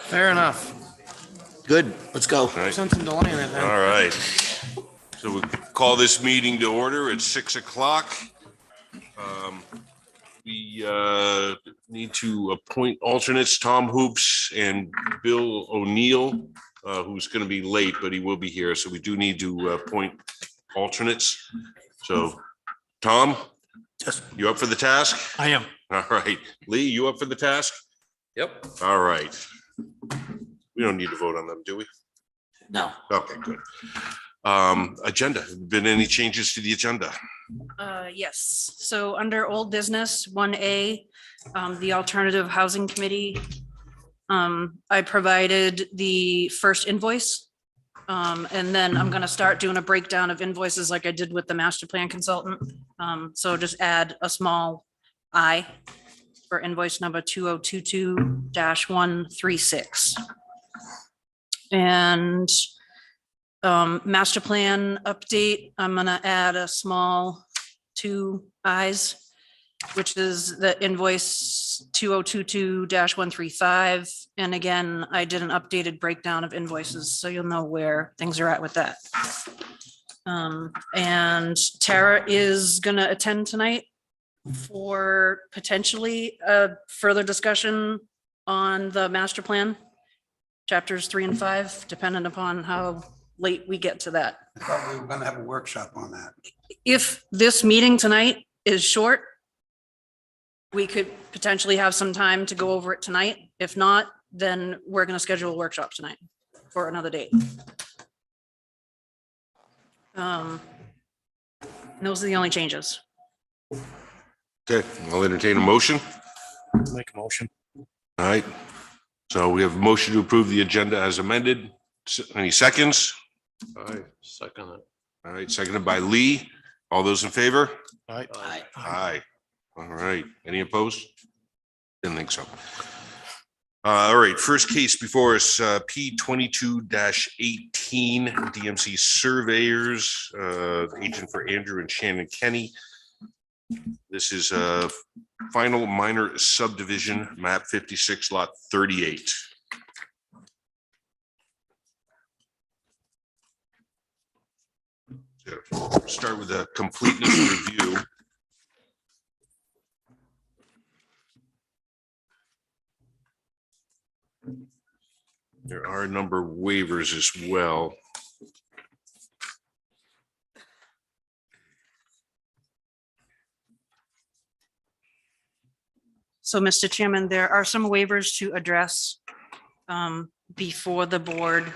Fair enough. Good, let's go. All right. Send some delay in it then. All right. So we call this meeting to order at 6 o'clock. We need to appoint alternates, Tom Hoops and Bill O'Neill, who's going to be late, but he will be here. So we do need to appoint alternates. So, Tom, Yes. you up for the task? I am. All right. Lee, you up for the task? Yep. All right. We don't need to vote on them, do we? No. Okay, good. Agenda, been any changes to the agenda? Yes, so under old business, 1A, the Alternative Housing Committee, I provided the first invoice. And then I'm gonna start doing a breakdown of invoices like I did with the master plan consultant. So just add a small I for invoice number 2022-136. And master plan update, I'm gonna add a small 2 I's, which is the invoice 2022-135. And again, I did an updated breakdown of invoices, so you'll know where things are at with that. And Tara is gonna attend tonight for potentially a further discussion on the master plan, chapters 3 and 5, depending upon how late we get to that. I thought we were gonna have a workshop on that. If this meeting tonight is short, we could potentially have some time to go over it tonight. If not, then we're gonna schedule a workshop tonight for another date. Those are the only changes. Okay, I'll entertain a motion. Make a motion. All right. So we have a motion to approve the agenda as amended. Any seconds? I second it. All right, seconded by Lee. All those in favor? Aye. Aye. Aye. All right. Any opposed? Didn't think so. All right, first case before us, P 22-18 DMC surveyors, agent for Andrew and Shannon Kenny. This is a final minor subdivision, map 56, lot 38. Start with a completeness review. There are a number of waivers as well. So, Mr. Chairman, there are some waivers to address before the board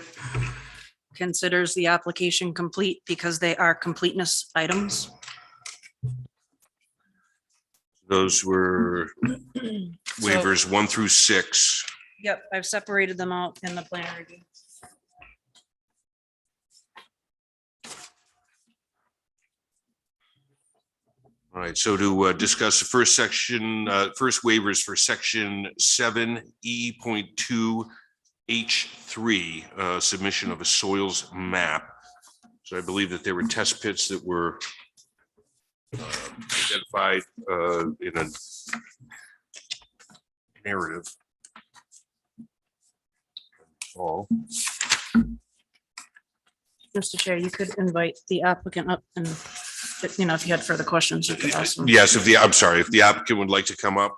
considers the application complete because they are completeness items. Those were waivers 1 through 6. Yep, I've separated them out in the plan review. All right, so to discuss the first section, first waivers for section 7E.2 H3, submission of a soils map. So I believe that there were test pits that were identified in a narrative. Oh, Mr. Chair, you could invite the applicant up and, if you had further questions, you could ask them. yes, I'm sorry, if the applicant would like to come up.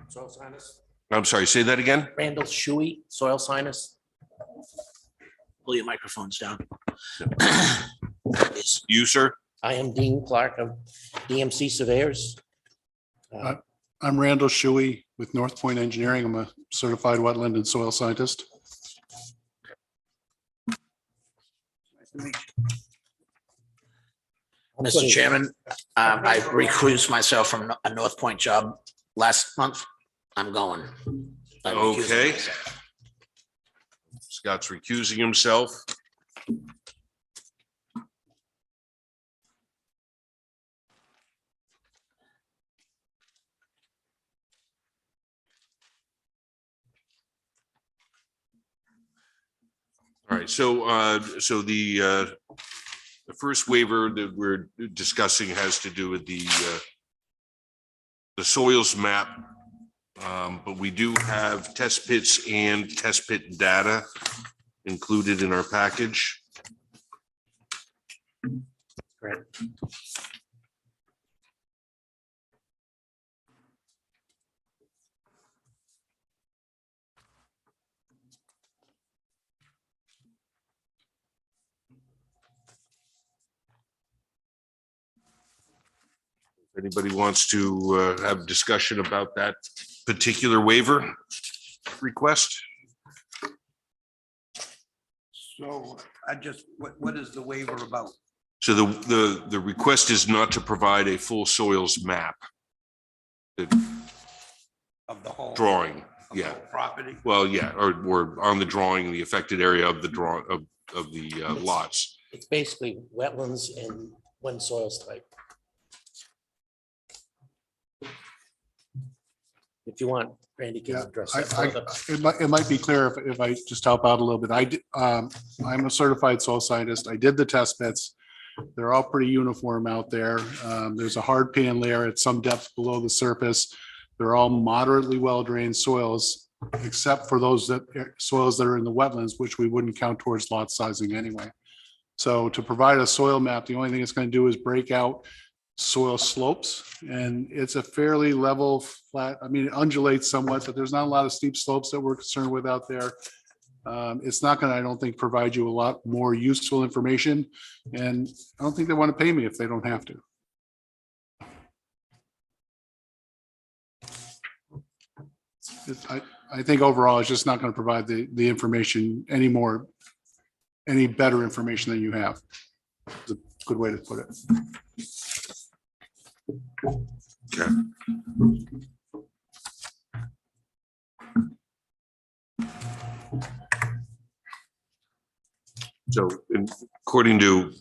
Soil scientist. I'm sorry, say that again? Randall Shuey, soil scientist. Pull your microphones down. Yes, You, sir? I am Dean Clark of DMC Surveyors. I'm Randall Shuey with North Point Engineering. I'm a certified wetland and soil scientist. Mr. Chairman, I recused myself from a North Point job last month. I'm going. I'm recusing Okay. myself. Scott's recusing himself. All right, so the The first waiver that we're discussing has to do with the soils map. But we do have test pits and test pit data included in our package. Great. If anybody wants to have discussion about that particular waiver request? So I just, what is the waiver about? So the request is not to provide a full soils map. The Of the whole? drawing, of the yeah. whole Property? Well, yeah, or on the drawing, the affected area of the draw of the lots. It's basically wetlands and one soils type. If you want, Randy can Yeah, address I, that. it might be clear if I just help out a little bit. I'm a certified soil scientist. I did the test pits. They're all pretty uniform out there. There's a hard pan layer at some depth below the surface. They're all moderately well-drained soils, except for those soils that are in the wetlands, which we wouldn't count towards lot sizing anyway. So to provide a soil map, the only thing it's going to do is break out soil slopes, and it's a fairly level, flat, I mean, it undulates somewhat, but there's not a lot of steep slopes that we're concerned with out there. It's not going to, I don't think, provide you a lot more useful information, and I don't think they want to pay me if they don't have to. I think overall, it's just not going to provide the information anymore, any better information than you have. It's a good way to put it. Okay. So according to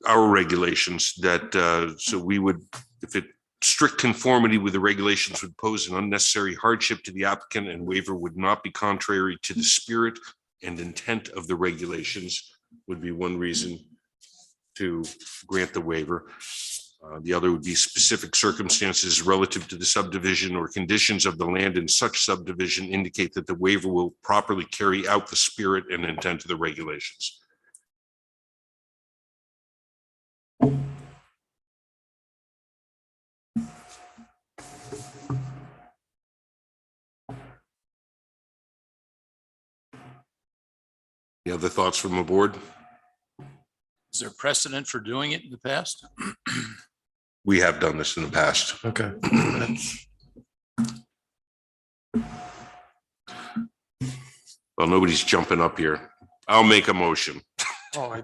our regulations that, so we would, if it strict conformity with the regulations would pose an unnecessary hardship to the applicant and waiver would not be contrary to the spirit and intent of the regulations would be one reason to grant the waiver. The other would be specific circumstances relative to the subdivision or conditions of the land in such subdivision indicate that the waiver will properly carry out the spirit and intent of the regulations. Any other thoughts from the board? Is there precedent for doing it in the past? We have done this in the past. Okay. Well, nobody's jumping up here. I'll make a motion. Oh,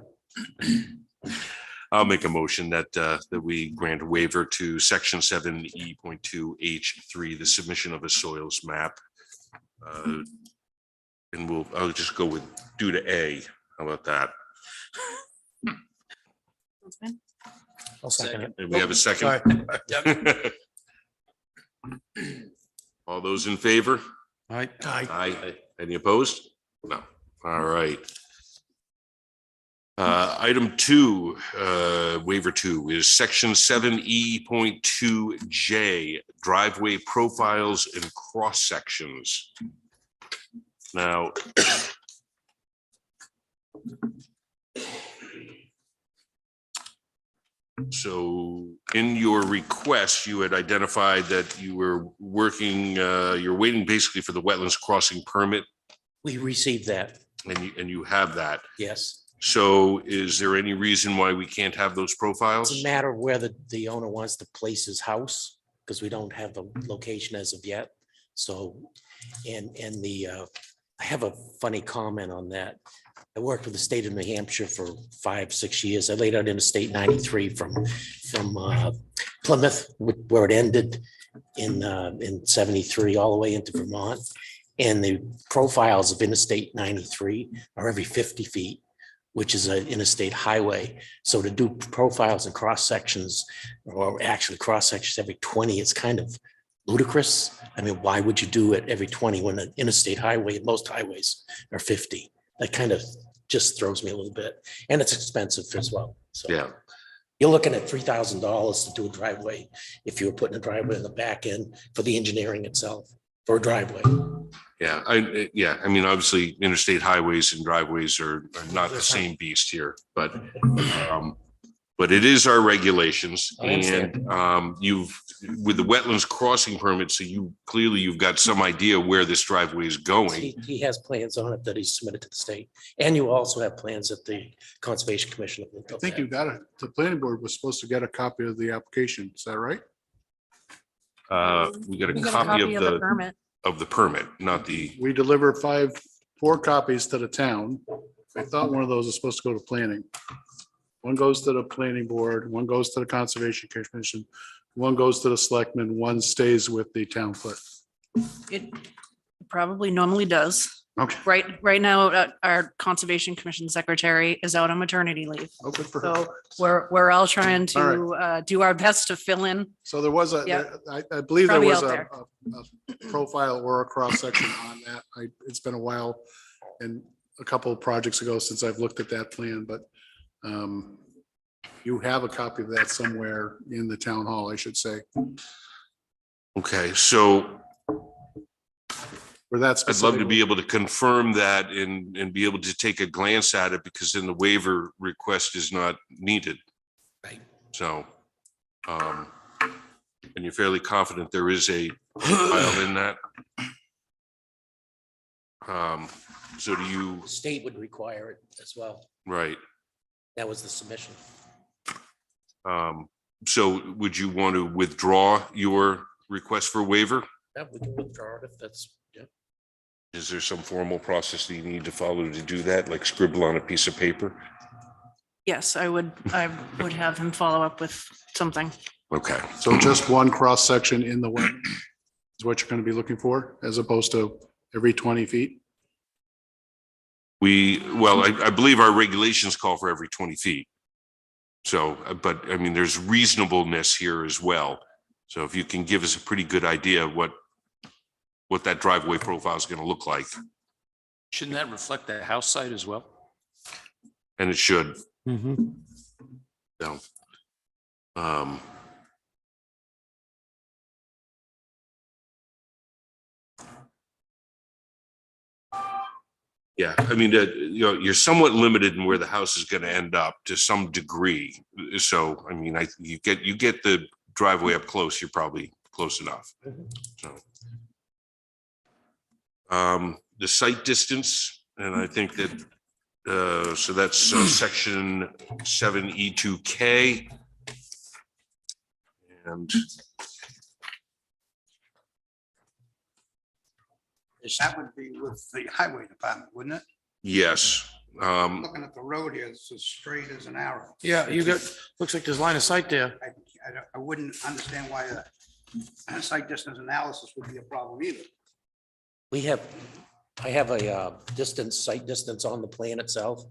I'll make a motion that that we grant a waiver to section 7E.2H3, the submission of a soils map. And I'll just go with due to A. How about that? I'll second it. And we have a second. All those in favor? Aye. Aye. Any opposed? No. All right. Item 2, waiver 2 is section 7E.2J, driveway profiles and cross sections. Now, so in your request, you had identified that you were working, you're waiting basically for the wetlands crossing permit, We received that, and you have that. yes. So is there any reason why we can't have those profiles? It's a matter of where the owner wants to place his house, because we don't have the location as of yet. So, and I have a funny comment on that. I worked with the state of New Hampshire for 5-6 years. I laid out Interstate 93 from Plymouth, where it ended in 73, all the way into Vermont. And the profiles of Interstate 93 are every 50 feet, which is an interstate highway. So to do profiles and cross sections, or actually cross sections every 20, it's kind of ludicrous. I mean, why would you do it every 20 when an interstate highway, most highways are 50? That kind of just throws me a little bit. And it's expensive as well. So Yeah. you're looking at $3,000 to do a driveway if you were putting a driveway in the back end for the engineering itself for a driveway. Yeah, I mean, obviously interstate highways and driveways are not the same beast here, but it is our regulations I understand. and with the wetlands crossing permit, so you've got some idea where this driveway is going. He has plans on it that he's submitted to the state. And you also have plans that the Conservation Commission. I think you got it. The planning board was supposed to get a copy of the application. Is that right? We got a We got a copy of permit. the permit, not the, We delivered 4 copies to the town. I thought one of those is supposed to go to planning. One goes to the planning board, one goes to the Conservation Commission, one goes to the selectmen, one stays with the town clerk. It probably normally does. Okay. Right now, our Conservation Commission secretary is out on maternity leave. Okay, for her. So we're all trying All to do our best to fill in. So there was Yeah. I believe there Probably was out a there. a profile or a cross section on that. It's been a while and a couple of projects ago since I've looked at that plan, but you have a copy of that somewhere in the town hall, I should say, okay, so for that. I'd love to be able to confirm that and be able to take a glance at it because then the waiver request is not needed. Right. So, and you're fairly confident there is a file in that? So do you, The state would require it as well. right, That was the submission. so would you want to withdraw your request for waiver? Yeah, we can withdraw it if that's, yeah. Is there some formal process that you need to follow to do that, like scribble on a piece of paper? Yes, I would have him follow up with something. Okay, So just one cross section in the wetland is what you're going to be looking for as opposed to every 20 feet? I believe our regulations call for every 20 feet. So, but I mean, there's reasonableness here as well. So if you can give us a pretty good idea of what that driveway profile is going to look like, Shouldn't that reflect the house site as well? and it should. Mm-hmm. So, yeah, I mean, you're somewhat limited in where the house is going to end up to some degree. So, I mean, you get the driveway up close, you're probably close enough. So, the site distance, and I think that, so that's section 7E2K. And That would be with the highway department, wouldn't it? yes, Looking at the road here, it's as straight as an arrow. Yeah, you got, looks like there's line of sight there. I wouldn't understand why a site distance analysis would be a problem either. I have a site distance on the plan itself,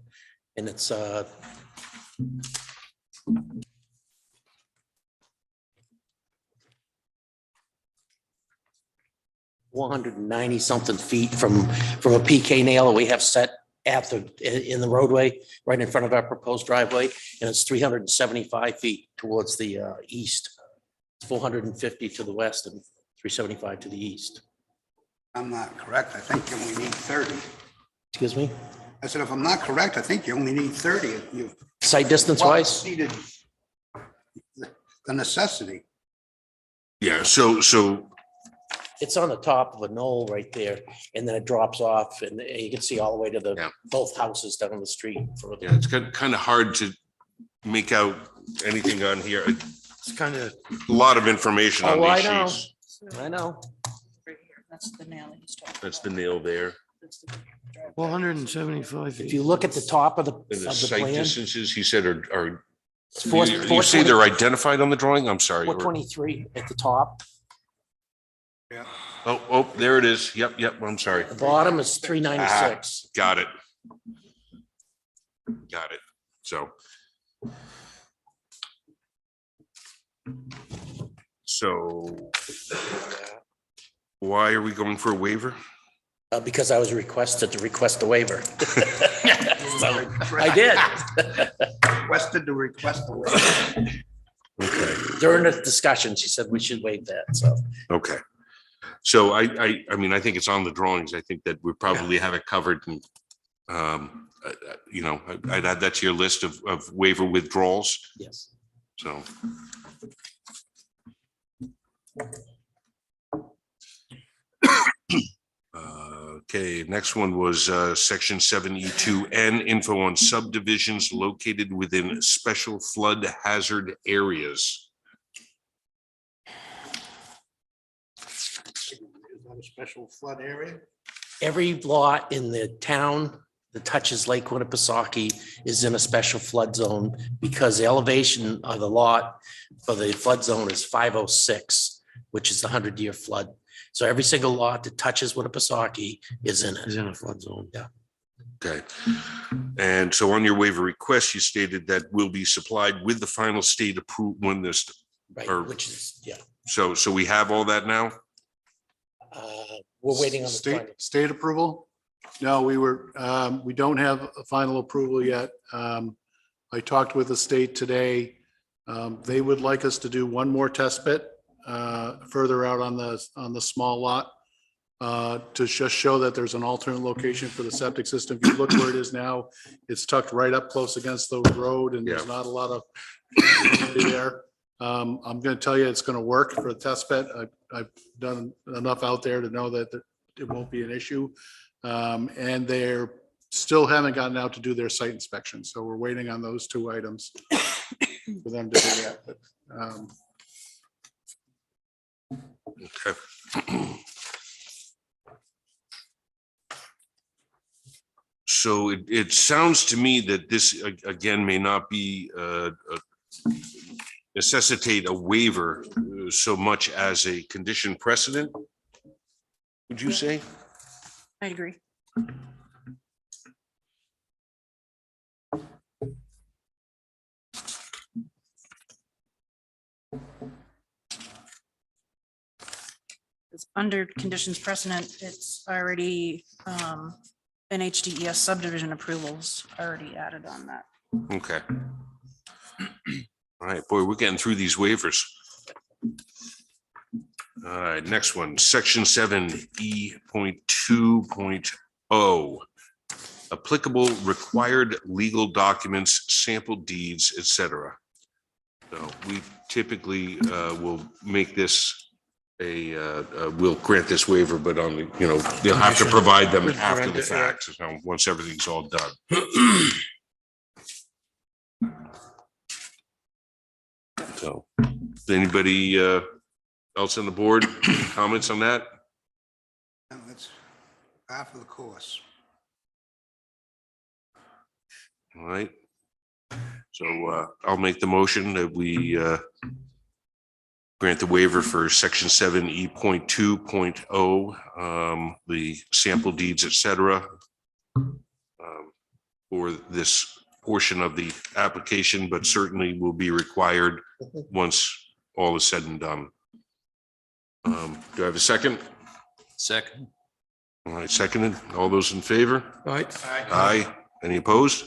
and it's 190 something feet from a PK nail that we have set in the roadway, right in front of our proposed driveway, and it's 375 feet towards the east. It's 450 to the west and 375 to the east. I'm not correct. I think you only need 30. Excuse me? I said, if I'm not correct, I think you only need 30. You've Site distance well wise? exceeded the necessity. yeah, so It's on the top of a knoll right there, and then it drops off, and you can see all the way to Yeah. both houses down the street. yeah, it's kind of hard to make out anything on here. It's kind of, A lot of information on Oh, I these know. sheets. I know. Right here, that's the nail that he's talking That's the about. nail there. That's the driveway. 175 If feet. you look at the top of And the the site plan, distances, he said are, it's four- you say 420 they're identified on the drawing? I'm sorry. or- 423 at the top. Oh, there it is. Yep, I'm sorry. The bottom is 396. Got it. Got it. So why are we going for a waiver? Because I was requested to request a waiver. So I did. Requested to request the waiver. Okay, During the discussion, she said we should waive that. So okay. So I mean, I think it's on the drawings. I think that we probably have it covered and, you know, I'd add that to your list of waiver withdrawals, yes. so. Okay, next one was section 7E2N, info on subdivisions located within special flood hazard areas. Is that a special flood area? Every lot in the town that touches Lake Winnipesaukee is in a special flood zone because the elevation of the lot for the flood zone is 506, which is the 100-year flood. So every single lot that touches Winnipesaukee is in Is it. in a flood zone. Yeah. Okay. And so on your waiver request, you stated that will be supplied with the final state approval when this, Right, Or- which is, yeah. so we have all that now? We're waiting on the final. State approval? No, we don't have a final approval yet. I talked with the state today. They would like us to do one more test pit further out on the small lot to just show that there's an alternate location for the septic system. If you look where it is now, it's tucked right up close against the road and there's Yeah. not a lot of there. I'm going to tell you it's going to work for the test pit. I've done enough out there to know that it won't be an issue. And they're still haven't gotten out to do their site inspection. So we're waiting on those two items for them to do that. But, Okay. So it sounds to me that this, again, may not be necessitate a waiver so much as a condition precedent. Would you say? I agree. It's under conditions precedent, it's already, NHDES subdivision approvals already added on that. Okay. All right, boy, we're getting through these waivers. All right, next one, section 7E.2.0. Applicable required legal documents, sample deeds, etc. So we typically will make this we'll grant this waiver, but on the, you know, they'll have to provide them after the fact, so once everything's all done. So, does anybody else on the board, any comments on that? And that's half of the course. All right. So I'll make the motion that we grant the waiver for section 7E.2.0, the sample deeds, et cetera, for this portion of the application, but certainly will be required once all is said and done. Do I have a second? Second. All right, seconded. All those in favor? All right. Aye. Any opposed?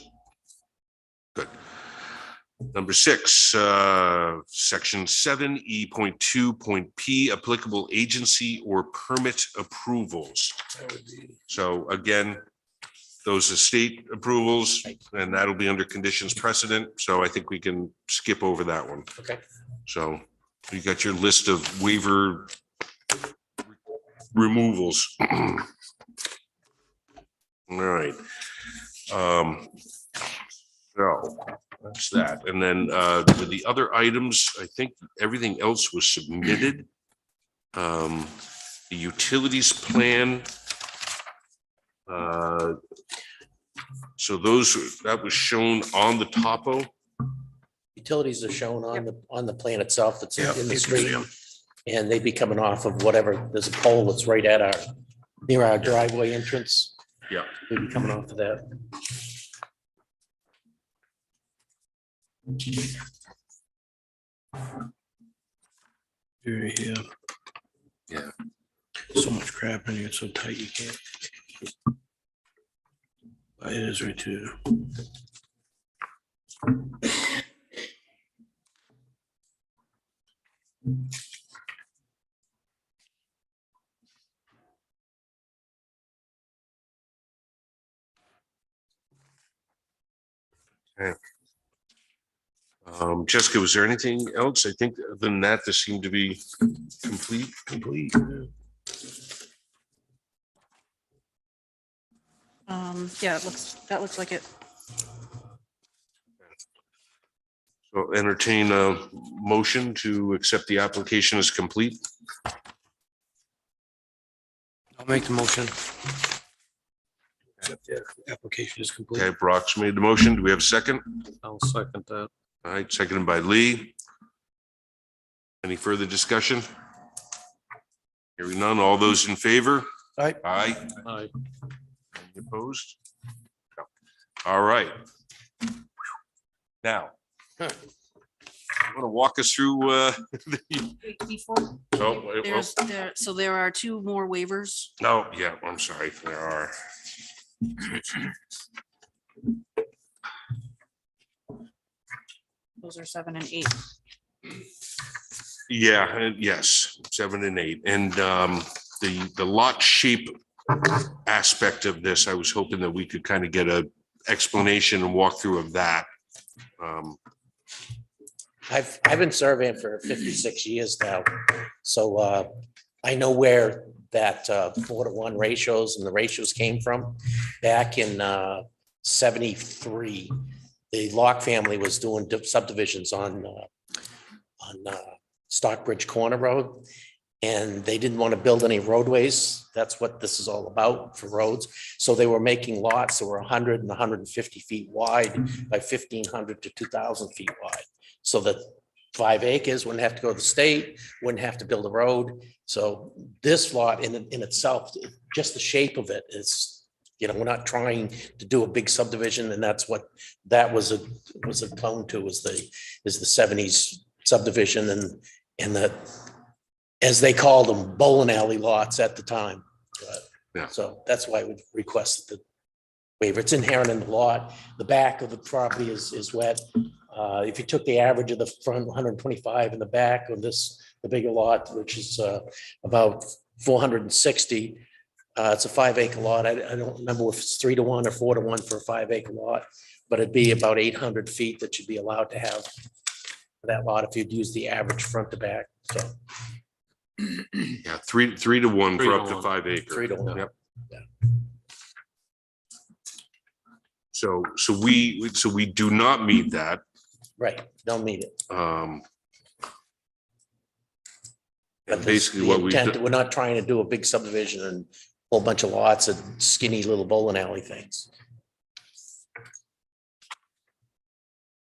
Good. Number 6, section 7E.2.P, applicable agency or permit approvals. So again, those are state approvals, and that'll be under conditions precedent. So I think we can skip over that one. Okay. So you got your list of waiver removals. All right. So that's that. And then with the other items, I think everything else was submitted. The utilities plan. So that was shown on the topo. Utilities are shown on the plan itself that's Yeah, in the you can street. see 'em. And they'd be coming off of whatever, there's a pole that's right at near our driveway entrance. Yeah. They'd be coming off of that. Yeah. Yeah. So much crap in here, it's so tight you can't. It is right too. Jessica, was there anything else? I think other than that, this seemed to be complete. Complete. Yeah, that looks like it. So entertain a motion to accept the application as complete. I'll make the motion. Accept the application is complete. Okay, Brock's made the motion. Do we have a second? I'll second that. All right, seconded by Lee. Any further discussion? Hearing none. All those in favor? Aye. Aye. Aye. Any opposed? No. All right. Now, Huh. want to walk us through the, Before, oh, so there are two more waivers. no, yeah, I'm sorry, there are. Those are 7 and 8. Yeah, and yes, 7 and 8. And the lot shape aspect of this, I was hoping that we could kind of get a explanation and walkthrough of that. I've been surveying for 56 years now. So I know where that 4-to-1 ratios and the ratios came from. Back in 73, the Locke family was doing subdivisions on Stockbridge Corner Road. And they didn't want to build any roadways. That's what this is all about for roads. So they were making lots that were 100 and 150 feet wide by 1,500 to 2,000 feet wide. So that 5 acres wouldn't have to go to the state, wouldn't have to build a road. So this lot in itself, just the shape of it is, you know, we're not trying to do a big subdivision, and that's what that was a clone to, is the 70s subdivision and the, as they called them, bowling alley lots at the time. Yeah. So that's why we requested the waiver. It's inherent in the lot. The back of the property is wet. If you took the average of the front 125 and the back of this, the bigger lot, which is about 460, it's a 5-acre lot. I don't remember if it's 3-to-1 or 4-to-1 for a 5-acre lot, but it'd be about 800 feet that you'd be allowed to have for that lot if you'd use the average front to back. So Yeah, 3-to-1 for up to 3-to-1. 5 acres. 3-to-1. Yep. Yeah. So we do not meet that. Right, don't need it. And But basically the what we, intent, we're not trying to do a big subdivision and a whole bunch of lots of skinny little bowling alley things.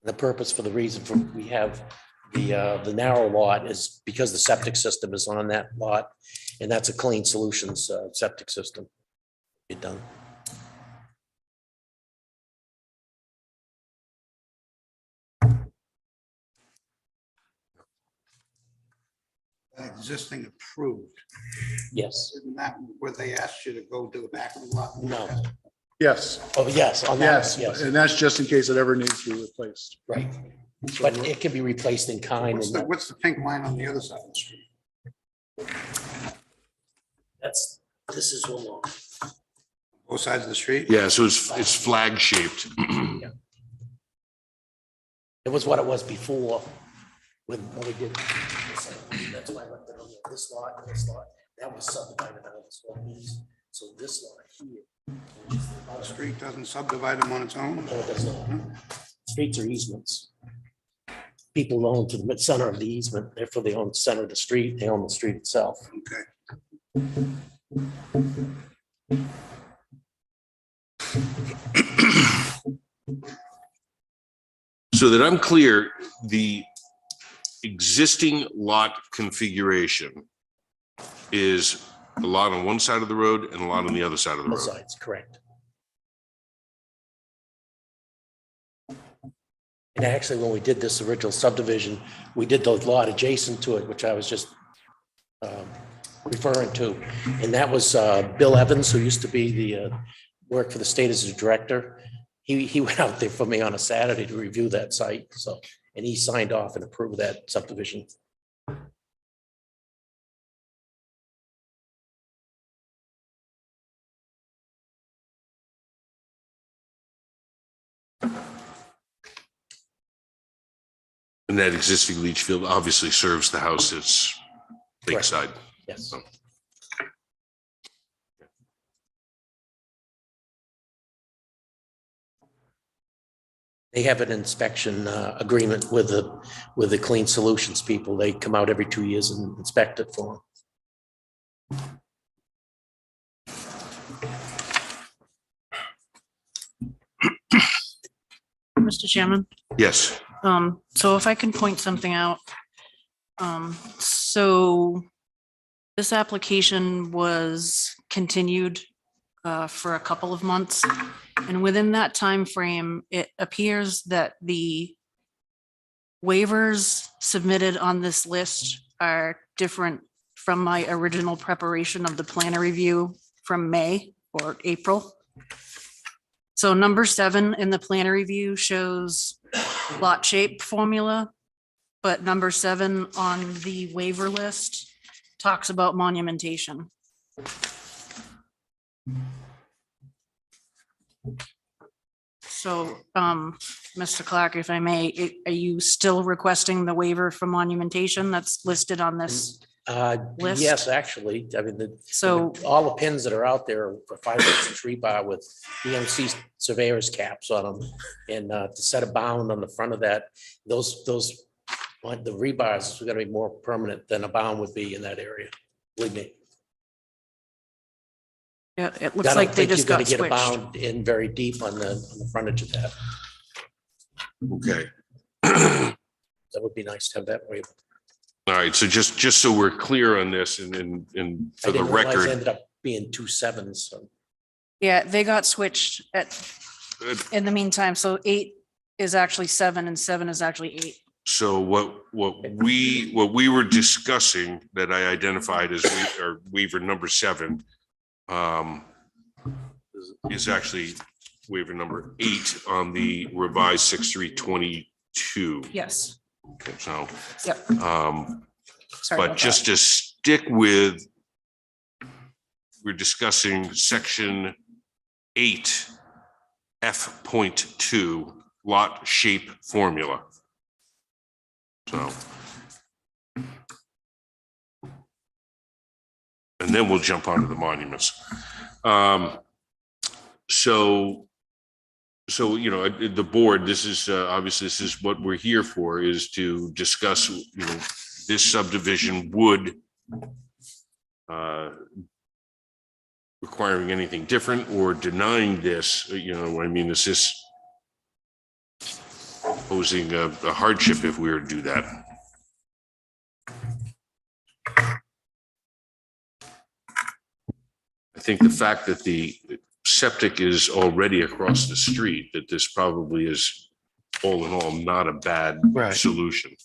The purpose for the reason for we have the narrow lot is because the septic system is on that lot, and that's a Clean Solutions septic system. You're done. Existing approved. Yes. Isn't that where they asked you to go to the back of the lot? No. Yes, Oh, yes, on that, yes, yes, and that's just in case it ever needs to be replaced. right. But it can be replaced in kind. And What's the pink line on the other side of the street? this is one more. Both sides of the street? yeah, so it's flag shaped. It was what it was before when we did. That's why I left it on this lot and this lot. That was subdivided out of this one piece. So this lot here. The street doesn't subdivide them on its own? No, it does not. Streets are easements. People own to the center of the easement, therefore they own the center of the street, they own the street itself. Okay. So that I'm clear, the existing lot configuration is a lot on one side of the road and a lot on the other side of the Both road. sides, correct. And actually, when we did this original subdivision, we did the lot adjacent to it, which I was just referring to. And that was Bill Evans, who used to be worked for the state as a director. He went out there for me on a Saturday to review that site, so, and he signed off and approved that subdivision. And that existing leach field obviously serves the house that's lakeside. Yes. They have an inspection agreement with the Clean Solutions people. They come out every 2 years and inspect it for them. Mr. Chairman. Yes, So if I can point something out. So this application was continued for a couple of months. And within that time frame, it appears that the waivers submitted on this list are different from my original preparation of the planner review from May or April. So number 7 in the planner review shows lot shape formula, but number 7 on the waiver list talks about monumentation. So, Mr. Clark, if I may, are you still requesting the waiver for monumentation that's listed on this? List? Yes, actually, I mean, So, all the pins that are out there are for 5/6 rebar with EMC surveyors caps on them. And to set a bound on the front of that, those, like the rebars are gonna be more permanent than a bound would be in that area. Believe me. yeah, it I looks don't like they think you're just gonna got get a switched. bound in very deep on the frontage of that. okay. That would be nice to have that waiver. All right, so just so we're clear on this and I for the didn't realize it record, ended up being 2 7s, so. Yeah, they got switched in the meantime. So 8 is actually 7 and 7 is actually 8. so what we were discussing that I identified as waiver number 7 is actually waiver number 8 on the revised 6/3/22. Yes. Okay, so, Yep. Sorry but about just that. to stick with, we're discussing section 8 F.2 lot shape formula. So. And then we'll jump onto the monuments. So, you know, the board, this is obviously, this is what we're here for, is to discuss, you know, this subdivision would requiring anything different or denying this, you know, I mean, is this posing a hardship if we were to do that? I think the fact that the septic is already across the street, that this probably is all in all not a bad Right. solution.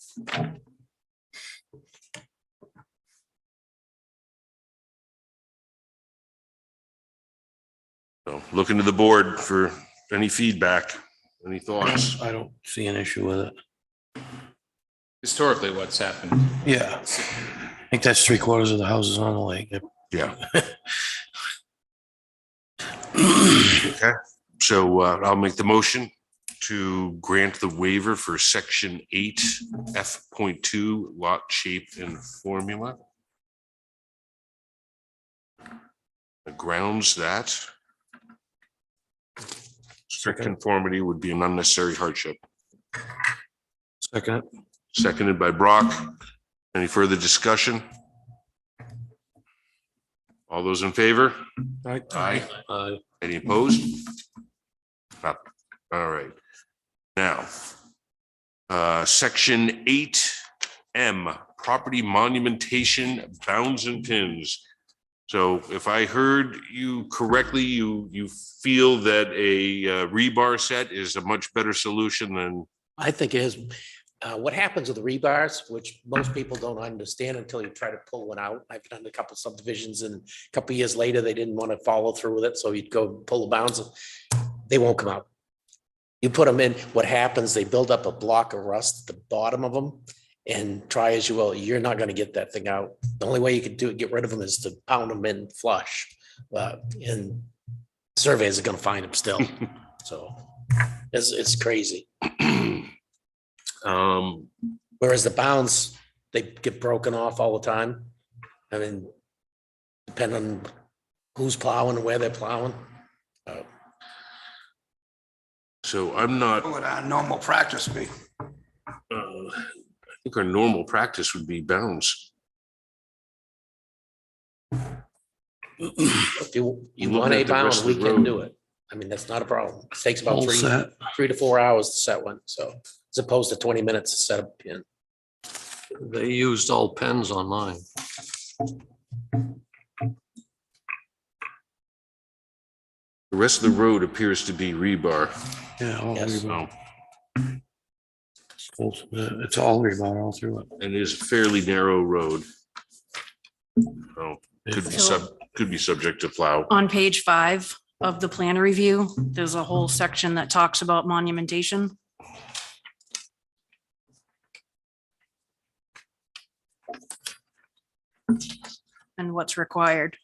So looking to the board for any feedback, any thoughts? I don't see an issue with it. Historically, what's happened? Yeah. I think that's 3/4 of the houses on the lake. Yeah. Okay, so I'll make the motion to grant the waiver for section 8 F.2 lot shape and formula. The grounds that strict conformity would be an unnecessary hardship. Second. Seconded by Brock. Any further discussion? All those in favor? Aye. Any opposed? Not- All right. Now, section 8M, property monumentation, bounds and pins. So if I heard you correctly, you feel that a rebar set is a much better solution than, I think it is. What happens with the rebars, which most people don't understand until you try to pull one out. I've done a couple subdivisions and a couple of years later, they didn't want to follow through with it. So you'd go pull the bounds. They won't come out. You put them in, what happens, they build up a block of rust at the bottom of them. And try as you will, you're not going to get that thing out. The only way you can do it, get rid of them, is to pound them in flush. And surveyors are going to find them still. So it's crazy. Whereas the bounds, they get broken off all the time. I mean, depending on who's plowing and where they're plowing. So I'm not, What would our normal practice be? I think our normal practice would be bounds. If you Looking want a at the bound, rest of we the can road. do it. I mean, that's not a problem. It takes about All set. 3 to 4 hours to set one. So as opposed to 20 minutes to set a pin. They used all pens on mine. The rest of the road appears to be rebar. Yeah, all Yes. rebar. It's all rebar all through it. And it is a fairly narrow road. Oh, could be subject to plow. On page 5 of the plan review, there's a whole section that talks about monumentation. And what's required.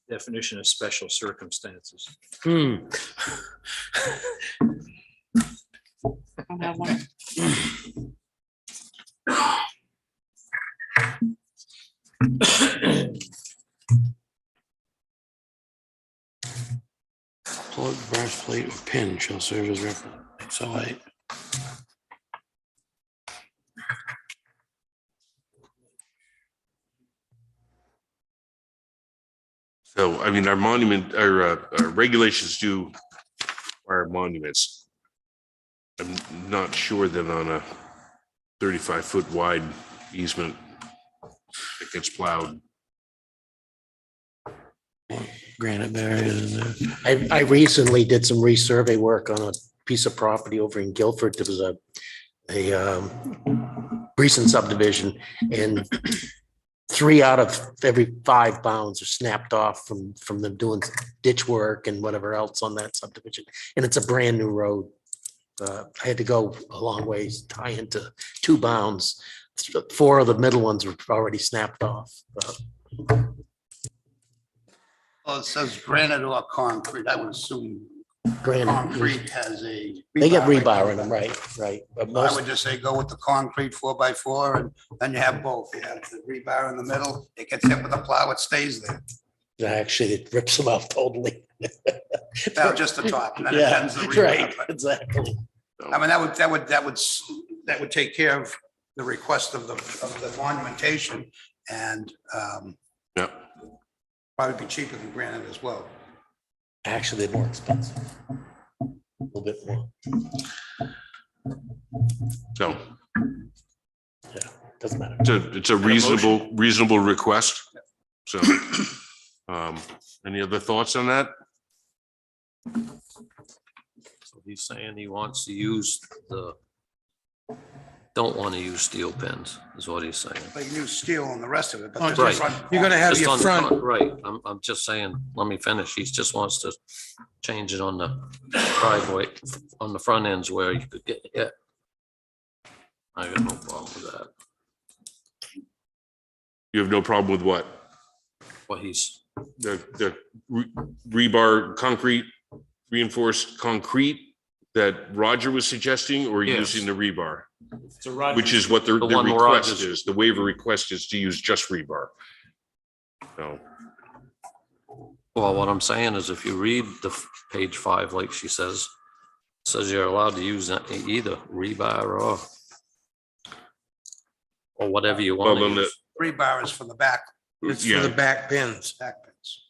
Definition of special circumstances. Hmm. I don't have one. Plug, brass plate, or pin shall serve as reference. So So, I mean, our monument, our regulations do require monuments. I'm not sure that on a 35-foot wide easement it gets plowed. granite barriers in there. I recently did some resurvey work on a piece of property over in Guilford. There was a recent subdivision, and 3 out of every 5 bounds are snapped off from them doing ditch work and whatever else on that subdivision. And it's a brand new road. I had to go a long ways, tie into 2 bounds. 4 of the middle ones were already snapped off. Well, it says granite or concrete. I would assume Granted, concrete has a. they get right rebar there. in them, right. But I most, would just say go with the concrete 4x4 and then you have both. You have the rebar in the middle. It gets hit with a plow, it stays there. actually, it rips them out totally. Now just the top and then it Yeah, ends the rebar. right, But, exactly. I mean, that would take care of the request of the monumentation and Yeah. probably be cheaper than granite as well. Actually, they're more expensive. A little bit more. So Yeah, doesn't matter. it's a reasonable request. So, any other thoughts on that? So he's saying he wants to use don't want to use steel pins, is what he's saying. They can use steel on the rest of it, but Right. there's the front. You're gonna have Just your on the front, Right, I'm just saying, let me finish. He just wants to change it on the driveway, on the front ends where you could get hit. I got no problem with that. You have no problem with what? What he's, The rebar concrete, reinforced concrete that Roger was suggesting, or Yes. using the rebar? so Roger, Which is what the one request Rogers- is. The waiver request is to use just rebar. So, well, what I'm saying is if you read the page 5, like she says, it says you're allowed to use either rebar or or whatever you Well, want then to the- use. Rebar is for the back, It's for Yeah. the back pins. back pins.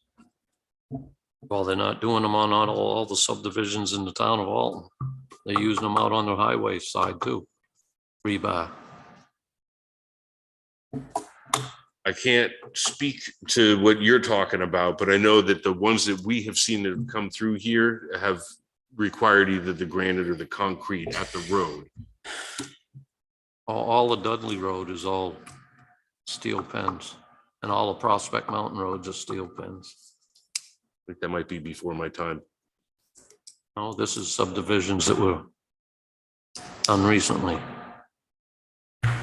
Well, they're not doing them on all the subdivisions in the town of Alton. They're using them out on the highway side too. Rebar. I can't speak to what you're talking about, but I know that the ones that we have seen that have come through here have required either the granite or the concrete at the road. All the Dudley Road is all steel pins, and all the Prospect Mountain roads are steel pins. I think that might be before my time. No, this is subdivisions that were done recently,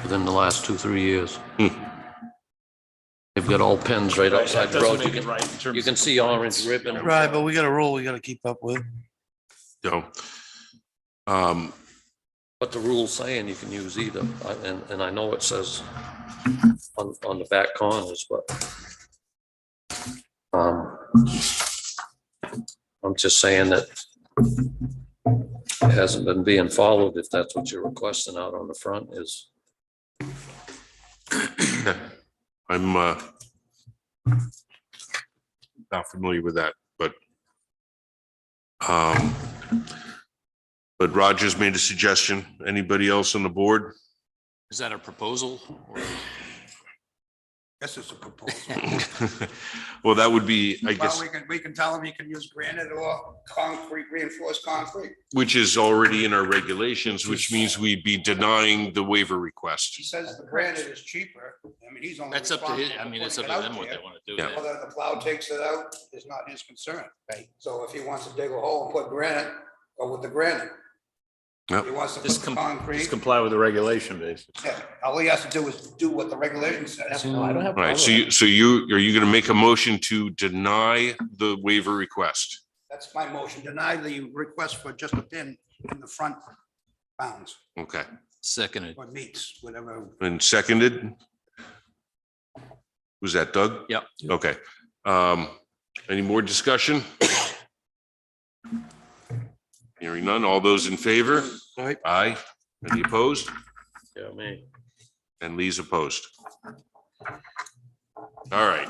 within the last 2-3 years. They've got all pins right outside the road. You can see orange ribbon. Right, but we got a rule we gotta keep up with. So, But the rule's saying you can use either, and I know it says on the back corners, but I'm just saying that it hasn't been being followed, if that's what you're requesting out on the front is. I'm not familiar with that, but Roger's made a suggestion. Anybody else on the board? Is that a proposal? or- This is a proposal. Well, that would be, I Well, guess, we can tell him he can use granite or concrete, reinforced concrete. which is already in our regulations, which means we'd be denying the waiver He request. says the granite is cheaper. I mean, he's only. That's up to his, responsible I for mean, it's up putting to it them out what they there. want to do. Yeah. there. Whether the plow takes it out is not his concern. Right. So if he wants to dig a hole and put granite, go with the granite. Yep. If he wants to Just put the concrete, Just comply with the regulation basis. yeah, all he has to do is do what the regulation says. No, I don't have. a All right, problem so are you gonna make a motion to deny the waiver request? That's my motion. Deny the request for just a pin in the front bounds Okay, Seconded. or meets, whatever. and seconded? Was that Doug? Yep. Okay, any more discussion? Hearing none, all those in favor? Aye. Aye. Any opposed? Yeah, me. And Lee's opposed. All right.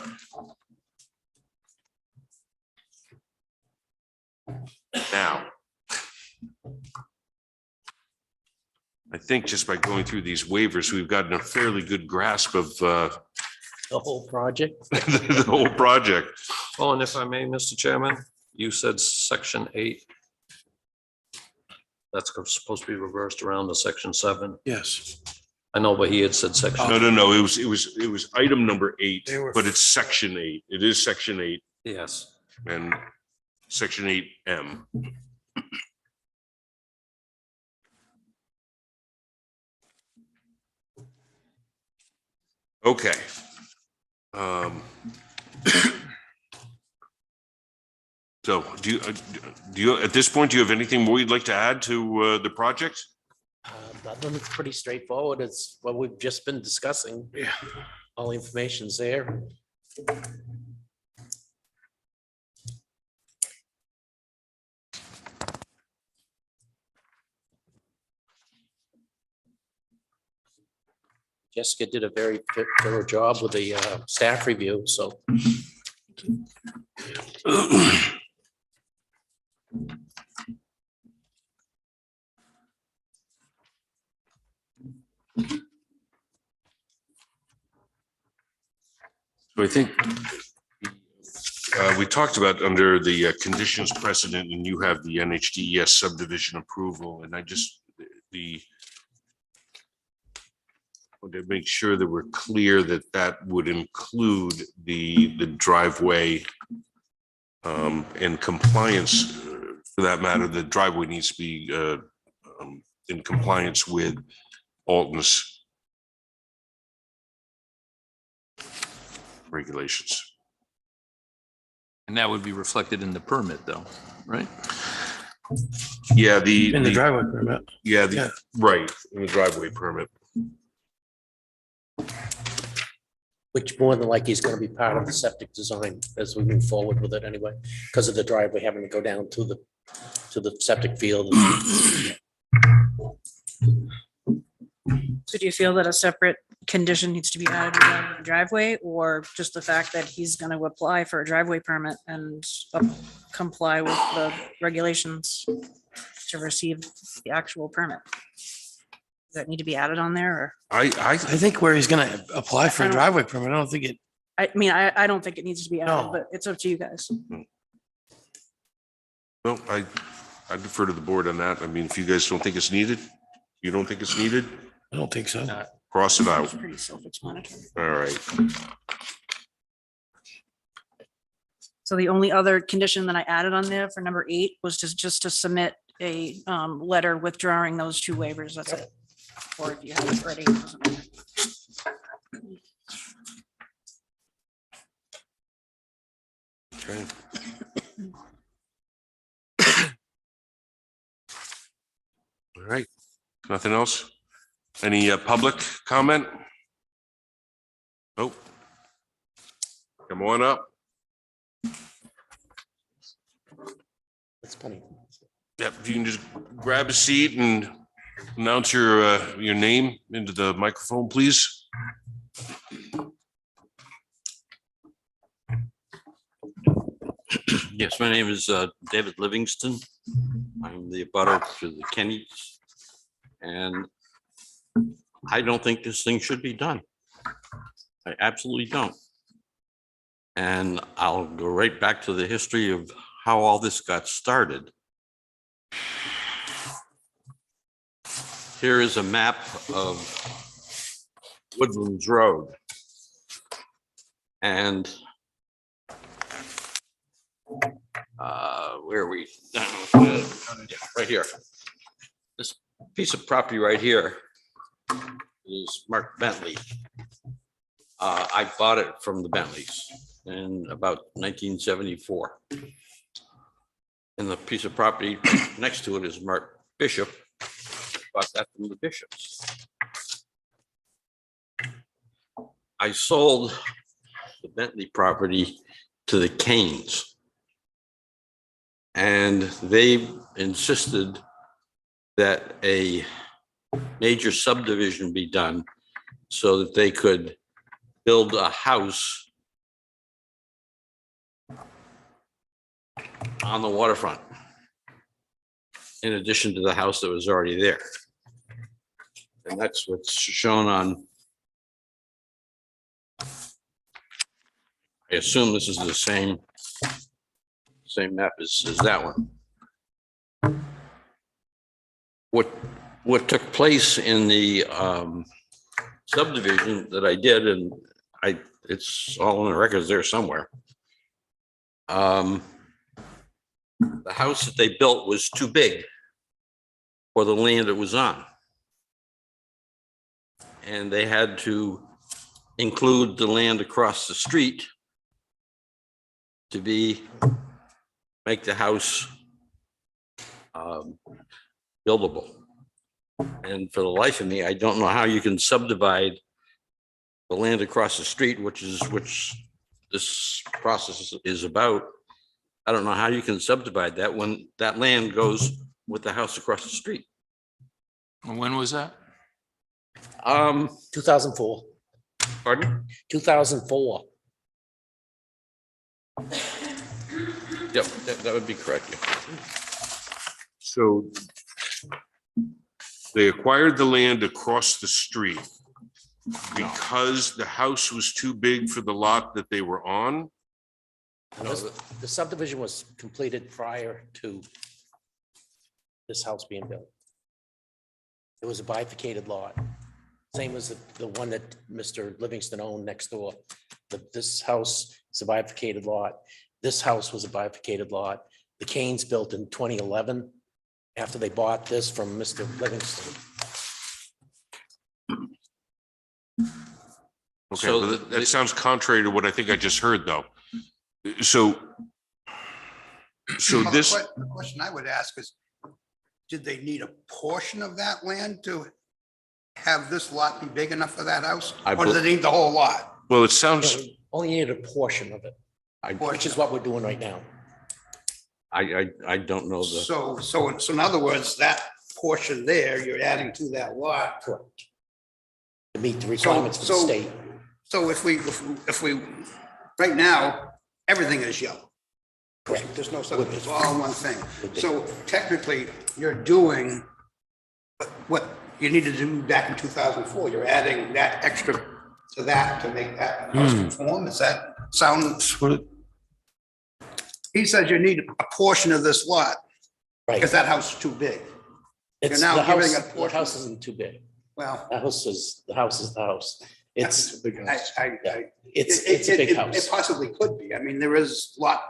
Now, I think just by going through these waivers, we've gotten a fairly good grasp of The whole project. the whole project. Oh, and if I may, Mr. Chairman, you said section 8. That's supposed to be reversed around to section 7. Yes. I know, but he had said section. No, it was item number 8, They were- but it's section 8. It is section 8 Yes. and section 8M. Okay. So do you, at this point, do you have anything more you'd like to add to the project? Nothing, it's pretty straightforward. It's what we've just been discussing. Yeah. All the information's there. Jessica did a very thorough job with the staff review, so. So I think we talked about under the conditions precedent, and you have the NHDES subdivision approval, and I just, want to make sure that we're clear that that would include the driveway and compliance, for that matter, the driveway needs to be in compliance with Alton's regulations. And that would be reflected in the permit though, right? Yeah, In the the, driveway permit. yeah, yeah. right, in the driveway permit. Which more than likely is gonna be part of the septic design as we move forward with it anyway, because of the driveway having to go down to the septic field. So do you feel that a separate condition needs to be added regarding the driveway, or just the fact that he's gonna apply for a driveway permit and comply with the regulations to receive the actual permit? Does that need to be added on there, or? I think where he's gonna apply for I a don't- driveway permit, I don't think it, I mean, I don't think it needs to be added, No. but it's up to you guys. Well, I defer to the board on that. I mean, if you guys don't think it's needed, you don't think it's needed, I don't think so. cross it out. It's pretty self-explanatory. All right. So the only other condition that I added on there for number 8 was just to submit a letter withdrawing those 2 waivers. That's it. Or if you have it ready. it doesn't matter. Okay. All right, nothing else? Any public comment? Nope. Come on up. That's funny. Yep, if you can just grab a seat and announce your name into the microphone, please. Yes, my name is David Livingston. I'm the abutter to the Kennys. And I don't think this thing should be done. I absolutely don't. And I'll go right back to the history of how all this got started. Here is a map of Woodlands Road. And where are we? Yeah, right here. This piece of property right here is Mark Bentley. I bought it from the Bentleys in about 1974. And the piece of property next to it is Mark Bishop. Bought that from the Bishops. I sold the Bentley property to the Canes. And they insisted that a major subdivision be done so that they could build a house on the waterfront, in addition to the house that was already there. And that's what's shown on, I assume this is the same map as that one. What took place in the subdivision that I did, and it's all in the records there somewhere. The house that they built was too big for the land it was on. And they had to include the land across the street to make the house buildable. And for the life of me, I don't know how you can subdivide the land across the street, which this process is about. I don't know how you can subdivide that when that land goes with the house across the street. When was that? 2004, Pardon? 2004. Yep, that would be correct. Yeah. So they acquired the land across the street because the house was too big for the lot that they were on. The subdivision was completed prior to this house being built. It was a bifurcated lot. Same as the one that Mr. Livingston owned next door. This house is a bifurcated lot. This house was a bifurcated lot. The Canes built in 2011 after they bought this from Mr. Livingston. Okay, So but that sounds contrary to what I think I just heard, though. So Well, this, The question I would ask is, did they need a portion of that land to have this lot be big enough for that house? I Or do they need the whole lot? well, it sounds, Only needed a portion of it, which is what we're doing right now. I don't know the, So in other words, that portion there, you're adding to that lot. Correct. to meet the requirements for the so- state. So if we, right now, everything is yellow. Correct. There's no subdivision, it's all one thing. So technically, you're doing what you needed to do back in 2004. You're adding that extra to that to make that house conform. Does that sound? He says you need a portion of this lot because Right. that house is too big. It's, now the giving house, a the portion. house isn't too big. Well, The house is the house. It's It's, a big house. it's a big It house. possibly could be. I mean, there is lot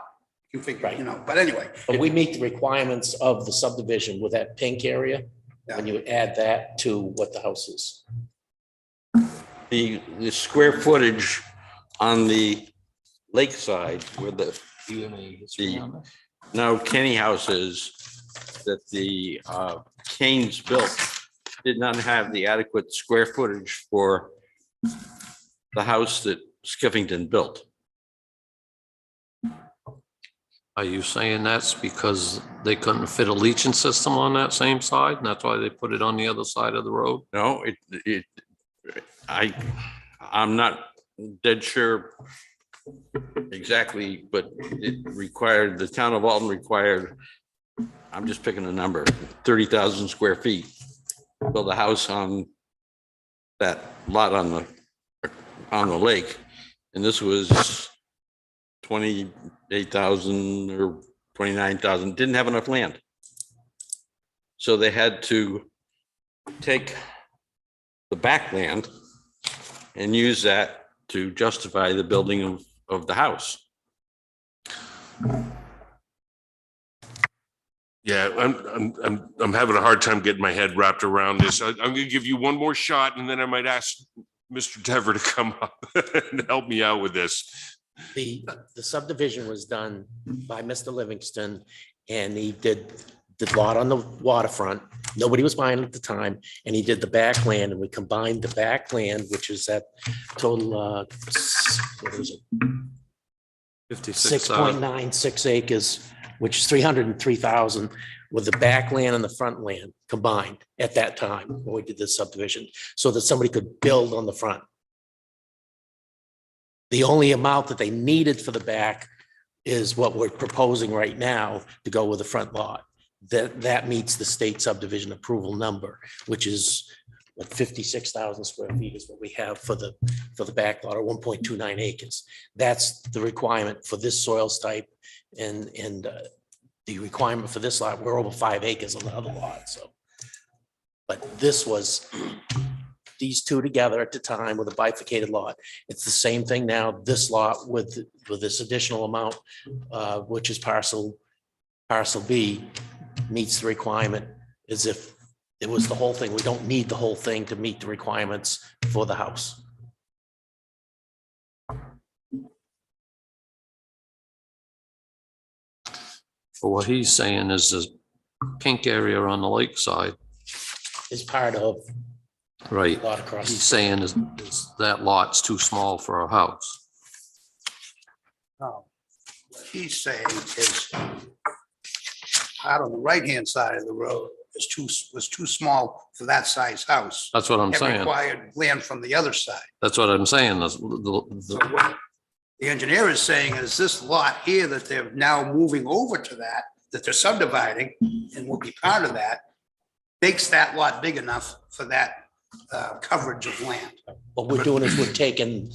configured, you know, but anyway. But we meet the requirements of the subdivision with that pink area. When you add that to what the house is. The square footage on the lakeside where the Do you have any history on that? now Kenny House is, that the Kane's built, did not have the adequate square footage for the house that Skiffington built. Are you saying that's because they couldn't fit a leaching system on that same side? And that's why they put it on the other side of the road? No, I'm not dead sure exactly, but it required, the town of Alton required, I'm just picking a number, 30,000 square feet. Build a house on that lot on the lake. And this was 28,000 or 29,000, didn't have enough land. So they had to take the backland and use that to justify the building of the house. Yeah, I'm having a hard time getting my head wrapped around this. I'm gonna give you one more shot and then I might ask Mr. Dever to come up and help me out with this. The subdivision was done by Mr. Livingston and he did the lot on the waterfront. Nobody was buying at the time. And he did the backland and we combined the backland, which is that total, what is it? 56,000. 6.96 acres, which is 303,000 with the backland and the front land combined at that time when we did this subdivision, so that somebody could build on the front. The only amount that they needed for the back is what we're proposing right now to go with the front lot. That meets the state subdivision approval number, which is what 56,000 square feet is what we have for the back lot, or 1.29 acres. That's the requirement for this soils type and the requirement for this lot, we're over 5 acres on the other lot, so. But this was these two together at the time with a bifurcated lot. It's the same thing now, this lot with this additional amount, which is parcel B, meets the requirement as if it was the whole thing. We don't need the whole thing to meet the requirements for the house. But what he's saying is the pink area on the lakeside, Is part of right? lot across. He's saying is that lot's too small for a house. No. What he's saying is out on the right-hand side of the road was too small for that size house. That's what I'm It saying. required land from the other side. That's what I'm saying. So what the engineer is saying is this lot here that they're now moving over to that they're subdividing and will be part of that, makes that lot big enough for that coverage of land. What we're doing is we're taking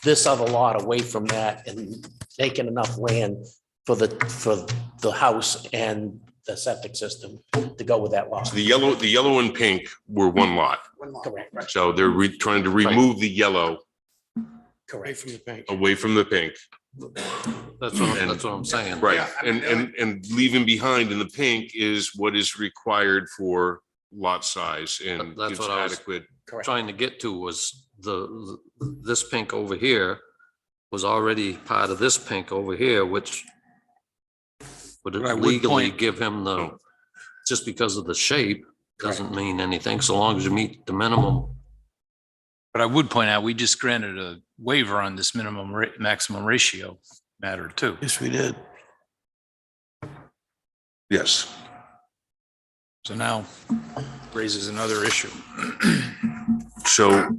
this other lot away from that and making enough land for the house and the septic system to go with that lot. The yellow and pink were one lot. One lot. Correct, So they're trying to remove the yellow correct. away from the pink. That's what I'm saying. Right, Yeah, I mean, and leaving behind in the pink is what is required for lot size and That's gives what I was- adequate. Trying to get to was this pink over here was already part of this pink over here, which would But I would legally point- give him the, just because of the shape, doesn't mean anything, so long as you meet the minimum. But I would point out, we just granted a waiver on this maximum ratio matter too. Yes, we did. Yes. So now raises another issue. So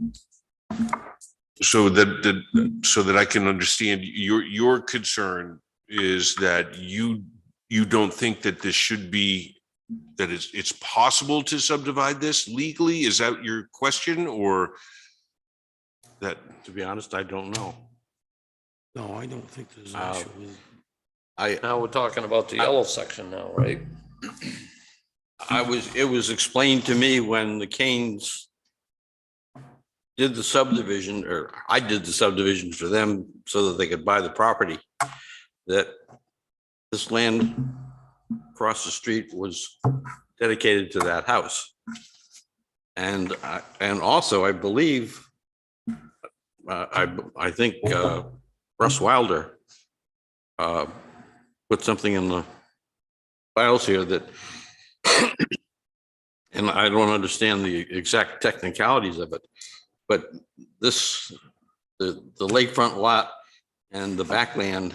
So that I can understand, your concern is that you don't think that this should be, that it's possible to subdivide this legally? Is that your question, or that? To be honest, I don't know. No, I don't think there's an Uh, issue with. Now we're talking about the yellow section now, right? It was explained to me when the Canes did the subdivision, or I did the subdivision for them so that they could buy the property, that this land across the street was dedicated to that house. And also, I believe, I think Russ Wilder put something in the files here that, and I don't understand the exact technicalities of it, but the lakefront lot and the backland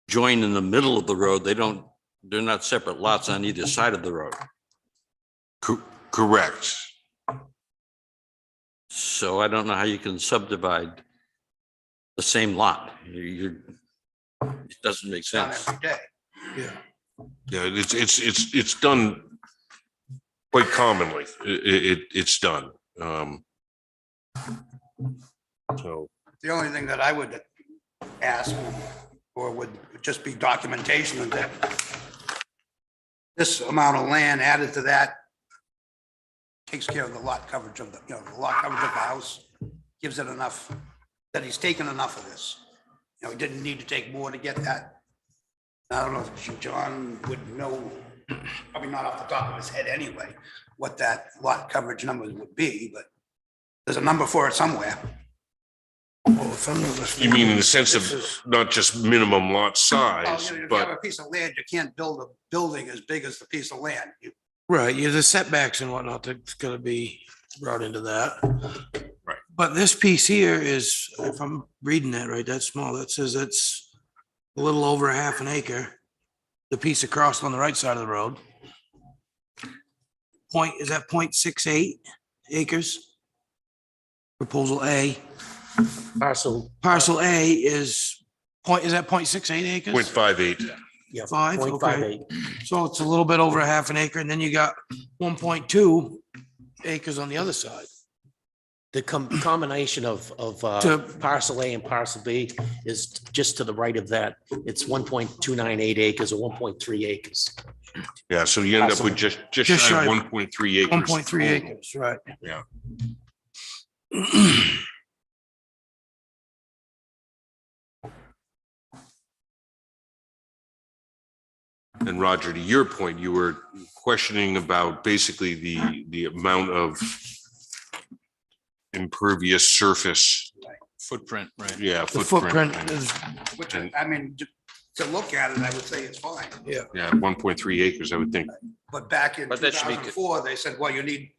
join in the middle of the road. They're not separate lots on either side of the road. Correct. So I don't know how you can subdivide the same lot. It doesn't make Done sense. every day. Yeah, it's done quite commonly. It's done. So, The only thing that I would ask, or would just be documentation of that this amount of land added to that takes care of the lot coverage of the, the lot coverage of the house, gives it enough, that he's taken enough of this. He didn't need to take more to get that. I don't know if John would know, probably not off the top of his head anyway, what that lot coverage numbers would be, but there's a number for it somewhere. you mean in the sense of not just minimum lot Well, size, if you have but a piece of land, you can't build a building as big as the piece of land. Right, yeah, the setbacks and whatnot, that's gonna be brought into that. Right. But this piece here is, if I'm reading that right, that's small, that says it's a little over a half an acre. The piece across on the right side of the road. Is that 0.68 acres? Proposal A, Parcel parcel A is is that 0.68 acres? 0.58. yeah, Five, 0.58. So it's a little bit over a half an acre, and then you got 1.2 acres on the other side. The combination of To- parcel A and parcel B is just to the right of that. It's 1.298 acres or 1.3 acres. Yeah, so you end up with just Just shy shy of of 1.3 acres. 1.3 acres, right. Yeah. And Roger, to your point, you were questioning about basically the amount of impervious surface. Footprint, right? Yeah. The footprint is, Which, I mean, to look at it, I would say it's fine. Yeah, 1.3 acres, I would think. But back in But that should be 2004, they said, well, you need,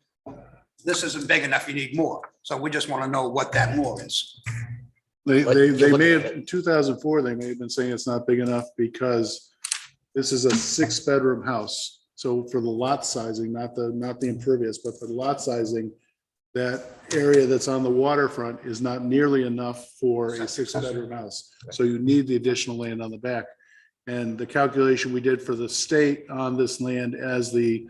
this isn't big enough, you need more. So we just want to know what that more is. They But if you look may at have, it- in 2004, they may have been saying it's not big enough because this is a 6-bedroom house. So for the lot sizing, not the impervious, but for the lot sizing, that area that's on the waterfront is not nearly enough for a 6-bedroom house. So you need the additional land on the back. And the calculation we did for the state on this land as the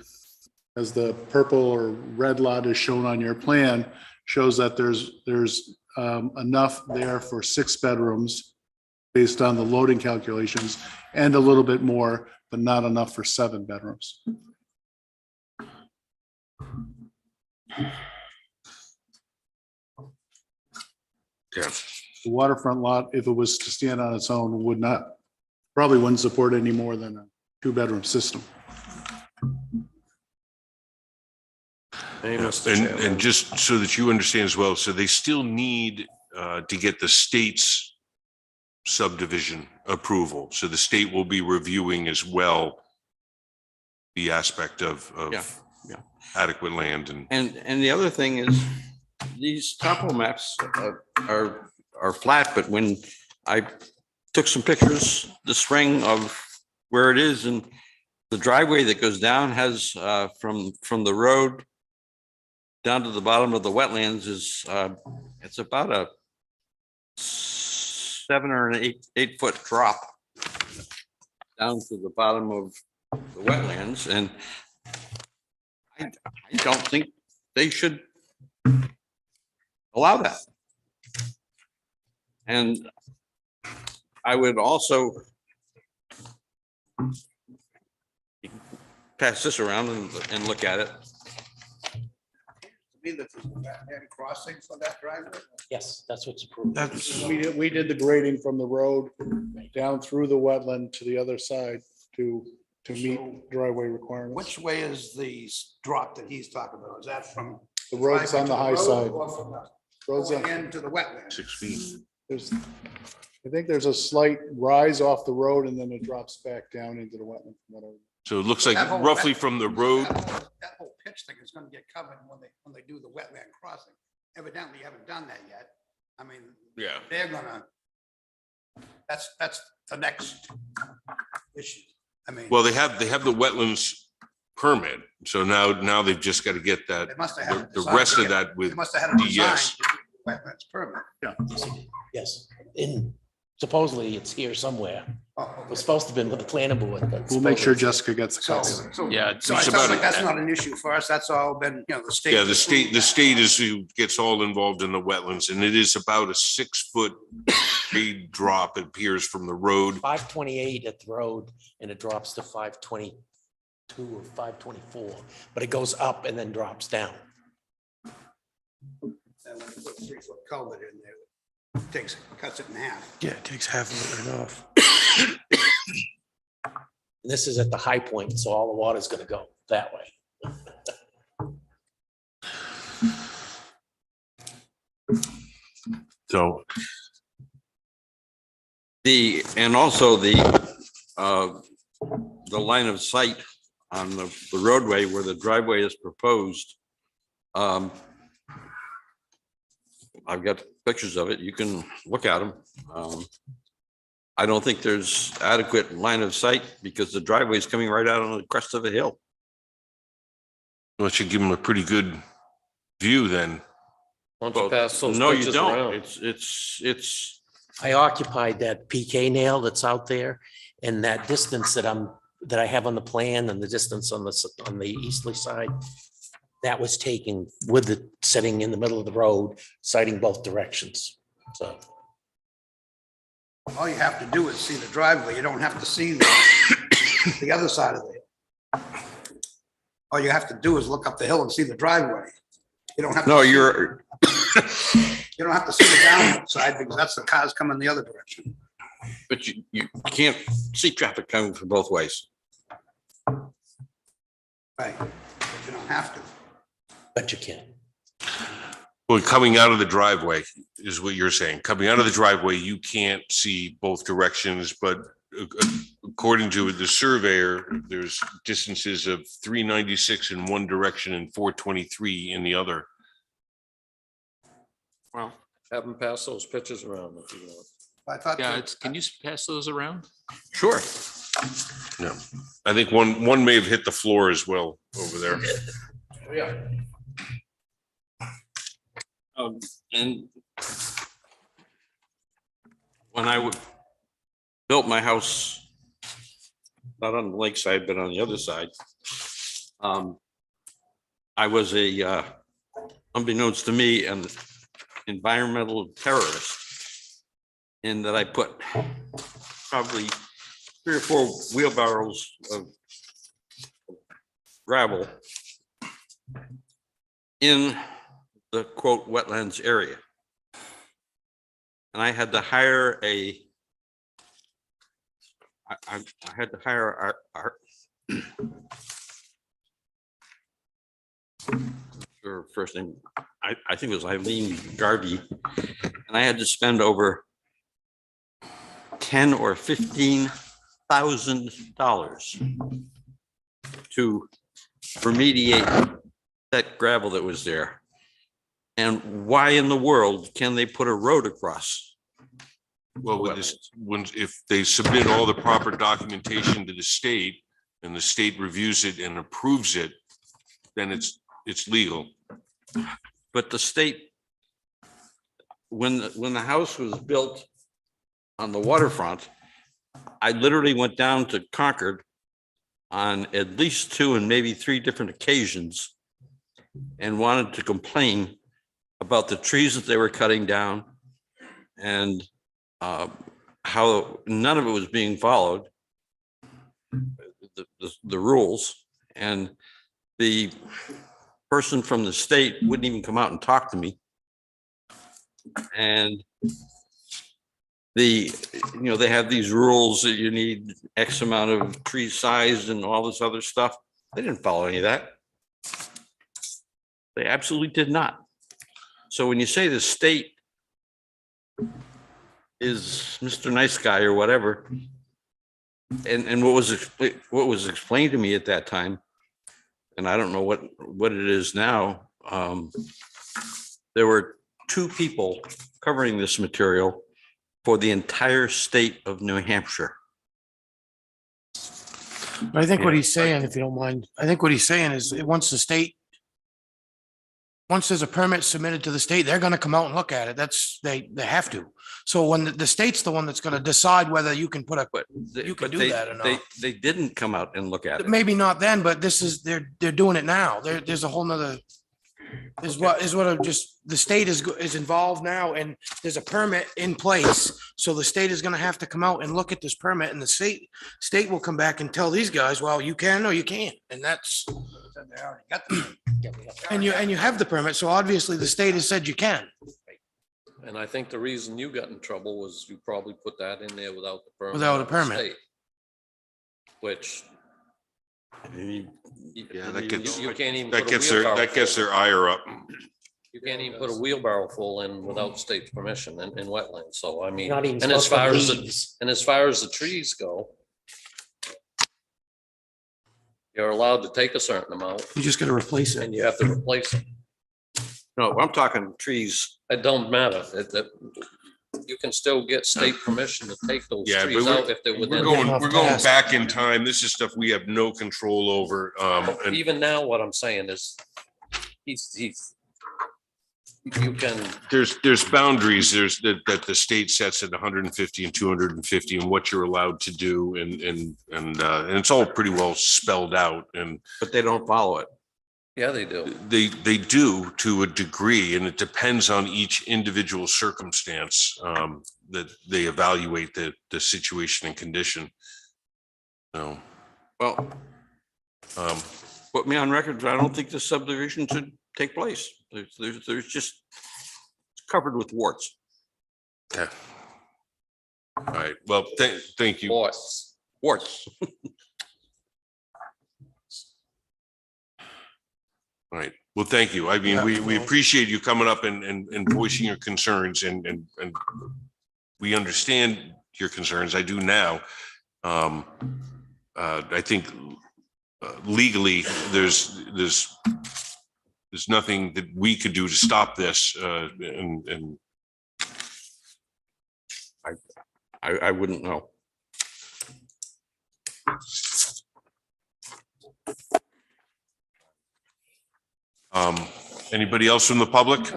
purple or red lot is shown on your plan shows that there's enough there for 6 bedrooms based on the loading calculations and a little bit more, but not enough for 7 bedrooms. Yeah. The waterfront lot, if it was to stand on its own, probably wouldn't support any more than a 2-bedroom system. Hey, Mr. Chairman. And just so that you understand as well, so they still need to get the state's subdivision approval. So the state will be reviewing as well the aspect of Yeah. adequate land and. And the other thing is, these topo maps are flat, but when I took some pictures this spring of where it is, and the driveway that goes down has from the road down to the bottom of the wetlands is, it's about a 7 or an 8 foot drop down to the bottom of the wetlands, and I don't think they should allow that. And I would also pass this around and look at it. To me, that there's a wetland crossing for that driveway. Yes, that's what's approved. That's, We did the grading from the road down through the wetland to the other side to meet driveway requirements. Which way is the drop that he's talking about? Is that from? The road's on the high road side. or from the- Road's on- Going into the wetland? 6 feet. There's, I think there's a slight rise off the road and then it drops back down into the wetland. whatever. So it looks like That whole roughly wet- from the road, That whole pitch thing is gonna get covered when they do the wetland crossing. Evidently, you haven't done that yet. I mean, yeah. they're gonna, that's the next issue. I mean, Well, they have the wetlands permit. So now they've just got to get that, they must have had. a the design rest of to get- that with They must have had a design. DS. to do the Wetlands permit. Yes, and supposedly it's here somewhere. Oh, It okay. was supposed to have been with the planning board. but We'll make sure supposedly- Jessica gets the So, copies. so. Yeah, So it it's sounds about like it. that's not an issue for us. That's all been, the state. Yeah, the state is who gets all involved in the wetlands, and it is about a 6 foot grade drop, it appears, from the road. 528 at the road and it drops to 522 or 524, but it goes up and then drops down. And when you put a 3-foot culvert in there, it cuts it in half. yeah, it takes half of it right off. And this is at the high point, so all the water's gonna go that way. So, And also the line of sight on the roadway where the driveway is proposed. I've got pictures of it. You can look at them. I don't think there's adequate line of sight because the driveway is coming right out on the crest of a hill. that should give them a pretty good view then. Why don't you pass those No, you pictures don't. around? It's, I occupied that PK nail that's out there and that distance that I have on the plan and the distance on the easterly side. That was taken with the setting in the middle of the road, sighting both directions. So All you have to do is see the driveway. You don't have to see the other side of it. All you have to do is look up the hill and see the driveway. You don't have. to no, see- you're, You don't have to see the downward side because that's the cars coming the other direction. but you can't see traffic coming from both ways. Right. But you don't have to. but you can. Well, coming out of the driveway is what you're saying. Coming out of the driveway, you can't see both directions, but according to the surveyor, there's distances of 396 in one direction and 423 in the other. Well, Have them pass those pictures around if you want. I thought. Yeah, that- can you pass those around? sure. No, I think one may have hit the floor as well over there. And when I built my house, not on the lakeside, but on the other side, I was unbeknownst to me, an environmental terrorist, in that I put probably 3 or 4 wheelbarrows of gravel in the quote wetlands area. And I had to hire I had to hire her first name, I think it was Eileen Garvey. And I had to spend over $10,000 or $15,000 to remediate that gravel that was there. And why in the world can they put a road across? Well, if they submit all the proper documentation to the state and the state reviews it and approves it, then it's legal. But the state, when the house was built on the waterfront, I literally went down to Concord on at least 2 and maybe 3 different occasions and wanted to complain about the trees that they were cutting down and how none of it was being followed, the rules. And the person from the state wouldn't even come out and talk to me. And they have these rules that you need X amount of tree size and all this other stuff. They didn't follow any of that. They absolutely did not. So when you say the state is Mr. Nice Guy or whatever, and what was explained to me at that time, and I don't know what it is now, there were 2 people covering this material for the entire state of New Hampshire. But I think what he's saying, if you don't mind, I think what he's saying is once there's a permit submitted to the state, they're gonna come out and look at it. They have to. So when the state's the one that's gonna decide whether you can put you can do that or not. They didn't come out and look at it. Maybe not then, but they're doing it now. There's a whole nother, the state is involved now and there's a permit in place. So the state is gonna have to come out and look at this permit and the state will come back and tell these guys, well, you can or you can't. And that's, They already got the- and you have the permit. So obviously the state has said you can. And I think the reason you got in trouble was you probably put that in there without the permit. Without a of the permit. state, which Yeah, that gets, you can't even. that put a gets their, wheelbarrow that gets full. their ire up. You can't even put a wheelbarrow full in without state permission in wetlands. So I mean, Not even and as supposed to far as, leaves. and as far as the trees go, you're allowed to take a certain amount You just gotta replace it. and you have to replace them. No, I'm talking trees. It don't matter. You can still get state permission to take those Yeah, but trees out if they're We're within. going back in time. This is stuff we have no control over. And Even now, what I'm saying is, you can, there's boundaries, that the state sets at 150 and 250 and what you're allowed to do and it's all pretty well spelled out and But they don't follow it. yeah, they do. they do to a degree and it depends on each individual circumstance that they evaluate the situation and condition. So, Well, put me on record. I don't think the subdivision should take place. There's just it's covered with warts. yeah. All right, well, thank you. Warts. Warts. All right. Well, thank you. I mean, we appreciate you coming up and voicing your concerns and we understand your concerns. I do now. I think legally, there's nothing that we could do to stop this. And I wouldn't know. anybody else from the public?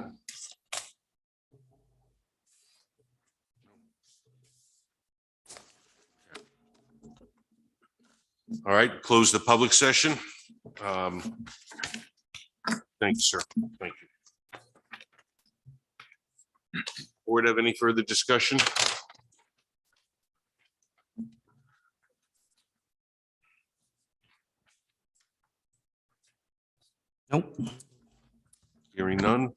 All right, close the public session. Thank you, sir. Thank you. Board have any further discussion? Nope. Hearing none.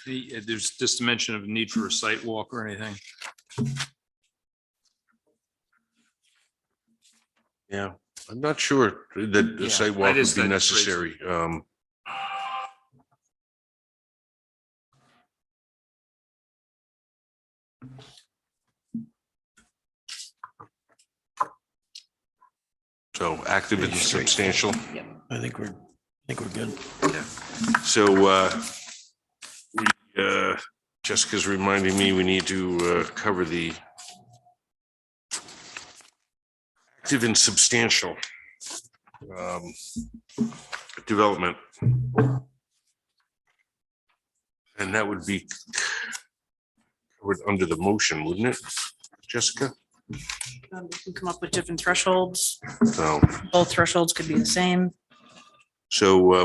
There's just a mention of need for a site walk or anything. Yeah, I'm not sure that the Yeah, site I walk would just- be I just raised necessary. So active and substantial. I think we're good. So, Jessica's reminding me we need to cover the active and substantial development. And that would be covered under the motion, wouldn't it, Jessica? We can come up with different thresholds. So, Both thresholds could be the same.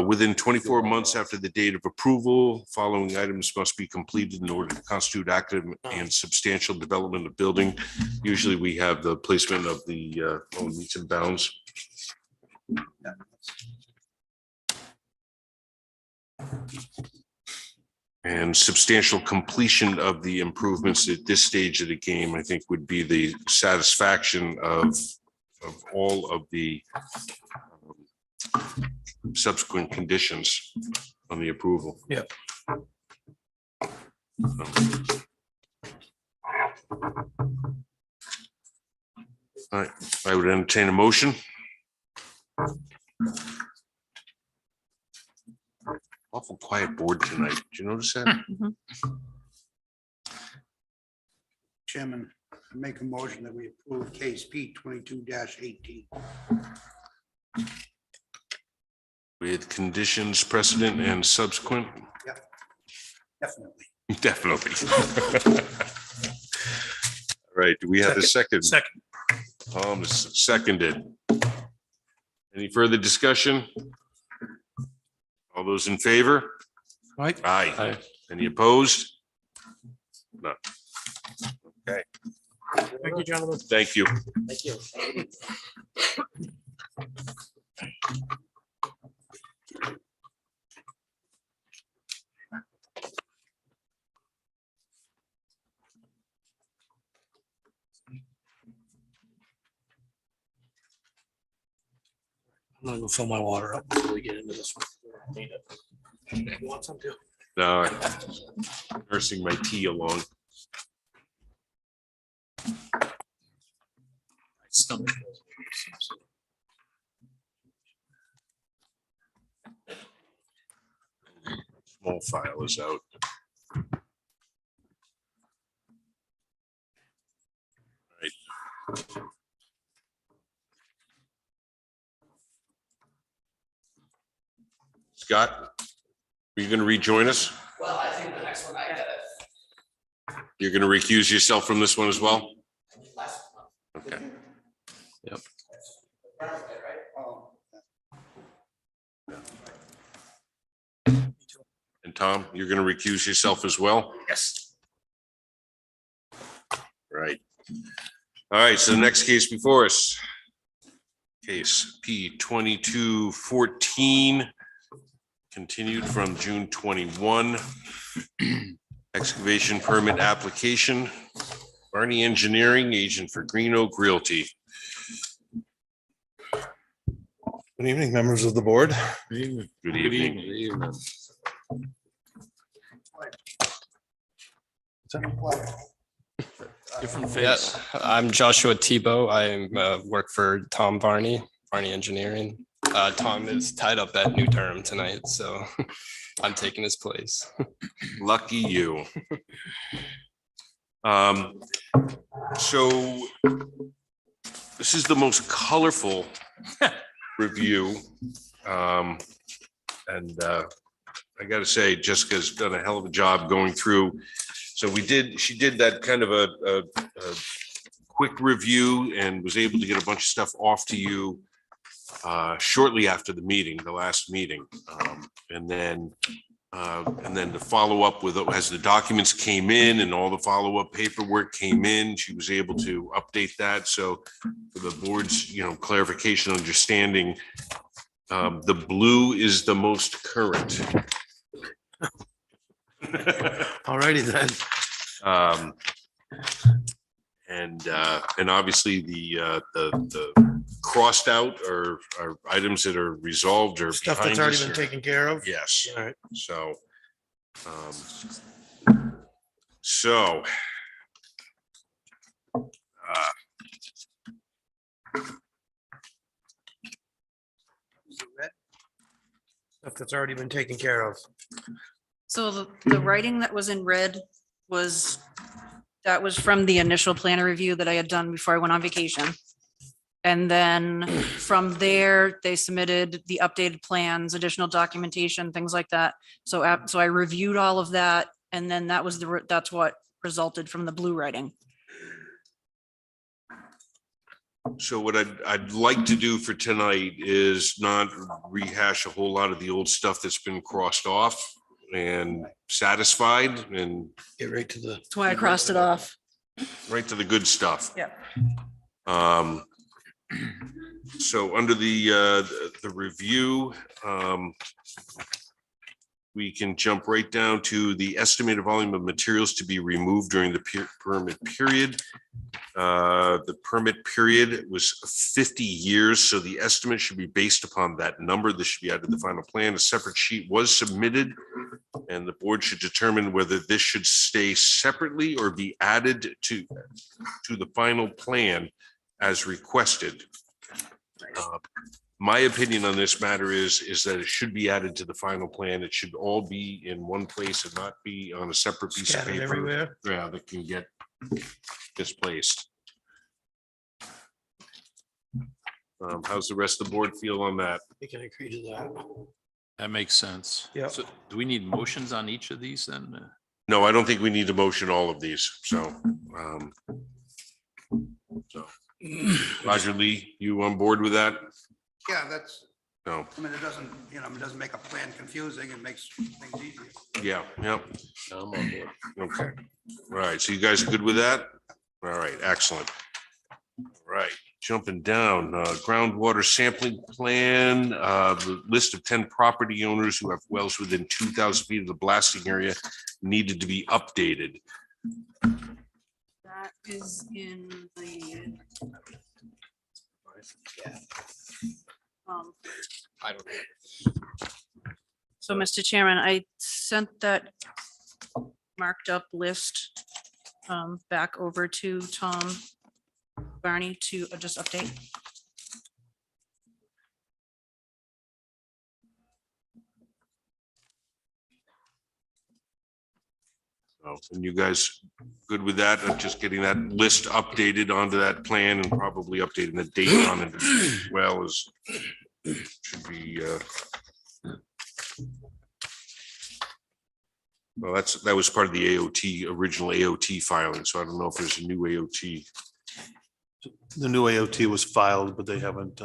within 24 months after the date of approval, following items must be completed in order to constitute active and substantial development of building. Usually we have the placement of the meets and bounds. And substantial completion of the improvements at this stage of the game, I think, would be the satisfaction of all of the subsequent conditions on the approval. Yep. All right, I would entertain a motion. Awful quiet board tonight. Did you notice that? Chairman, I make a motion that we approve case P 22-18. With conditions precedent and subsequent? Definitely. Definitely. All right, do we have a second? Second. Tom is seconded. Any further discussion? All those in favor? Right? Aye. Aye. Any opposed? No. Okay, Thank you, gentlemen. thank you. Thank you. I'm gonna go fill my water up before we get into this one. You want some too? No, I'm nursing my tea along. Small file is out. Right. Scott, are you going to rejoin us? Well, I think the next one I got You're going to recuse yourself from this one as well? Okay. Yep. And Tom, you're going to recuse yourself as well? Yes. Right. All right, so the next case before us. Case P 2214. Continued from June 21. Excavation permit application. Barney Engineering, agent for Green Oak Realty. Good evening, members of the board. Good evening. Different Yeah, face. I'm Joshua Tebow. I work for Tom Varney Engineering. Tom is tied up at New Durham tonight, so I'm taking his place. Lucky you. So this is the most colorful review. And I gotta say, Jessica's done a hell of a job going through. So she did that kind of a quick review and was able to get a bunch of stuff off to you shortly after the meeting, the last meeting. And then to follow up with, as the documents came in and all the follow-up paperwork came in, she was able to update that. So for the board's, clarification, understanding, the blue is the most current. Alrighty then. And obviously the crossed out are items that are resolved or Stuff behind that's already us been or- taken care of. Yes, All right. so. Stuff that's already been taken care of. So the writing that was in red was, that was from the initial planner review that I had done before I went on vacation. And then from there, they submitted the updated plans, additional documentation, things like that. So I reviewed all of that And then that was that's what resulted from the blue writing. So what I'd like to do for tonight is not rehash a whole lot of the old stuff that's been crossed off and satisfied and Get right to the. That's why I crossed it off. right to the good stuff. Yeah. So under the review, we can jump right down to the estimated volume of materials to be removed during the permit period. The permit period was 50 years, so the estimate should be based upon that number. This should be added to the final plan. A separate sheet was submitted, and the board should determine whether this should stay separately or be added to the final plan as requested. My opinion on this matter is that it should be added to the final plan. It should all be in one place and not be on a separate piece of Scattered paper. everywhere. Yeah, that can get misplaced. How's the rest of the board feel on that? We can agree to that. That makes sense. Yeah. So do we need motions on each of these then? No, I don't think we need to motion all of these, so. Roger Lee, you on board with that? Yeah, that's, No, I mean, it doesn't, it doesn't make a plan confusing. It makes things easier. yeah, yeah, I'm on board. okay. All right, so you guys are good with that? All right, excellent. All right, jumping down, groundwater sampling plan, the list of 10 property owners who have wells within 2,000 feet of the blasting area needed to be updated. That is in the. I don't know. So, Mr. Chairman, I sent that marked up list back over to Tom Barney to just update. And you guys good with that? Just getting that list updated onto that plan and probably updating the date on it as well as should be. Well, that was part of the original AOT filing, so I don't know if there's a new AOT. The new AOT was filed, but they haven't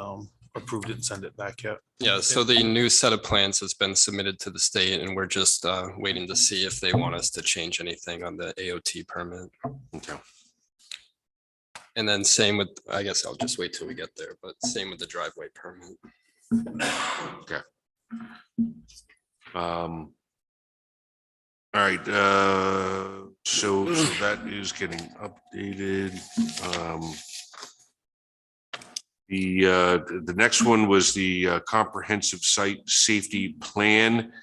approved it and sent it back yet. Yeah, so the new set of plans has been submitted to the state and we're just waiting to see if they want us to change anything on the AOT permit. Okay. And then same with, I guess I'll just wait till we get there, but same with the driveway permit. Okay. All right, so that is getting updated. The next one was the comprehensive site safety plan.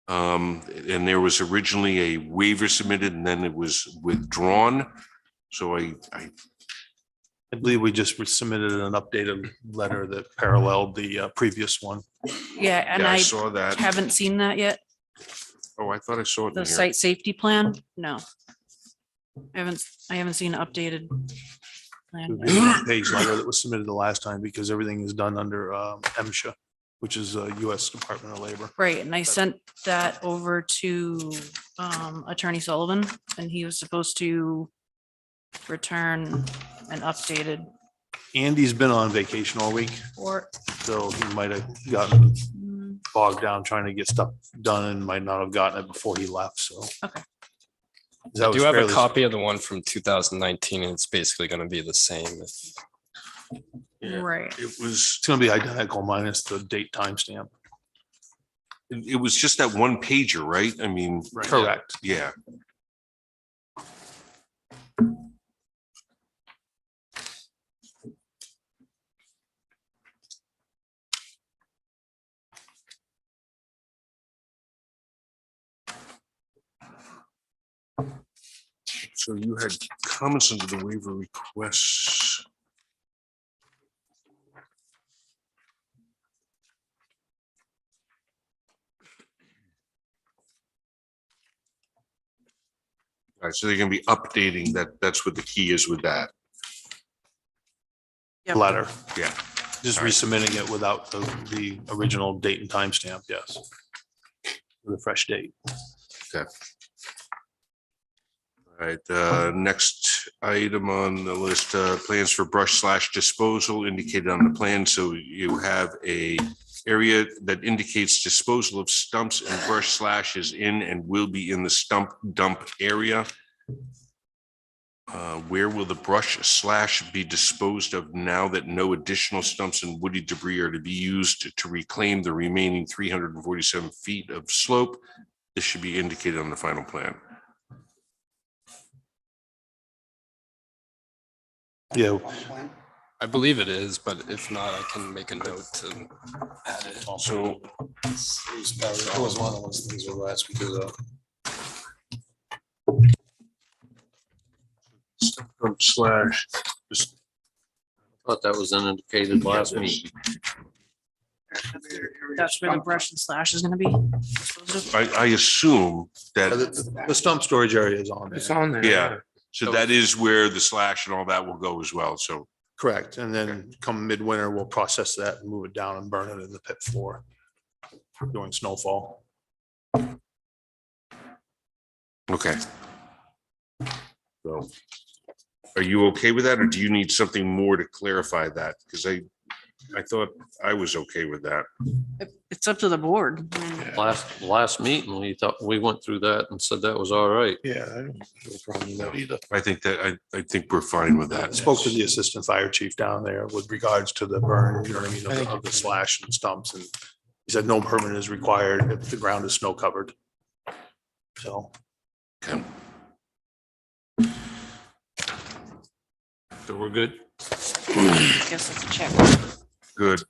And there was originally a waiver submitted and then it was withdrawn. So I believe we just submitted an updated letter that paralleled the previous one. Yeah, and Yeah, I I saw that. haven't seen that yet. Oh, I thought I saw it in The here. site safety plan? No. I haven't seen an updated plan. Page letter that was submitted the last time because everything is done under MSHA, which is US Department of Labor. Right, and I sent that over to Attorney Sullivan, and he was supposed to return an updated Andy's been on vacation all week, or so he might have gotten bogged down trying to get stuff done and might not have gotten it before he left, so. Okay. That I was do have a fairly- copy of the one from 2019 and it's basically going to be the same. Yeah, right. it was. It's gonna be identical minus the date timestamp. It was just that one pager, right? I mean, Correct. yeah. So you had comments under the waiver requests. All right, so they're gonna be updating that. That's what the key is with that. Yep. Letter, Yeah. just All right. resubmitting it without the original date and timestamp, yes. With a fresh date. All right, next item on the list, plans for brush slash disposal indicated on the plan. So you have a area that indicates disposal of stumps and brush slash is in and will be in the stump dump area. Where will the brush slash be disposed of now that no additional stumps and woody debris are to be used to reclaim the remaining 347 feet of slope? This should be indicated on the final plan. Yeah, I believe it is, but if not, I can make a note to add it. So that was one of those things where last week ago. slash, Thought that was indicated last meeting. That's where the brush and slash is gonna be. disposed of. I assume that, The stump storage area is on It's there. on there. yeah, so that is where the slash and all that will go as well. So, Correct. And then come midwinter, we'll process that and move it down and burn it in the pit floor during snowfall. okay. So are you okay with that, or do you need something more to clarify that? Because I thought I was okay with that. It's up to the board. I mean, Last meeting, we went through that and said that was all right. Yeah, I don't have a problem with that either. I think that, I think we're fine with I that. spoke to the assistant fire chief down there with regards to the burn, you know what I mean, of the slash and stumps, and he said no permit is required if the ground is snow covered. So. Okay. So we're good. I guess it's a check. Good.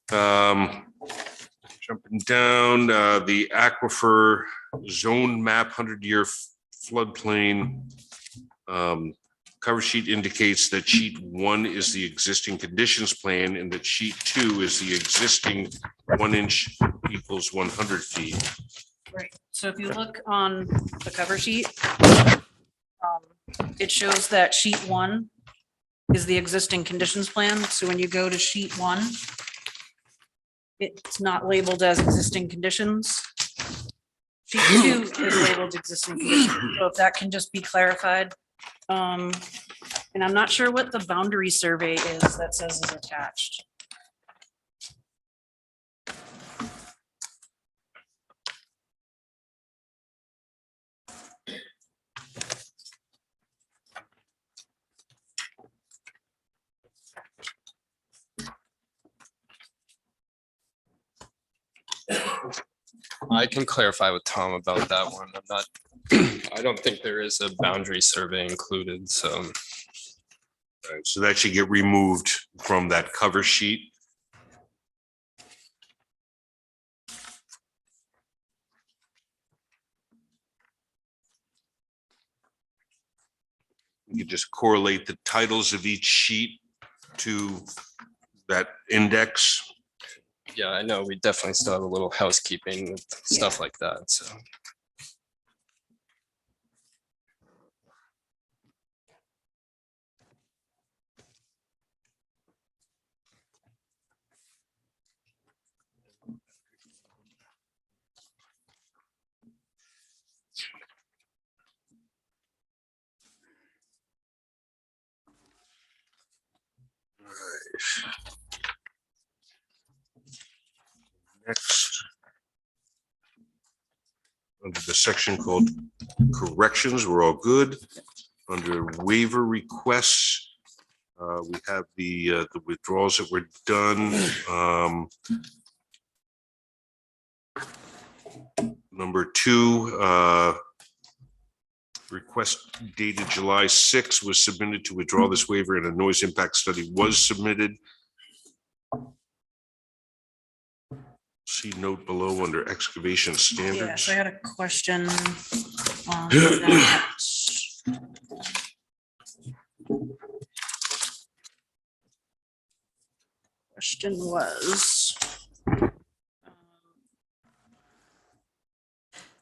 Jumping down, the aquifer zone map, 100-year floodplain. Cover sheet indicates that sheet 1 is the existing conditions plan and that sheet 2 is the existing 1 inch equals 100 feet. Right, so if you look on the cover sheet, it shows that sheet 1 is the existing conditions plan. So when you go to sheet 1, it's not labeled as existing conditions. Sheet 2 is labeled existing conditions. So if that can just be clarified. And I'm not sure what the boundary survey is that says is attached. I can clarify with Tom about that one. I'm not, I don't think there is a boundary survey included, so. Right, so that should get removed from that cover sheet. You could just correlate the titles of each sheet to that index. Yeah, I know, we definitely still have a little housekeeping with stuff like that, so. Next. Under the section called corrections, we're all good. Under waiver requests, we have the withdrawals that were done. Number 2, request dated July 6 was submitted to withdraw this waiver and a noise impact study was submitted. See note below under excavation Yeah, standards. so I had a question on that. Question was.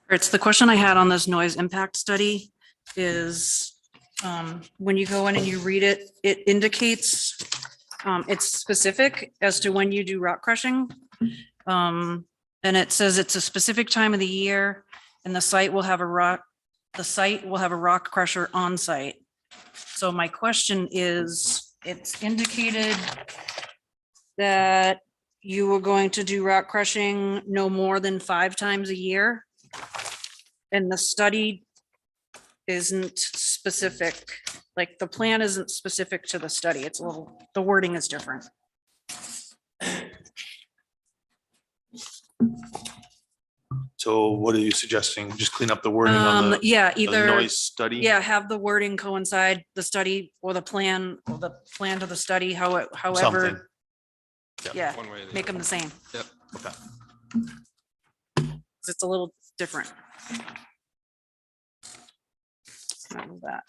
Or it's the question I had on this noise impact study is, when you go in and you read it, it indicates, it's specific as to when you do rock crushing. And it says it's a specific time of the year and the site will have a rock the site will have a rock crusher on site. So my question is, it's indicated that you were going to do rock crushing no more than 5 times a year. And the study isn't specific, like the plan isn't specific to the study. It's a little, the wording is different. So what are you suggesting? Just clean up the wording on the Yeah, the either, noise study? yeah, have the wording coincide the study or the plan to the study, however, Something. yeah, One way or the make other. them the same. Yep. Okay. 'Cause it's a little different. None of that.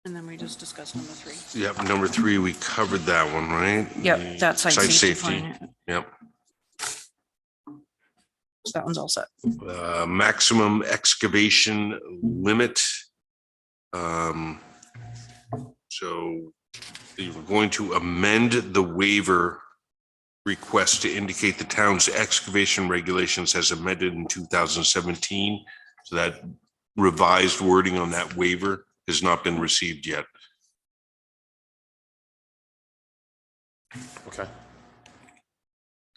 And then we just discussed number 3. Yep, number 3, we covered that one, right? Yep, that's site Site safety. safety. plan. Yep. So that one's all set. Maximum excavation limit. So you're going to amend the waiver request to indicate the town's excavation regulations as amended in 2017. So that revised wording on that waiver has not been received yet. Okay.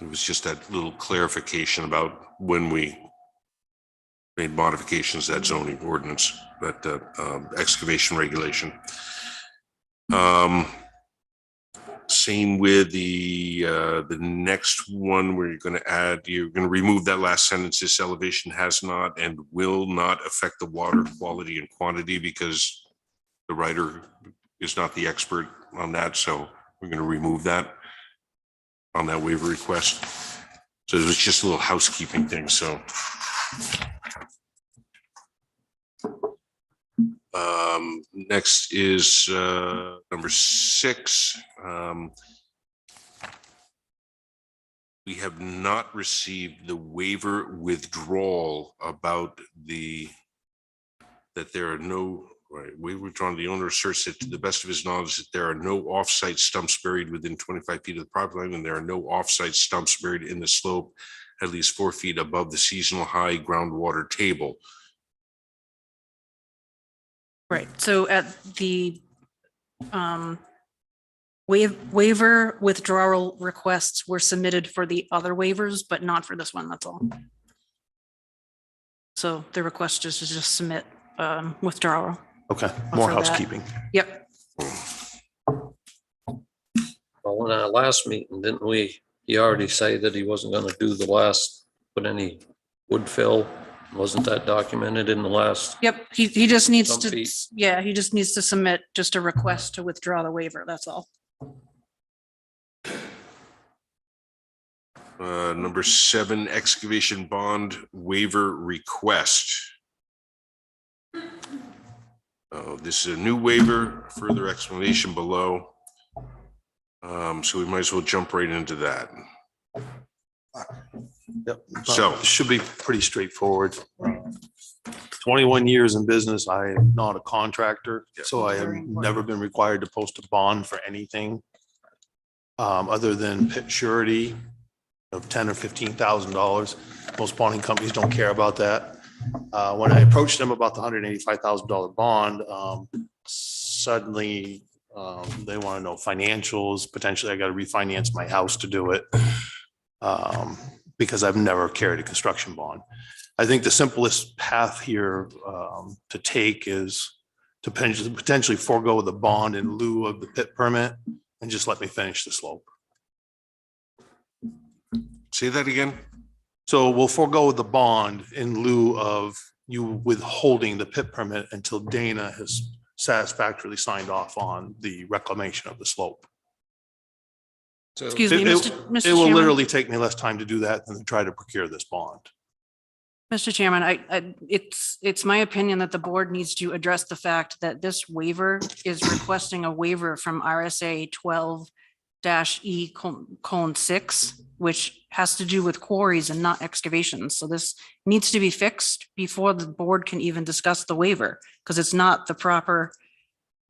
It was just that little clarification about when we made modifications to that zoning ordinance, that excavation regulation. Same with the next one where you're going to remove that last sentence. This elevation has not and will not affect the water quality and quantity, because the writer is not the expert on that. So we're going to remove that on that waiver request. So it was just a little housekeeping thing, so. Next is number 6. We have not received the waiver withdrawal about that there are no, right, waiver withdrawn. The owner asserts that to the best of his knowledge that there are no off-site stumps buried within 25 feet of the property line, and there are no off-site stumps buried in the slope at least 4 feet above the seasonal high groundwater table. Right, so at the waiver withdrawal requests were submitted for the other waivers, but not for this one, that's all. So the request is to just submit withdrawal. Okay, more for that. housekeeping. Yep, Well, in our last meeting, didn't we, he already say that he wasn't gonna do the last, put any wood fill? Wasn't that documented in the last? yep, he just needs Some to, feet. yeah, he just needs to submit just a request to withdraw the waiver, that's all. Number 7, excavation bond waiver request. Oh, this is a new waiver, further explanation below. So we might as well jump right into that. Yep. So- It should be pretty straightforward. 21 years in business. I am not a contractor, so I have never been required to post a bond for anything other than pit surety of $10,000 or $15,000. Most bonding companies don't care about that. When I approached them about the $185,000 bond, suddenly they want to know financials. Potentially, I got to refinance my house to do it because I've never carried a construction bond. I think the simplest path here to take is to potentially forego the bond in lieu of the pit permit and just let me finish the slope. Say that again? So we'll forego the bond in lieu of you withholding the pit permit until Dana has satisfactorily signed off on the reclamation of the slope. So Excuse me, It Mr. will Chairman. literally take me less time to do that than to try to procure this bond. Mr. Chairman, it's my opinion that the board needs to address the fact that this waiver is requesting a waiver from RSA -E:6, which has to do with quarries and not excavations. So this needs to be fixed before the board can even discuss the waiver, because it's not the proper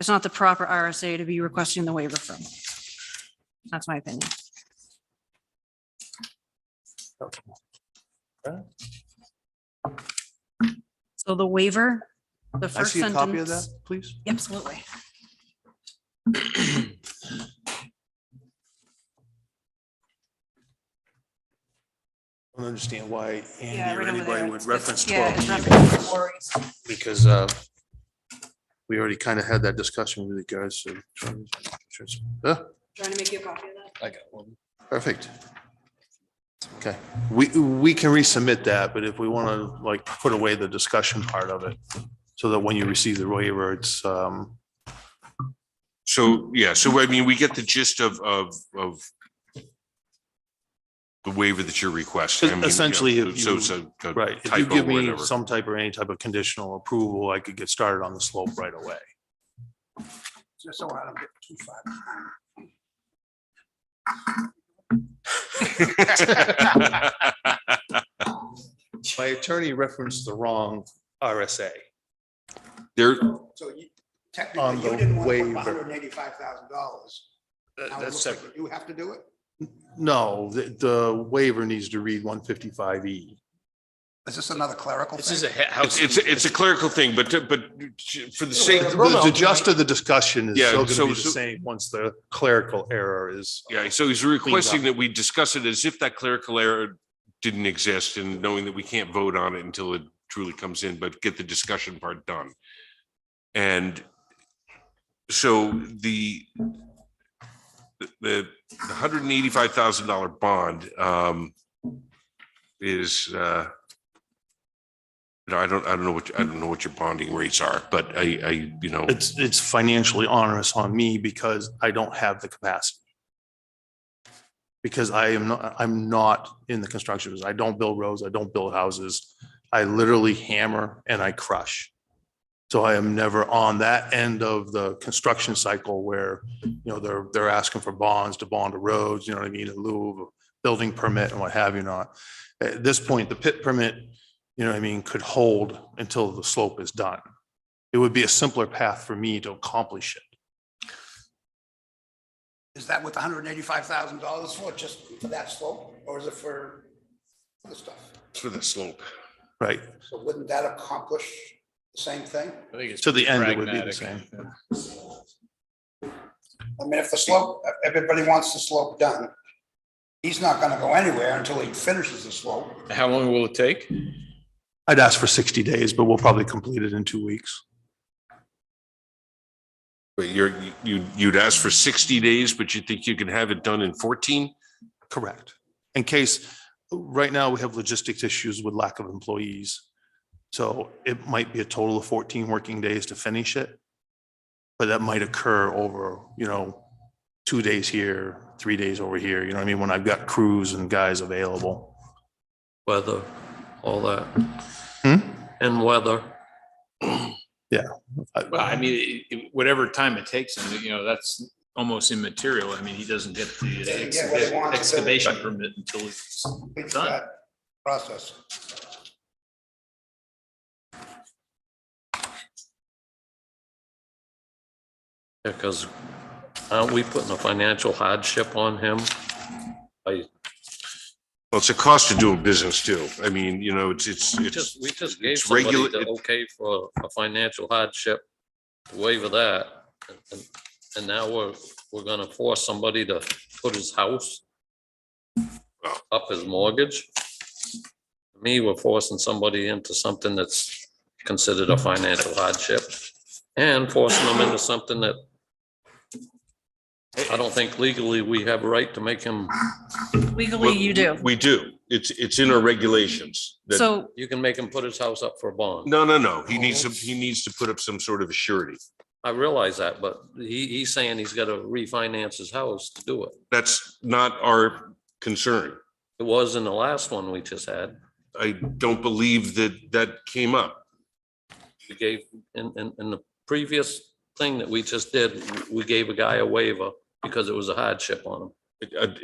RSA to be requesting the waiver from. That's my opinion. So the waiver, the I first see a copy of that, sentence. please. Absolutely. I don't understand why Yeah, Andy or right over anybody there. would It's- reference yeah, it's 12 referencing quarries. because we already kind of had that discussion with you guys. So, Trying to make you a copy of that. I got one. perfect. Okay, we can resubmit that, but if we want to like put away the discussion part of it, so that when you receive the waiver, it's So, yeah, so I mean, we get the gist of the waiver that you're requesting. I mean, you know, Essentially, if so you- it's a right. If you typo give or me whatever. some type or any type of conditional approval, I could get started on the slope right away. Just so I don't get too far. My attorney referenced the wrong RSA. There, So you, On technically, the you didn't want to put waiver. $185,000. Now it That's looks separate. like you have to do it? No, the waiver needs to read 155E. Is this another clerical This is thing? a house. it's a clerical thing, but for the sake, The gist of the discussion is Yeah, still so- going to be the same once the clerical error is. yeah, so he's requesting up. that we discuss it as if that clerical error didn't exist and knowing that we can't vote on it until it truly comes in, but get the discussion part done. And so the $185,000 bond is I don't know what your bonding rates are, but I It's financially onerous on me because I don't have the capacity. Because I'm not in the construction business. I don't build roads. I don't build houses. I literally hammer and I crush. So I am never on that end of the construction cycle where, they're asking for bonds to bond the roads, you know what I mean, in lieu of a building permit and what have you not. At this point, the pit permit, you know what I mean, could hold until the slope is done. It would be a simpler path for me to accomplish it. Is that what the $185,000 for, just for that slope, or is it for other stuff? for the slope. Right. So wouldn't that accomplish the same thing? I think it's To the end, it would be the pragmatic. same. I mean, if the slope, everybody wants the slope done, he's not gonna go anywhere until he finishes the slope. How long will it take? I'd ask for 60 days, but we'll probably complete it in 2 weeks. But you'd ask for 60 days, but you think you can have it done in 14? Correct. In case, right now, we have logistics issues with lack of employees. So it might be a total of 14 working days to finish it. But that might occur over, 2 days here, 3 days over here, you know what I mean? When I've got crews and guys available. Weather, all that. Hmm? And weather. Well, I mean, whatever time it takes him, that's almost immaterial. I mean, he doesn't get the Yeah, what he wants to do. excavation permit until it's Complete done. that process. Because aren't we putting a financial hardship on him? Well, it's a cost of doing business too. I mean, it's We just gave it's somebody regula- the okay for a financial hardship, waiver that. And now we're gonna force somebody to put his house up his mortgage. To me, we're forcing somebody into something that's considered a financial hardship and forcing them into something that I don't think legally we have a right to make him. Legally, you do. We do. It's in our regulations. that- So You can make him put his house up for a bond. No. He needs to put up some sort of a surety. I realize that, but he's saying he's gotta refinance his house to do it. That's not our concern. It was in the last one we just had. I don't believe that came up. We gave, in the previous thing that we just did, we gave a guy a waiver because it was a hardship on them.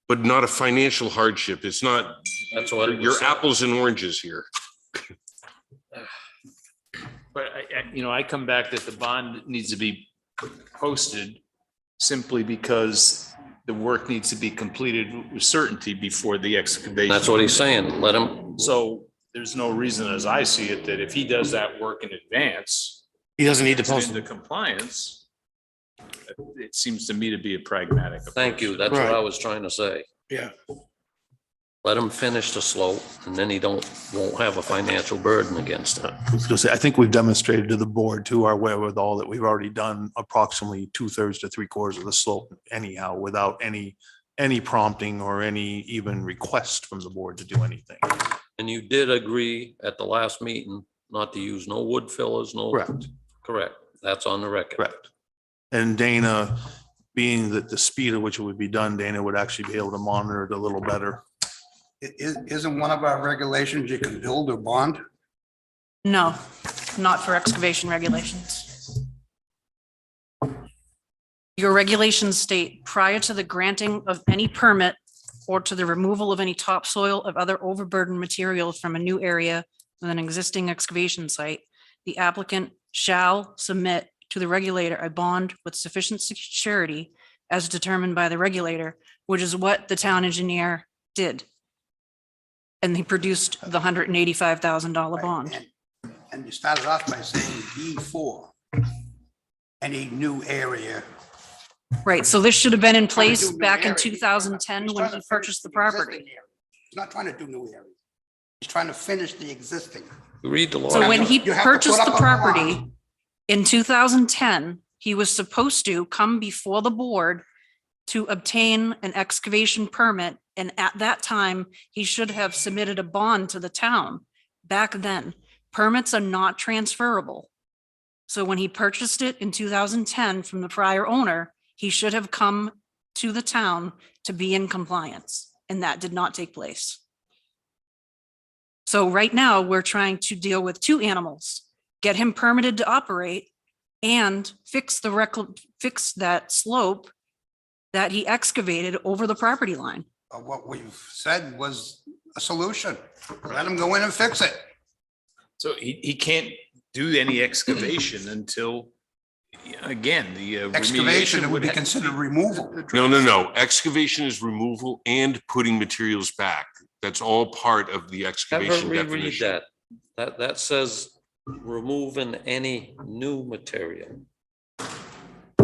But not a financial hardship. It's not, That's what it was you're saying. apples and oranges here. But I come back that the bond needs to be posted simply because the work needs to be completed with certainty before the excavation. That's what he's saying. Let him, So there's no reason, as I see it, that if he does that work in advance, He doesn't need to it's post into it. compliance. It seems to me to be a pragmatic. thank approach. you. That's what Right. I was trying to say. Yeah. Let him finish the slope and then he won't have a financial burden against it. I was gonna say, I think we've demonstrated to the board to our wherewithal that we've already done approximately 2/3 to 3/4 of the slope anyhow, without any prompting or any even request from the board to do anything. And you did agree at the last meeting not to use no wood fillers, no. Correct. Correct. That's on the record. Correct. And Dana, being that the speed at which it would be done, Dana would actually be able to monitor it a little better. Isn't one of our regulations you can build or bond? No, not for excavation regulations. Your regulations state prior to the granting of any permit or to the removal of any topsoil of other overburden material from a new area with an existing excavation site, the applicant shall submit to the regulator a bond with sufficient security as determined by the regulator, which is what the town engineer did. And he produced the $185,000 bond. And you started off by saying B4, any new area. Right, so this should have been in Trying to place do new back in area. 2010 He's when trying he to finish purchased the existing property. area. He's not trying to do new areas. He's trying to finish the existing. Read the law. So when he You have to purchased put the up a bond. property in 2010, he was supposed to come before the board to obtain an excavation permit. And at that time, he should have submitted a bond to the town. Back then, permits are not transferable. So when he purchased it in 2010 from the prior owner, he should have come to the town to be in compliance, and that did not take place. So right now, we're trying to deal with two animals, get him permitted to operate and fix that slope that he excavated over the property line. What we've said was a solution. Let him go in and fix it. So he can't do any excavation until, again, the Excavation, remediation it would be have- considered removal. No. Excavation is removal and putting materials back. That's all part of the Have her excavation reread definition. that says removing any new material.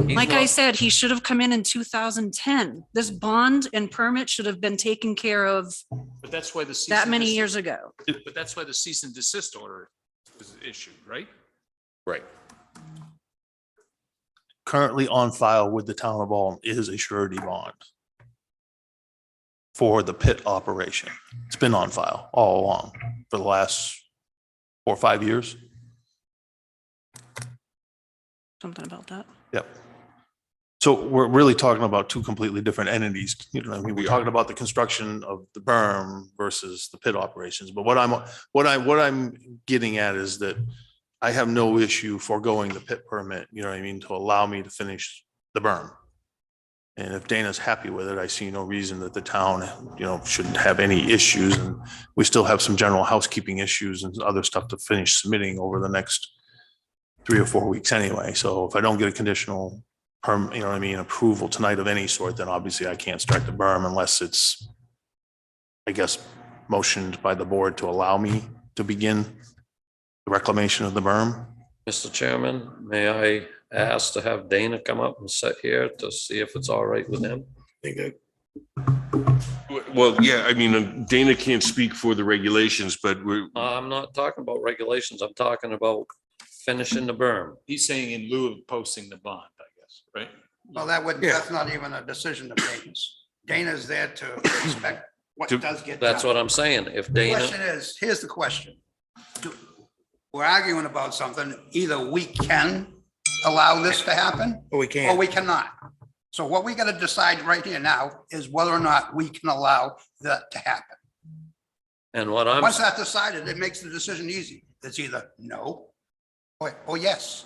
He's Like I not- said, he should have come in 2010. This bond and permit should have been taken care of But that's why the. cease that and many desist- years ago. But that's why the cease and desist order was issued, right? Right. Currently on file with the town of Alton is a surety bond for the pit operation. It's been on file all along for the last 4 or 5 years. Something about that. Yep. So we're really talking about two completely different entities. You know, I mean, we're talking about the construction of the berm versus the pit operations. But what I'm getting at is that I have no issue foregoing the pit permit, you know what I mean, to allow me to finish the berm. And if Dana's happy with it, I see no reason that the town, you know, shouldn't have any issues. And we still have some general housekeeping issues and other stuff to finish submitting over the next 3 or 4 weeks anyway. So if I don't get a conditional you know what I mean, approval tonight of any sort, then obviously I can't start the berm unless it's, I guess, motioned by the board to allow me to begin the reclamation of the berm. Mr. Chairman, may I ask to have Dana come up and sit here to see if it's all right with him? Well, yeah, I mean, Dana can't speak for the regulations, but we're, I'm not talking about regulations. I'm talking about finishing the berm. He's saying in lieu of posting the bond, I guess, right? Well, Yeah. that's not even a decision of Dana's. Dana's there to inspect what To- does get That's done. what I'm saying. If The Dana, question is, here's the question. We're arguing about something, either we can allow this to happen Or we or can't. we cannot. So what we gotta decide right here now is whether or not we can allow that to happen. and what I'm, Once that's decided, it makes the decision easy. It's either no or yes.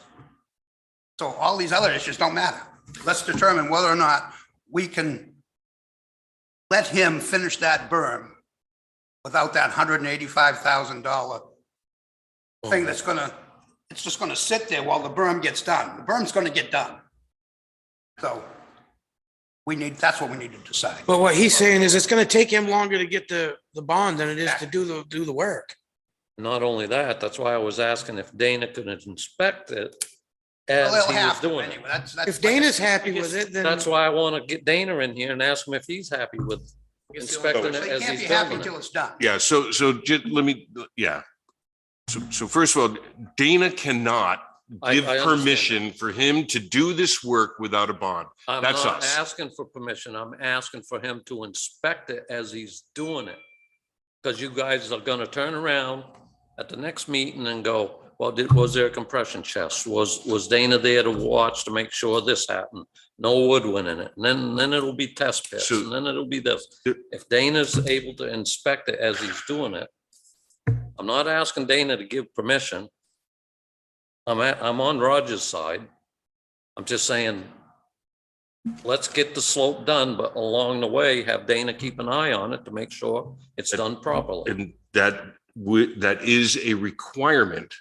So all these other issues don't matter. let's determine whether or not we can let him finish that berm without that $185,000 thing that's gonna, it's just gonna sit there while the berm gets done. The berm's gonna get done. So that's what we need to decide. But what he's saying is it's gonna take him longer to get the bond than it is to do the work. Not only that, that's why I was asking if Dana could inspect it Well, as they'll he was have to doing it. anyway. That's If Dana's happy with it, then. That's why I want to get Dana in here and ask him if he's happy with inspecting it So you as can't he's be happy building until it. it's done. Yeah, so let me, yeah. So first of all, Dana cannot give I understand permission for him to do this work without a bond. I'm That's not us. asking for permission. I'm asking for him to inspect it as he's doing it. Because you guys are gonna turn around at the next meeting and go, well, was there a compression chest? Was Dana there to watch to make sure this happened? No wood went in it. And then it'll be test pits, So- and then it'll be this. There- If Dana's able to inspect it as he's doing it, I'm not asking Dana to give permission. I'm on Roger's side. I'm just saying, let's get the slope done, but along the way, have Dana keep an eye on it to make sure it's done properly. And that is a requirement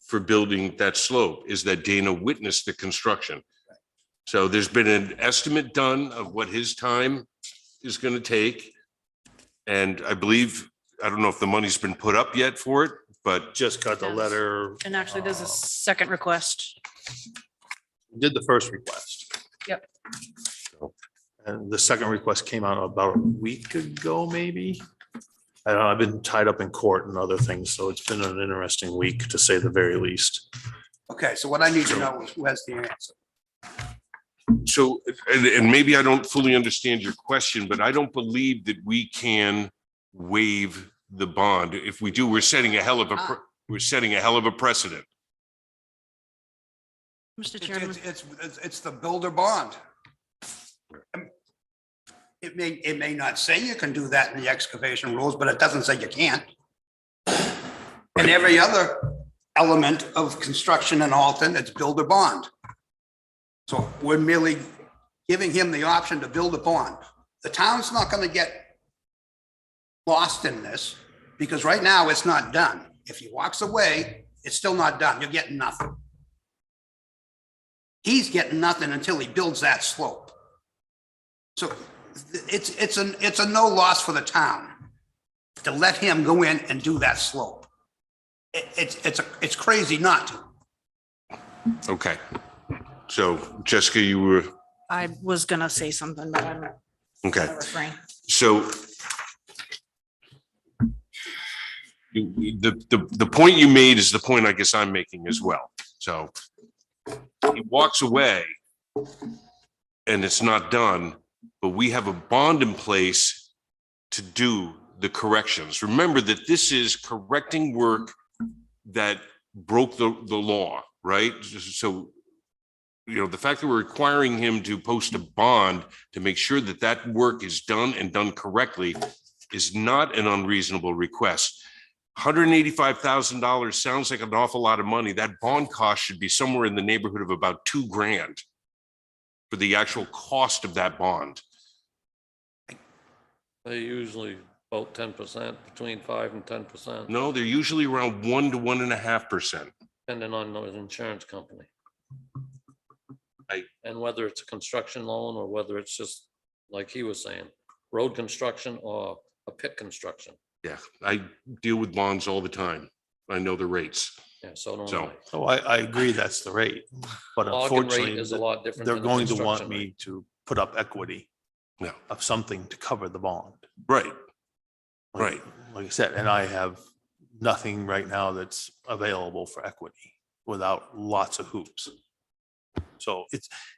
for building that slope, is that Dana witnessed the construction. So there's been an estimate done of what his time is going to take. And I believe, I don't know if the money's been put up yet for it, but Just got the Yes. letter, And actually, there's a second request. did the first request. Yep. And the second request came out about a week ago, maybe. I don't know, I've been tied up in court and other things, so it's been an interesting week, to say the very least. Okay, so what I need to know is who has the answer. so, and maybe I don't fully understand your question, but I don't believe that we can waive the bond. If we do, we're setting a hell of a precedent. Mr. Chairman, It's the builder bond. It may not say you can do that in the excavation rules, but it doesn't say you can't. And every other element of construction in Alton, it's builder bond. So we're merely giving him the option to build a bond. The town's not gonna get lost in this, because right now it's not done. If he walks away, it's still not done. You're getting nothing. He's getting nothing until he builds that slope. So it's a no loss for the town to let him go in and do that slope. It's crazy not to. Okay. So Jessica, you were, I was gonna say something, but I'm okay. gonna refrain. So the point you made is the point I guess I'm making as well. So he walks away and it's not done, but we have a bond in place to do the corrections. Remember that this is correcting work that broke the law, right? So, you know, the fact that we're requiring him to post a bond to make sure that that work is done and done correctly is not an unreasonable request. $185,000 sounds like an awful lot of money. That bond cost should be somewhere in the neighborhood of about $2,000 for the actual cost of that bond. They usually about 10%, between 5 and 10%, No, they're usually around 1 to 1.5%. depending on the insurance company. I- And whether it's a construction loan or whether it's just, like he was saying, road construction or a pit construction. Yeah, I deal with bonds all the time. I know the rates. Yeah, so don't So- I. So I agree that's the rate, but Logging rate unfortunately, is a lot different. they're than the going to want construction me rate. to put up equity Yeah, of something to cover the bond. right. Like- Like I said, and I have nothing right now that's available for equity without lots of hoops. So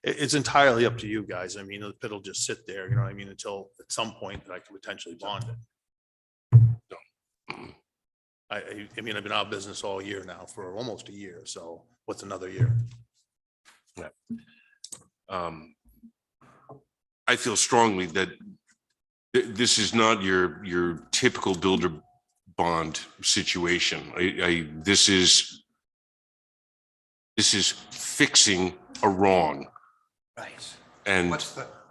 it's entirely up to you guys. I mean, the pit will just sit there, you know what I mean, until at some point that I can potentially bond it. I mean, I've been out of business all year now for almost a year, so what's another year? I feel strongly that this is not your typical builder bond situation. This is fixing a wrong. Right. And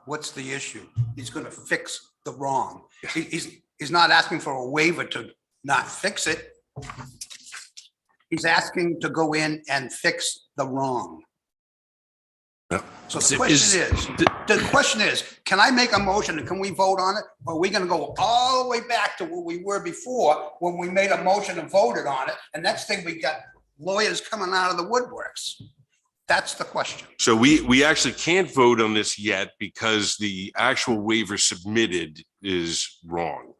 What's the issue? He's gonna fix the wrong. He's not asking for a waiver to not fix it. He's asking to go in and fix the wrong. Yeah. So the question is, can I make a motion and can we vote on it? Or are we gonna go all the way back to where we were before when we made a motion and voted on it? And next thing we got lawyers coming out of the woodworks. That's the question. so we actually can't vote on this yet because the actual waiver submitted is wrong.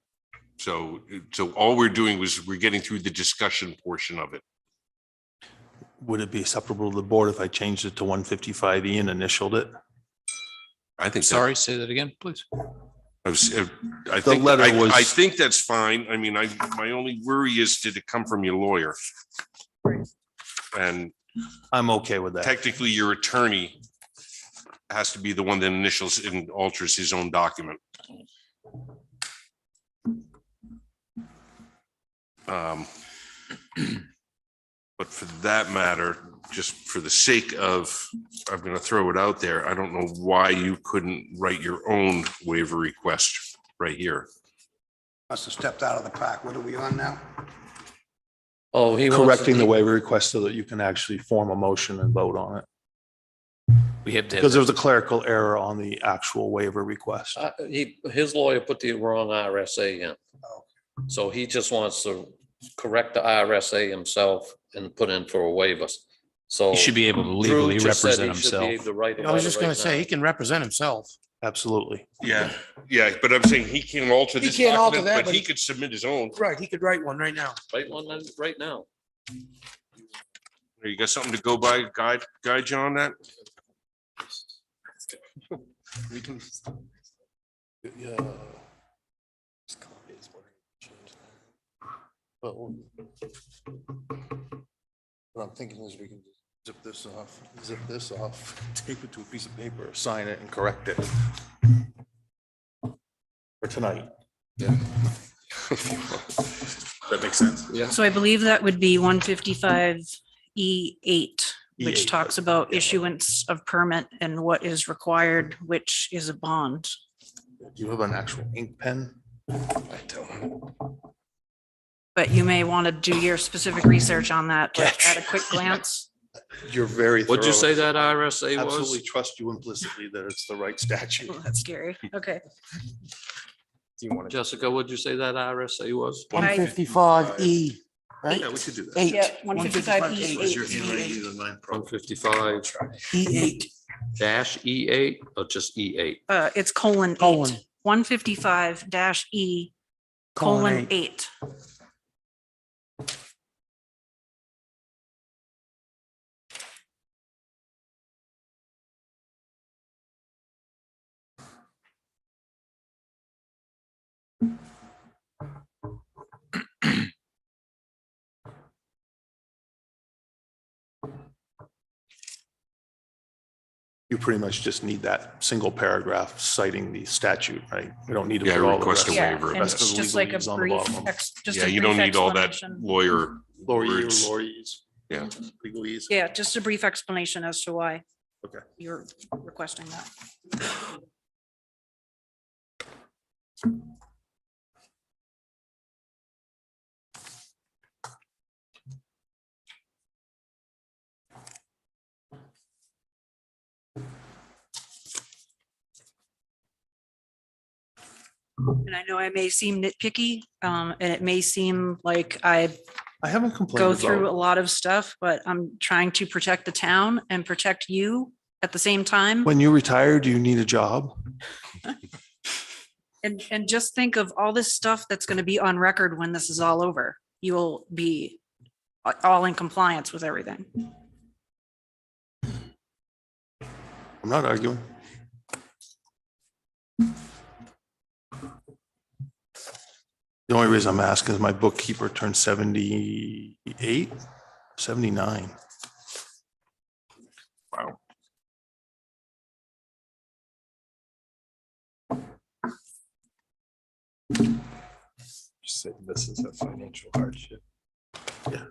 So all we're doing was we're getting through the discussion portion of it. Would it be acceptable to the board if I changed it to 155E and initialed it? I think. Sorry, say that again, please. I The think, letter was- I think that's fine. I mean, my only worry is, did it come from your lawyer? And I'm okay with that. technically, your attorney has to be the one that initials and alters his own document. But for that matter, just for the sake of, I'm gonna throw it out there, I don't know why you couldn't write your own waiver request right here. Must have stepped out of the park. What are we on now? Oh, he wants Correcting the to- waiver request so that you can actually form a motion and vote on it. We have Because to, there was a clerical error on the actual waiver request. His lawyer put the wrong RSA in. So he just wants to correct the RSA himself and put in for a waiver. So. he should be able to Drew legally just said represent he should be himself. able to write a I was letter just gonna right say, now. he can represent himself. Absolutely. Yeah, but I'm saying he can't alter He this can't alter document, that, but but he he- could submit his own. Right, he could write one right now. Write one right now. You got something to go by, guide you on that? We can. Yeah. Well, what I'm thinking is we can zip this off, tape it to a piece of paper, sign it and correct it. For tonight. That makes sense. So I believe that would be 155E8, which E8, talks about issuance of permit and what is required, which is a bond. Do you have an actual ink pen? I don't. But you may want to do your specific research on that, like, at a quick glance. You're very. What'd you say thorough. that RSA Absolutely was? trust you implicitly that it's the right statute. Oh, that's scary. Okay. Jessica, what'd you say that RSA was? 155E, right? Yeah, we could do that. Eight. Yeah, 155E8. E8. 155 E8. dash E8 or just E8? It's colon Colon. 8, 155-E colon 8. You pretty much just need that single paragraph citing the statute, right? We don't need to. Yeah, put all the request a rest. Yeah, waiver. and Rest it's of the just like a legalese on the brief, bottom of it. just Yeah, a you brief don't need all that explanation. lawyer words. Lawyers. Yeah. Legalese. Yeah, just a brief explanation as to why. Okay. You're requesting that. And I know I may seem nitpicky, and it may seem like I I haven't complained go through a about, lot of stuff, but I'm trying to protect the town and protect you at the same time. when you retire, do you need a job? And just think of all this stuff that's going to be on record when this is all over. You will be all in compliance with everything. I'm not arguing. The only reason I'm asking is my bookkeeper turned 78, 79. Wow. Said this is a financial hardship. Yeah.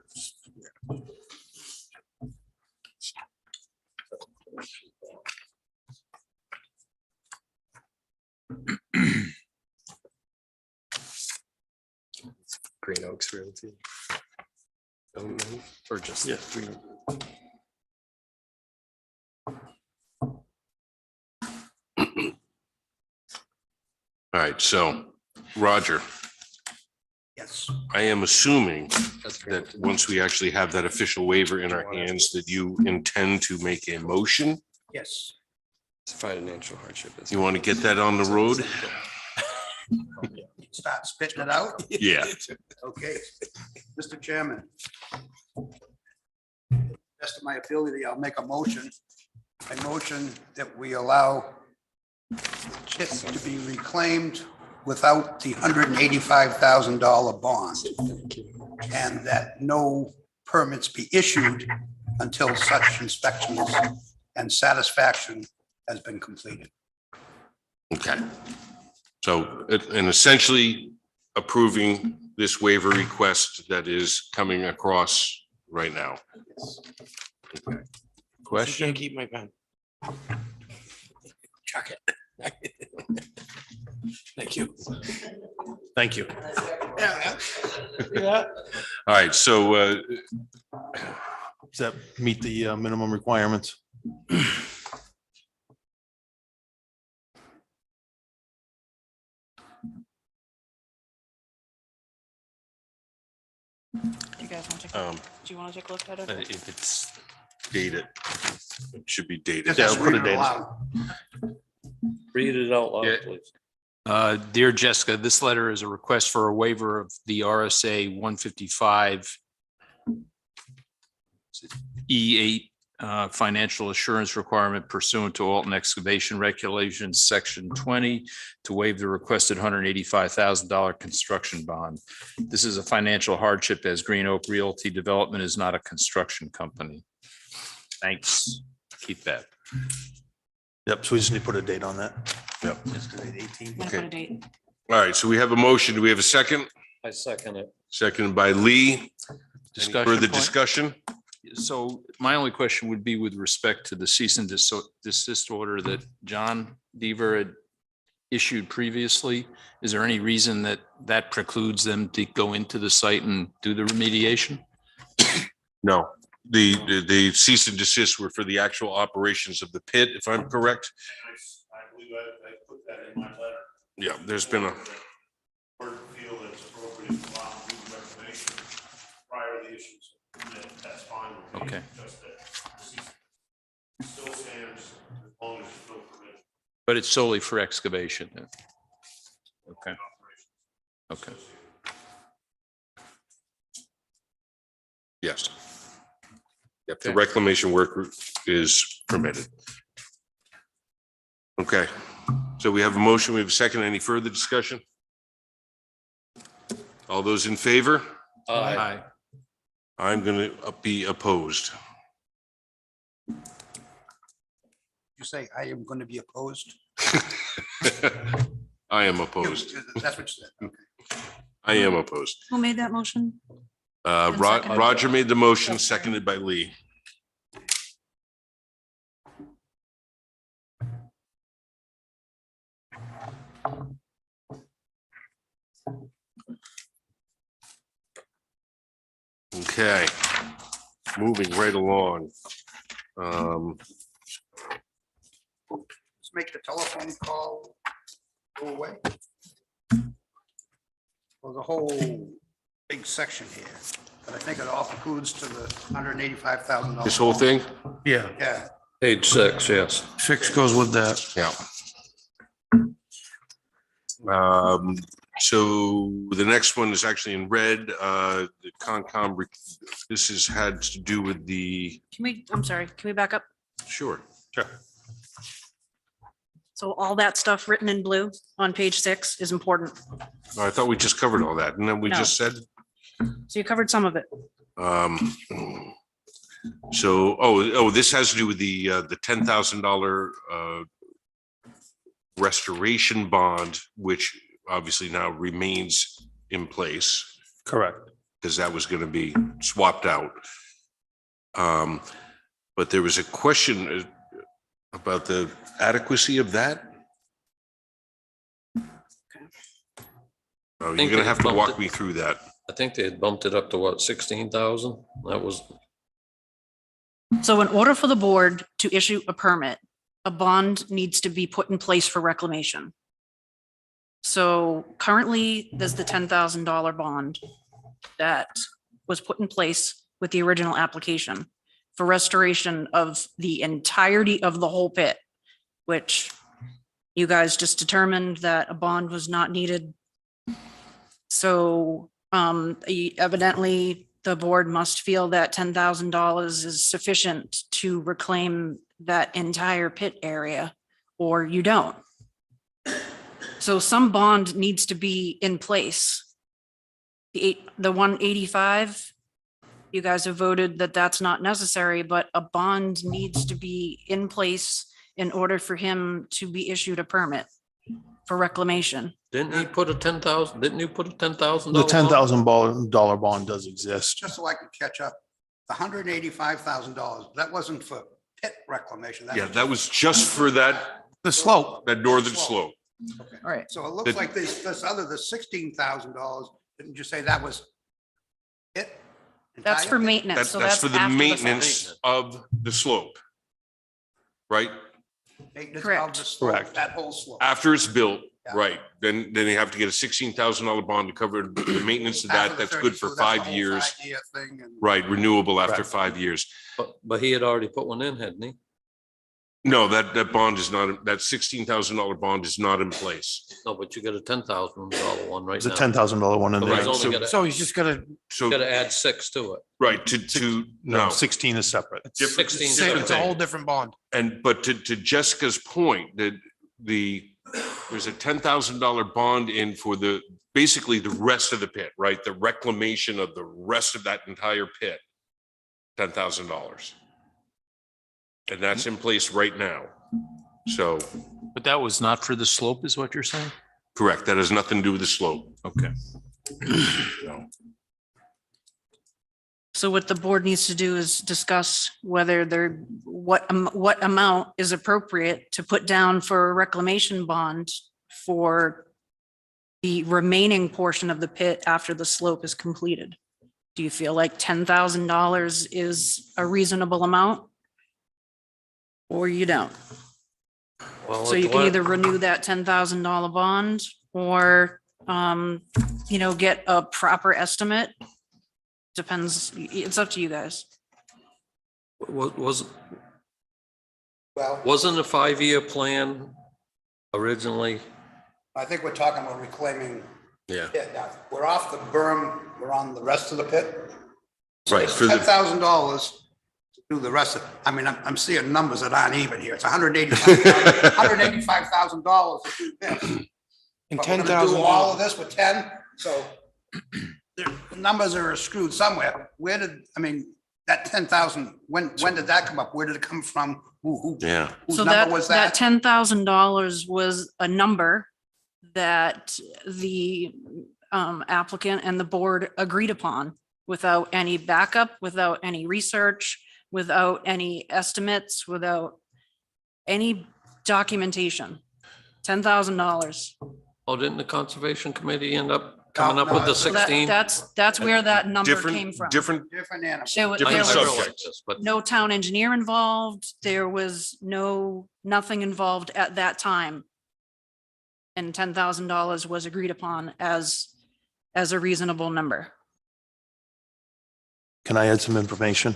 Green Oaks Realty. Don't know, or just. Yeah. Green. All right, so Roger, Yes. I am assuming That's great. that once we actually have that official waiver in our hands, that you intend to make a motion. Yes. Financial hardship. is- You want to get that on the road? Start spitting it out. Yeah. Okay. Mr. Chairman. Best of my ability, I'll make a motion. A motion that we allow it to be reclaimed without the $185,000 bond. And that no permits be issued until such inspections and satisfaction has been completed. Okay. So, and essentially approving this waiver request that is coming across right now. Okay. Question? Keep my pen. Chuck it. Thank you. Thank you. Yeah. All right, so Does that meet the minimum requirements? You guys want to, do you want to take a look at it? if it's dated, it should be dated. Just put read a date. aloud. Read it out loud, Yeah. please. Dear Jessica, this letter is a request for a waiver of the RSA 155 E8 financial assurance requirement pursuant to Alton Excavation Regulations, Section 20, to waive the requested $185,000 construction bond. This is a financial hardship as Green Oak Realty Development is not a construction company. Thanks. Keep that. Yep, so we just need to put a date on that. Yep. I'm gonna put a date. All right, so we have a motion. Do we have a second? I second it. Seconded by Lee. Any Discussion further point? discussion? So my only question would be with respect to the cease and desist order that John Deaver had issued previously. Is there any reason that that precludes them to go into the site and do the remediation? No, the cease and desist were for the actual operations of the pit, if I'm correct. I believe I put that in my letter. Yeah, there's been a, Feel it's appropriate to allow reclamation prior to the issues. That's fine with me. Okay. Just that still stands as long as it's still permitted. But it's solely for excavation then? Okay. Okay. yes. Yep, the Okay. reclamation work is permitted. Okay, so we have a motion, we have a second. Any further discussion? All those in favor? Aye. I'm going to be opposed. You say, I am going to be opposed. I am opposed. That's what you said. Okay. I am opposed. Who made that motion? And seconded. Roger made the motion, seconded by Lee. Okay, moving right along. Let's make the telephone call go away. Well, the whole big section here, but I think it all concludes to the $185,000. This whole thing? Yeah, Yeah. Page 6, yes. 6 goes with that. Yeah. So the next one is actually in red. The Concom, this has had to do with the, I'm sorry, can we back up? sure. So all that stuff written in blue on page 6 is important. Oh, I thought we just covered all that. And then we No. just said, So you covered some of it. so, this has to do with the $10,000 restoration bond, which obviously now remains in place Correct. because that was going to be swapped out. But there was a question about the adequacy of that. You're think gonna they have to bumped walk it. me through that. I think they had bumped it up to what, 16,000? That was, So in order for the board to issue a permit, a bond needs to be put in place for reclamation. So currently, there's the $10,000 bond that was put in place with the original application for restoration of the entirety of the whole pit, which you guys just determined that a bond was not needed. So evidently, the board must feel that $10,000 is sufficient to reclaim that entire pit area, or you don't. So some bond needs to be in place. The 185, you guys have voted that that's not necessary, but a bond needs to be in place in order for him to be issued a permit for reclamation. didn't he put a 10,000, didn't you put a $10,000? The $10,000 bond does exist. Just so I can catch up, the $185,000, that wasn't for pit reclamation. Yeah, that was just for that, The slope. that northern slope. All right. So it looks That- like this other, the $16,000, didn't you say that was it? That's for Entire pit? maintenance. That's, So that's that's for the after fact. maintenance of the slope. Right? Maintenance Correct. of the slope, Correct. that whole slope. After it's built, Yeah. right, then you have to get a $16,000 bond to cover the maintenance of After that. the That's 30, good so for that's the 5 whole years. 5-year thing and- Right, renewable after Correct. 5 years. But he had already put one in, hadn't he? No, that bond is not, that $16,000 bond is not in place. No, but you got a $10,000 one right There's a now. $10,000 one in So there. he's only so- gotta- So he's just gonna, So, Gotta add 6 to it. right, to, No, no. 16 is separate. Different- 16 say different it's a whole thing. different bond. And, but to Jessica's point, that there's a $10,000 bond in for basically the rest of the pit, right? The reclamation of the rest of that entire pit, $10,000. And that's in place right now. So, But that was not for the slope is what you're saying? correct, that has nothing to do with the slope. Okay. So, So what the board needs to do is discuss whether what amount is appropriate to put down for a reclamation bond for the remaining portion of the pit after the slope is completed. Do you feel like $10,000 is a reasonable amount? Or you don't? Well, So at you the can la- either renew that $10,000 bond or, get a proper estimate. Depends, it's up to you guys. Was, Well, wasn't a 5-year plan originally? I think we're talking about reclaiming. Yeah. pit now. We're off the berm, we're on the rest of the pit. right, for the, $10,000 to do the rest of, I mean, I'm seeing numbers that aren't even here. It's $185,000 to do this. And But we're gonna $10,000. do all of this with 10, so the numbers are screwed somewhere. That 10,000, when did that come up? Where did it come from? yeah. Whose So number was that that? $10,000 was a number that the applicant and the board agreed upon without any backup, without any research, without any estimates, without any documentation. $10,000. Oh, didn't the Conservation Committee end up coming up No, with the so So 16? that's where that number came Different, from. different, Different animal. There I was different realize subject. this, But no town engineer involved. There was nothing involved at that time. And $10,000 was agreed upon as a reasonable number. Can I add some information?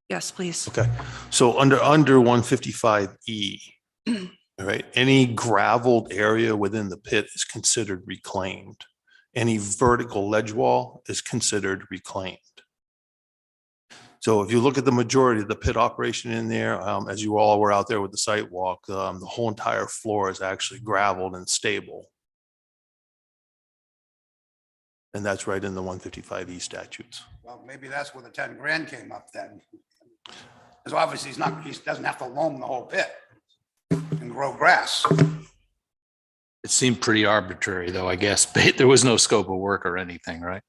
Yes, please. Okay, so under 155E, all right, any gravelled area within the pit is considered reclaimed. Any vertical ledge wall is considered reclaimed. So if you look at the majority of the pit operation in there, as you all were out there with the site walk, the whole entire floor is actually gravelled and stable. And that's right in the 155E statutes. Well, maybe that's where the 10 grand came up then. Because obviously he doesn't have to loam the whole pit and grow grass. It seemed pretty arbitrary though, I guess. But there was no scope of work or anything, right?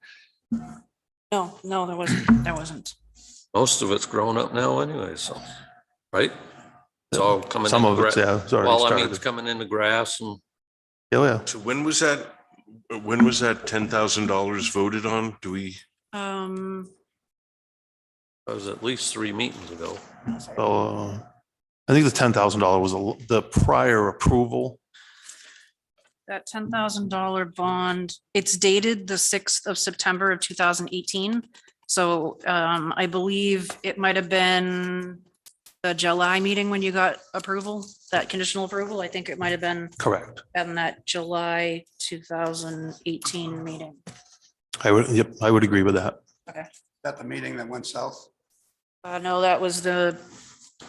No, there wasn't. most of it's grown up now anyway, so, right? It's all coming. Some in of it's, gra- yeah, it's already Well, I mean, it's started. coming into grass and Oh, yeah. So when was that $10,000 voted on? Do we? That was at least 3 meetings ago. So I think the $10,000 was the prior approval. That $10,000 bond, it's dated the 6th of September of 2018. So I believe it might have been the July meeting when you got approval, that conditional approval. I think it might have been Correct. in that July 2018 meeting. I would agree with that. That the meeting that went south? No, that was the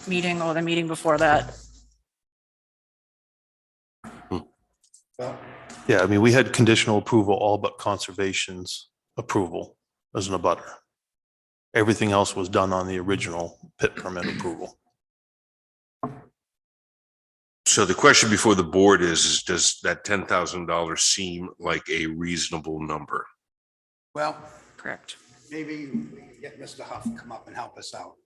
meeting or the meeting before that. Well, Yeah, I mean, we had conditional approval, all but conservation's approval as an abutter. Everything else was done on the original pit permit approval. So the question before the board is does that $10,000 seem like a reasonable number? well, Correct. maybe we can get Mr. Huff to come up and help us out.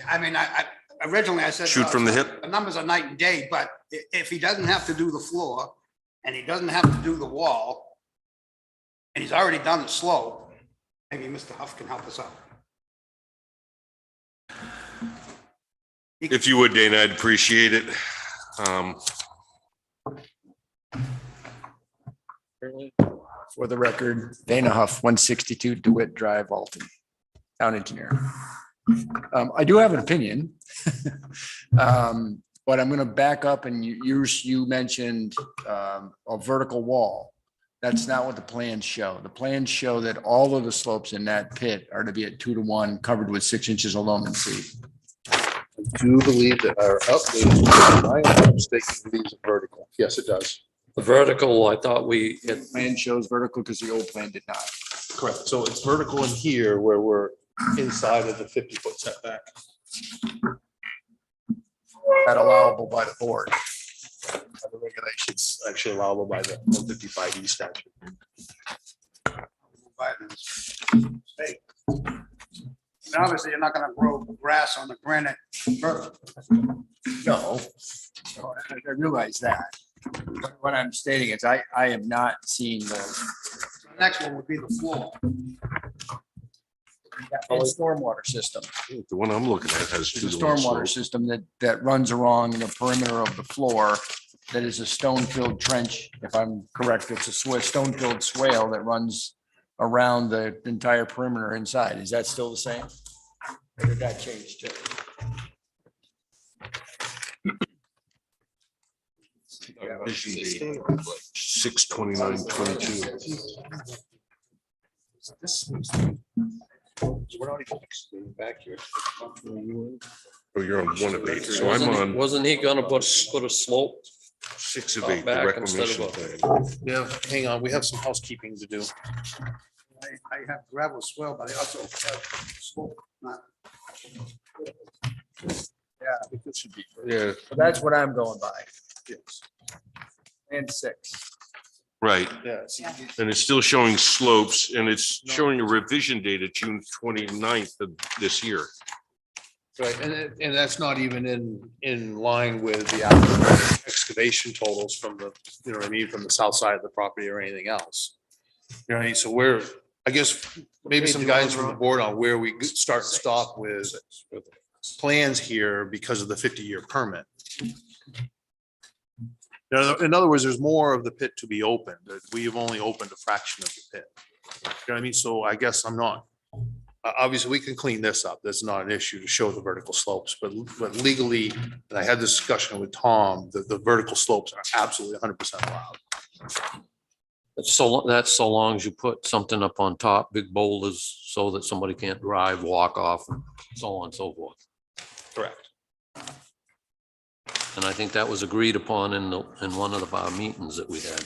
I mean, I originally I said. Shoot from the hip? The numbers are night and day, but if he doesn't have to do the floor and he doesn't have to do the wall and he's already done the slope, maybe Mr. Huff can help us out. If you would, Dana, I'd appreciate it. For the record, Dana Huff, 162 DeWitt Drive, Alton, town engineer. I do have an opinion. But I'm going to back up and you mentioned a vertical wall. That's not what the plans show. The plans show that all of the slopes in that pit are to be at 2 to 1, covered with 6 inches of loam and seed. I do believe that our update, I am not mistaken, these are vertical. Yes, it does. The vertical, I thought we, The plan shows vertical because the old plan did not. Correct. So it's vertical in here where we're inside of the 50-foot setback. Not allowable by the board. By the regulations, actually allowable by the 155E statute. Hey. And obviously, you're not gonna grow grass on the granite. No. I realize that. But what I'm stating is I have not seen the The next one would be the floor. stormwater system. The one I'm looking at has There's a 2 to 1 stormwater slope. system that runs along the perimeter of the floor. That is a stone-filled trench. If I'm correct, it's a stone-filled swale that runs around the entire perimeter inside. Is that still the same? Or did that change too? Vision date, 6/29/22. We're not even back here. Oh, you're on 1 of 8. So I'm on wasn't he gonna put a slope? 6 of Up 8, the back instead of reclamation a- plan. Yeah, hang on, we have some housekeeping to do. I have gravel swell, but I also have slope, not. Yeah, it should be. Yeah, So that's what I'm going by. Yes. And 6. right. Yes. And it's still showing slopes and it's showing a revision date of June 29th of this year. Right, and that's not even in line with the actual excavation totals from the, you know what I mean, from the south side of the property or anything else. You know what I mean? So I guess, maybe some guidance from the board on where we start and stop with plans here because of the 50-year permit. In other words, there's more of the pit to be opened. We have only opened a fraction of the pit. You know what I mean? So I guess I'm not. Obviously, we can clean this up. That's not an issue to show the vertical slopes, but legally, and I had this discussion with Tom, the vertical slopes are absolutely 100% allowed. That's so long as you put something up on top, big boulders, so that somebody can't drive, walk off, and so on and so forth. Correct. And I think that was agreed upon in one of our meetings that we had.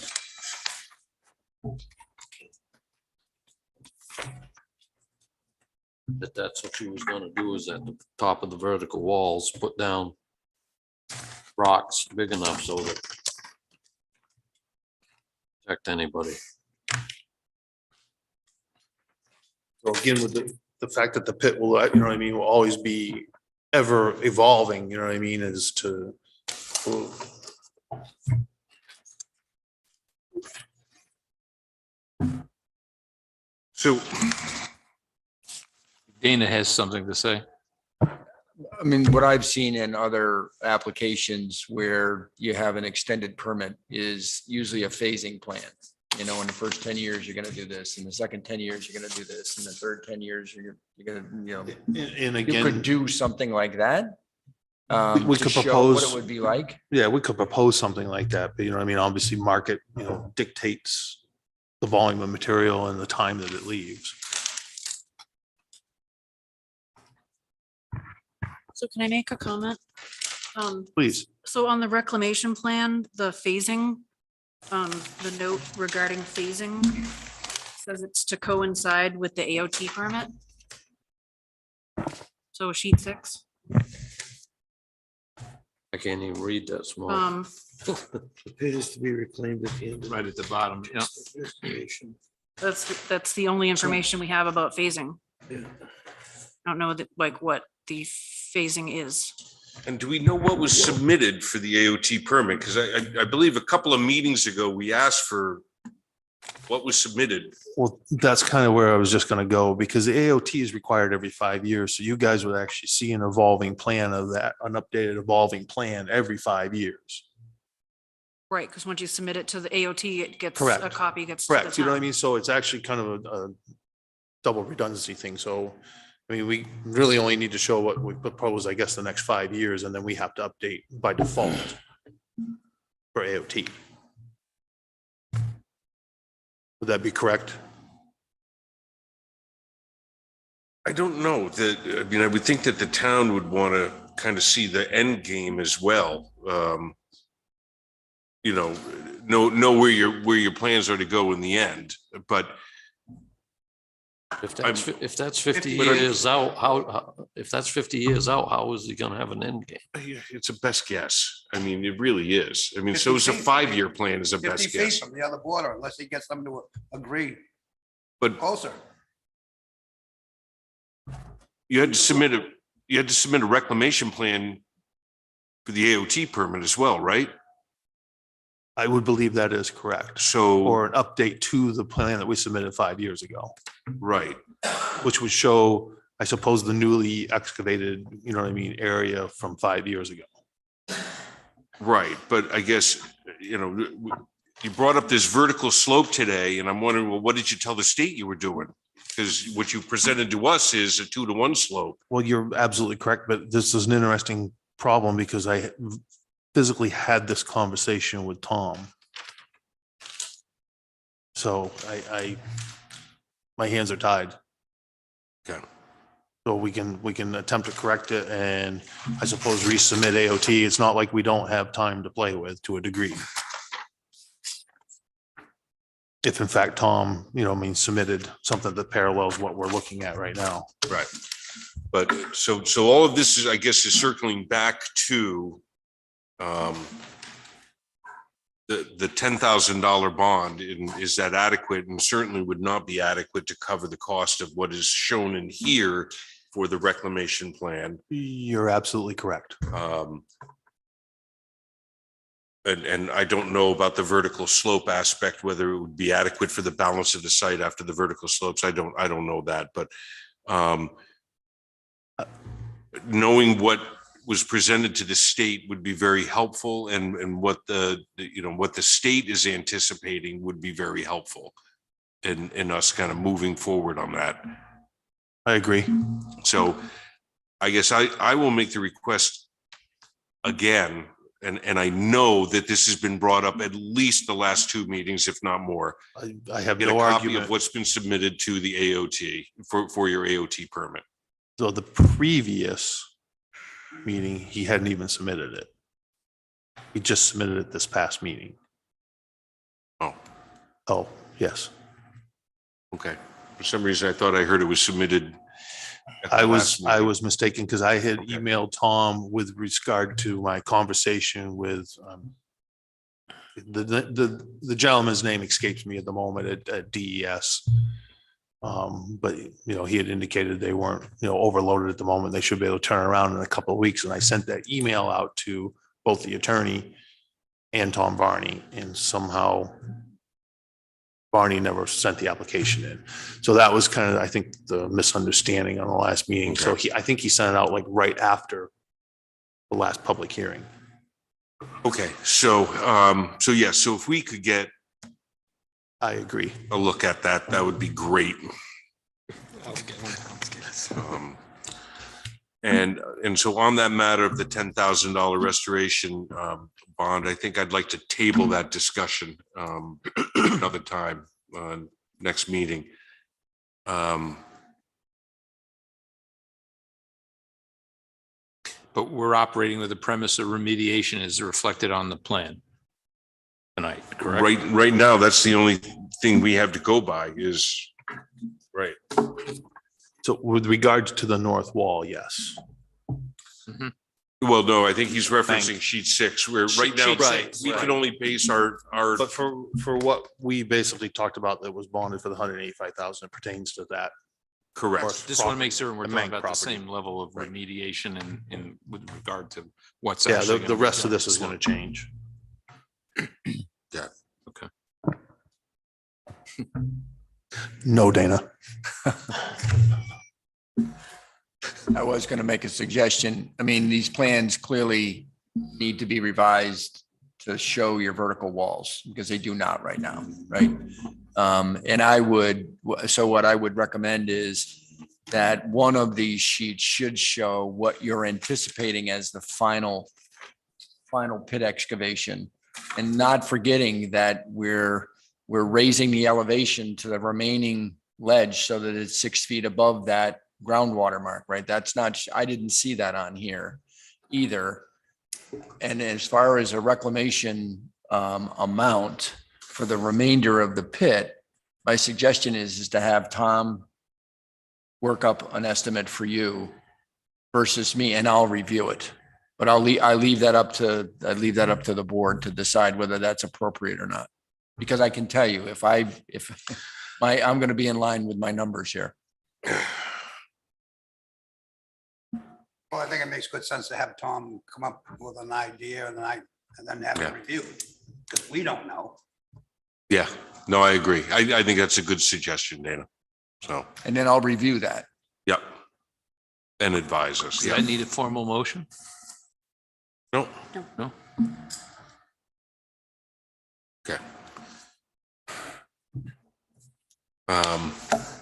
That's what she was gonna do, is at the top of the vertical walls, put down rocks big enough so that protect anybody. So again, with the fact that the pit will, you know what I mean, will always be ever evolving, you know what I mean, is to So Dana has something to say. I mean, what I've seen in other applications where you have an extended permit is usually a phasing plan. You know, in the first 10 years, you're gonna do this, in the second 10 years, you're gonna do this, in the third 10 years, you're gonna, you know, And you could again, do something like that. we to could show propose- What it would be like. yeah, we could propose something like that, but you know, what I mean, obviously market, dictates the volume of material and the time that it leaves. So can I make a comment? Please. So on the reclamation plan, the phasing, the note regarding phasing says it's to coincide with the AOT permit. So sheet 6. I can't even read that small. Appears to be reclaimed at the end. Right at the bottom, yeah. That's the only information we have about phasing. Yeah. I don't know that, like, what the phasing is. And do we know what was submitted for the AOT permit? Because I believe a couple of meetings ago, we asked for what was submitted. Well, that's kind of where I was just gonna go, because the AOT is required every 5 years, so you guys would actually see an evolving plan of that, an updated evolving plan every 5 years. Right, because once you submit it to the AOT, it gets, Correct. a copy gets. to the Correct, you know what I town. mean? So it's actually kind of a double redundancy thing, so, I mean, we really only need to show what we propose, I guess, the next 5 years, and then we have to update by default for AOT. Would that be correct? I don't know that, I mean, I would think that the town would want to kind of see the end game as well. You know where your plans are to go in the end, but If that's 50 But I- years out, if that's 50 years out, how is he gonna have an end game? it's a best guess. I mean, it really is. I mean, If so he is a thinks- 5-year plan is a 50 best feet guess. from the other border, unless he gets them to agree But closer. you had to submit a reclamation plan for the AOT permit as well, right? I would believe that is correct, So, or an update to the plan that we submitted 5 years ago, right. which would show, I suppose, the newly excavated, you know what I mean, area from 5 years ago. Right, but I guess, you brought up this vertical slope today, and I'm wondering, well, what did you tell the state you were doing? Because what you presented to us is a 2-to-1 slope. Well, you're absolutely correct, but this is an interesting problem because I physically had this conversation with Tom. So my hands are tied. Okay. So we can attempt to correct it and I suppose resubmit AOT. It's not like we don't have time to play with to a degree. If in fact, Tom, submitted something that parallels what we're looking at right now. Right. But so all of this is, I guess, is circling back to the $10,000 bond. Is that adequate? And certainly would not be adequate to cover the cost of what is shown in here for the reclamation plan. You're absolutely correct. And I don't know about the vertical slope aspect, whether it would be adequate for the balance of the site after the vertical slopes. I don't know that, but knowing what was presented to the state would be very helpful, and what the state is anticipating would be very helpful in us kind of moving forward on that. I agree. So I guess I will make the request again, and I know that this has been brought up at least the last 2 meetings, if not more. I have Get a no copy argument. of what's been submitted to the AOT for your AOT permit. So the previous meeting, he hadn't even submitted it. He just submitted it this past meeting. Oh, Oh, yes. okay. For some reason, I thought I heard it was submitted. at the last I meeting. was mistaken because I had emailed Tom with regard to my conversation with the gentleman's name escapes me at the moment at DES. But he had indicated they weren't, overloaded at the moment. They should be able to turn around in a couple of weeks. And I sent that email out to both the attorney and Tom Varney, and somehow Barney never sent the application in. So that was kind of, I think, the misunderstanding on the last meeting. So I think he sent it out like right after the last public hearing. Okay, so, yeah, so if we could get I agree. a look at that, that would be great. And so on that matter of the $10,000 restoration bond, I think I'd like to table that discussion another time, next meeting. But we're operating with the premise of remediation is reflected on the plan tonight, correct? Right now, that's the only thing we have to go by is, right. So with regards to the north wall, yes. Well, no, I think he's referencing sheet 6, where right now, Right, we right. can only base our, But for what we basically talked about that was bonded for the 185,000, it pertains to that. correct. Just want to make certain we're The talking main about the property. same level of remediation and with regard to what's. Yeah, actually the gonna be rest of done. this is going to change. Yeah. Okay. No, Dana. I was going to make a suggestion. I mean, these plans clearly need to be revised to show your vertical walls because they do not right now, right? And so what I would recommend is that one of these sheets should show what you're anticipating as the final pit excavation. And not forgetting that we're raising the elevation to the remaining ledge so that it's 6 feet above that groundwater mark, right? That's not, I didn't see that on here either. And as far as a reclamation amount for the remainder of the pit, my suggestion is to have Tom work up an estimate for you versus me, and I'll review it. But I leave that up to the board to decide whether that's appropriate or not. Because I can tell you, I'm going to be in line with my numbers here. Well, I think it makes good sense to have Tom come up with an idea and then have Yeah. a review, because we don't know. Yeah, no, I agree. I think that's a good suggestion, Dana. So, And then I'll review that. yep. And advise us. Does Yeah. that need a formal motion? No, No? okay.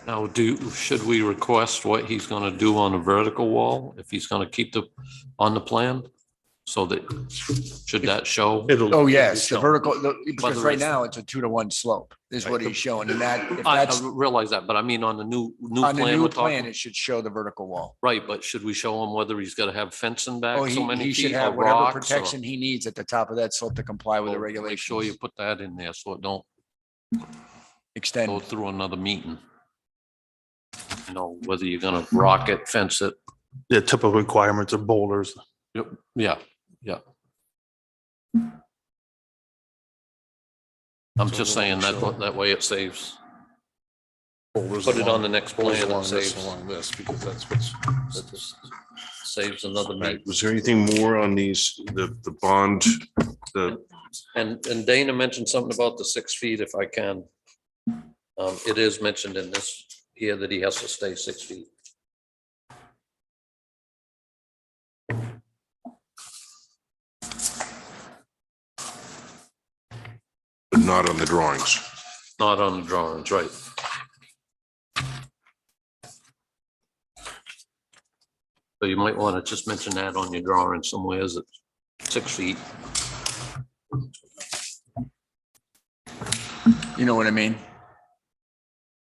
Now, should we request what he's gonna do on the vertical wall, if he's gonna keep on the plan? So that, should that show? Oh, yes, the vertical, because Whether right it's- now it's a 2-to-1 slope is what he's showing. And that, if I that's realize that, but I mean, on the new on the plan new we're plan, talking, it should show the vertical wall. right, but should we show him whether he's gotta have fencing back Oh, so many he should feet or have whatever rocks? or- protection he needs at the top of that slope to comply with the So Make sure you regulations. put that in there, so it don't go Extend. through another meeting. You know, whether you're gonna rock it, fence it, The typical requirements are boulders. yeah, yeah. I'm just saying that way it saves. Put it on the next plan and saves. Along this, because that's what's. Saves another Right. meeting. Was there anything more on these, the bond, And Dana mentioned something about the 6 feet, if I can. It is mentioned in this here that he has to stay 6 feet. but not on the drawings? Not on the drawings, right? So you might want to just mention that on your drawing somewhere, is it 6 feet? You know what I mean?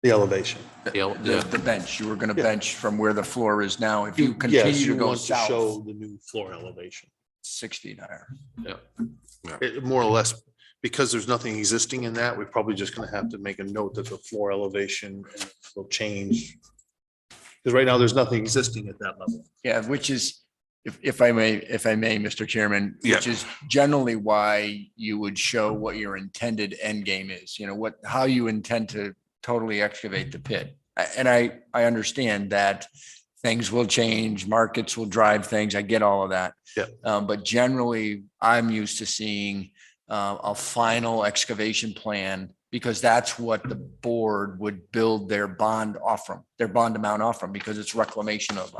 The elevation. Yeah, The bench, you were going to bench from where the floor is now. If you Yes, continue you to go want to show south, the new floor elevation. 6 feet higher. More or less, because there's nothing existing in that, we're probably just gonna have to make a note that the floor elevation will change. Because right now, there's nothing existing at that level. Yeah, which is, if I may, Mr. Chairman, which is generally why you would show what your intended end game is, you know, how you intend to totally excavate the pit. And I understand that things will change, markets will drive things. I get all of that. Yeah. But generally, I'm used to seeing a final excavation plan because that's what the board would build their bond off from, their bond amount off from, because it's reclamation of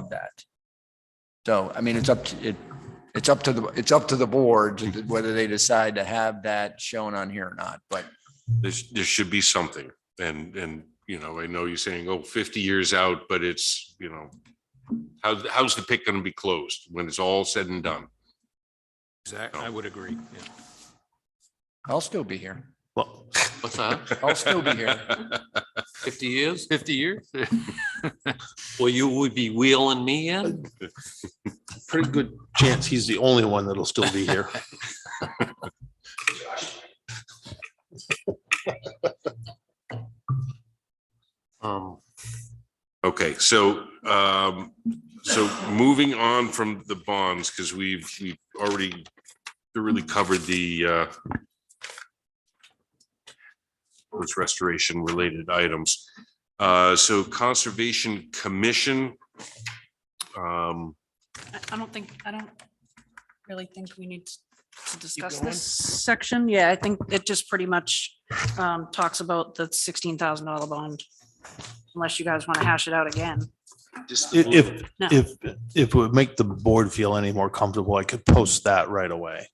that. So, I mean, it's up to, it's up to the board whether they decide to have that shown on here or not, but There should be something. And, you know, I know you're saying, oh, 50 years out, but it's, you know, how's the pit going to be closed when it's all said and done? Exactly. I would agree. Yeah. I'll still be here. Well, What's that? I'll still be here. 50 years? 50 years? Will you be wheeling me in? pretty good chance he's the only one that'll still be here. Okay, so moving on from the bonds, because we've already thoroughly covered the those restoration related items. So Conservation Commission. I don't really think we need to discuss this section. Yeah, I think it just pretty much talks about the $16,000 bond. Unless you guys want to hash it out again. If, No. if it would make the board feel any more comfortable, I could post that right away.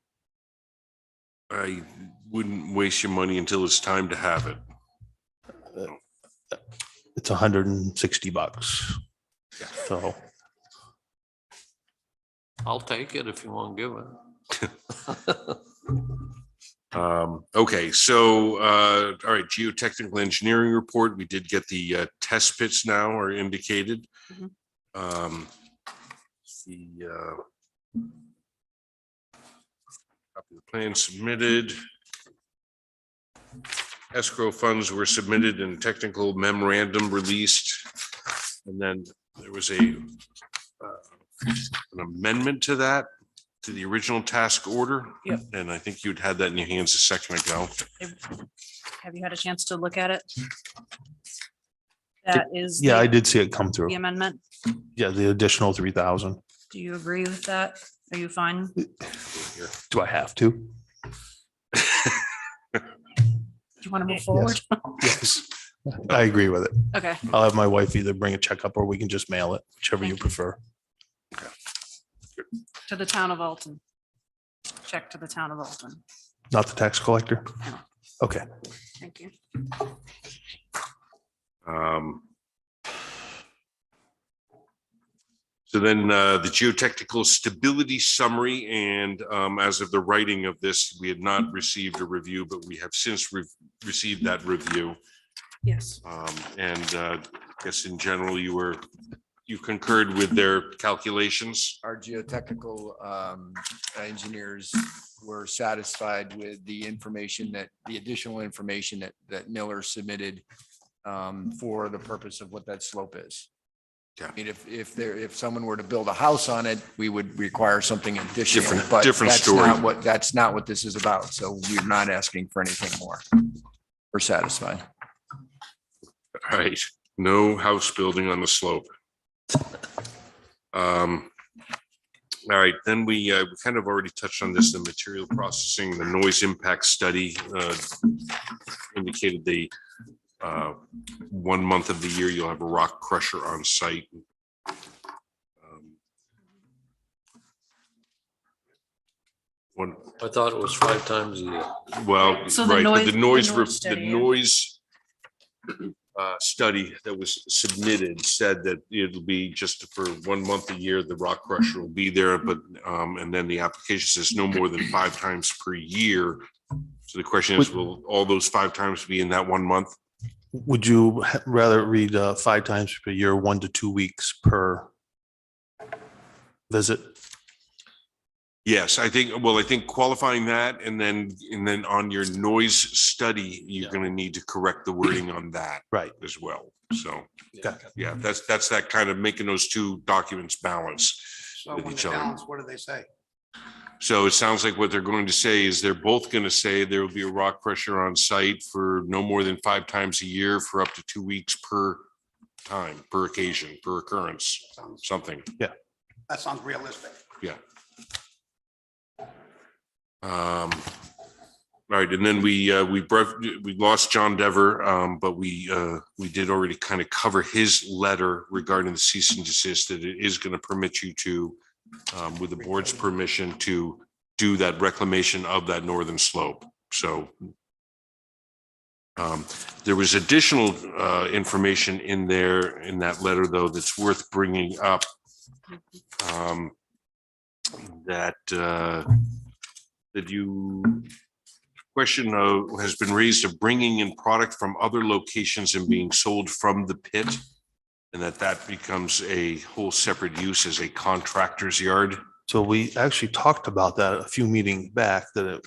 I wouldn't waste your money until it's time to have it. It's $160. So I'll take it if you want to give it. Okay, so, all right, geotechnical engineering report, we did get the test pits now are indicated. Mhm. The copy of the plan submitted. Escrow funds were submitted and technical memorandum released. And then there was an amendment to that, to the original task order. Yep. And I think you'd had that in your hands a second ago. Have you had a chance to look at it? That is. yeah, the- I did see it come through. The amendment. Yeah, the additional 3,000. Do you agree with that? Are you fine? Do I have to? Do you want to move forward? Yes, I agree with it. Okay, I'll have my wife either bring a check up or we can just mail it, whichever you Thank you. prefer. to the town of Alton. Check to the town of Alton. Not the tax collector? Okay. Thank you. So then the geotechnical stability summary, and as of the writing of this, we had not received a review, but we have since received that review. Yes. And I guess in general, you concurred with their calculations. Our geotechnical engineers were satisfied with the information the additional information that Miller submitted for the purpose of what that slope is. Yeah. I mean, if someone were to build a house on it, we would require something additional, but Different that's story. that's not what this is about. So we're not asking for anything more. We're satisfied. All right, no house building on the slope. All right, then we kind of already touched on this, the material processing, the noise impact study indicated the 1 month of the year, you'll have a rock crusher on site. One, I thought it was 5 times a year. well, So the right, but noise- the the noise, noise the study, yeah. noise study that was submitted said that it'll be just for 1 month a year, the rock crusher will be there, but, and then the application says no more than 5 times per year. So the question is, will all those 5 times be in that 1 month? Would you rather read 5 times per year, 1 to 2 weeks per visit? Yes, I think qualifying that and then on your noise study, you're gonna need to correct the wording on that. Right. As well, so, Okay. yeah, that's that kind of making those two documents balance So with when each they other. balance, what do they say? So it sounds like what they're going to say is they're both gonna say there will be a rock crusher on site for no more than 5 times a year for up to 2 weeks per time, per occasion, per occurrence, something. That sounds realistic. Yeah. Right, and then we lost John Dever, but we did already kind of cover his letter regarding the cease and desist, that it is going to permit you to, with the board's permission, to do that reclamation of that northern slope. So there was additional information in there in that letter, though, that's worth bringing up. That you question has been raised of bringing in product from other locations and being sold from the pit, and that becomes a whole separate use as a contractor's yard. So we actually talked about that a few meetings back, that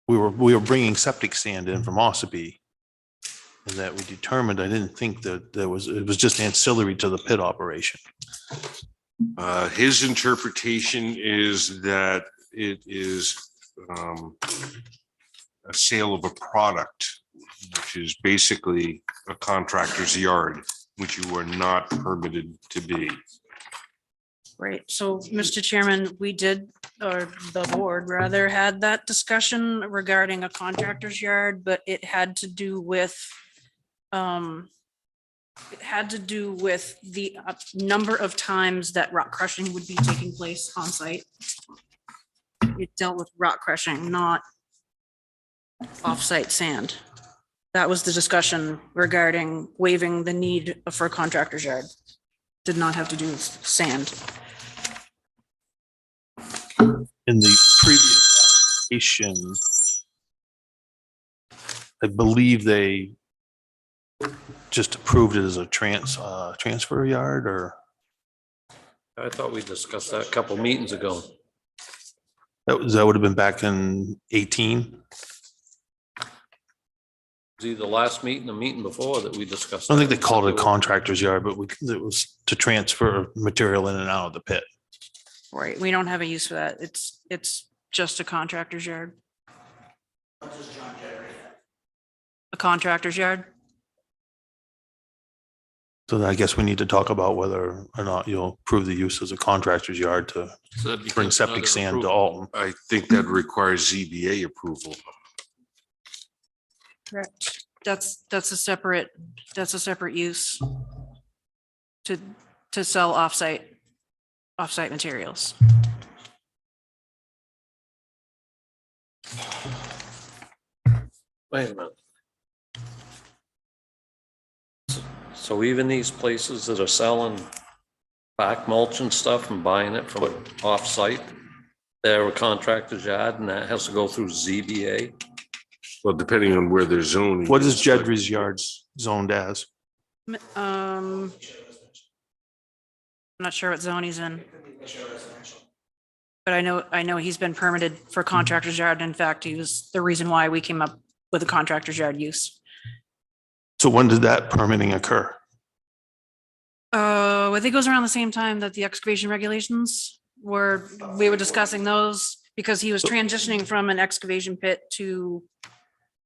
we were bringing septic sand in from Ossipee. And that we determined, I didn't think that it was just ancillary to the pit operation. His interpretation is that it is a sale of a product, which is basically a contractor's yard, which you are not permitted to be. Right, so Mr. Chairman, we did, or the board rather, had that discussion regarding a contractor's yard, but it had to do with the number of times that rock crushing would be taking place on site. It dealt with rock crushing, not off-site sand. That was the discussion regarding waiving the need for a contractor's yard. Did not have to do with sand. In the previous application, I believe they just approved it as a transfer yard, or I thought we discussed that a couple meetings ago. that would have been back in 18. It was either last meeting, the meeting before that we discussed. I don't think they called it a contractor's yard, but it was to transfer material in and out of the pit. Right, we don't have a use for that. It's just a contractor's yard. A contractor's yard? So I guess we need to talk about whether or not you'll approve the use as a contractor's yard to So that'd be bring just septic another sand to approval. Alton. I think that requires ZBA approval. Correct. That's a separate use to sell offsite materials. Wait a minute. So even these places that are selling back mulch and stuff and buying it from off-site, they're a contractor's yard and that has to go through ZBA? Well, depending on where they're zoning. What is Jedri's yards zoned as? I'm not sure what zone he's in. But I know he's been permitted for contractor's yard. In fact, he was the reason why we came up with a contractor's yard use. So when did that permitting occur? I think it goes around the same time that the excavation regulations we were discussing those, because he was transitioning from an excavation pit to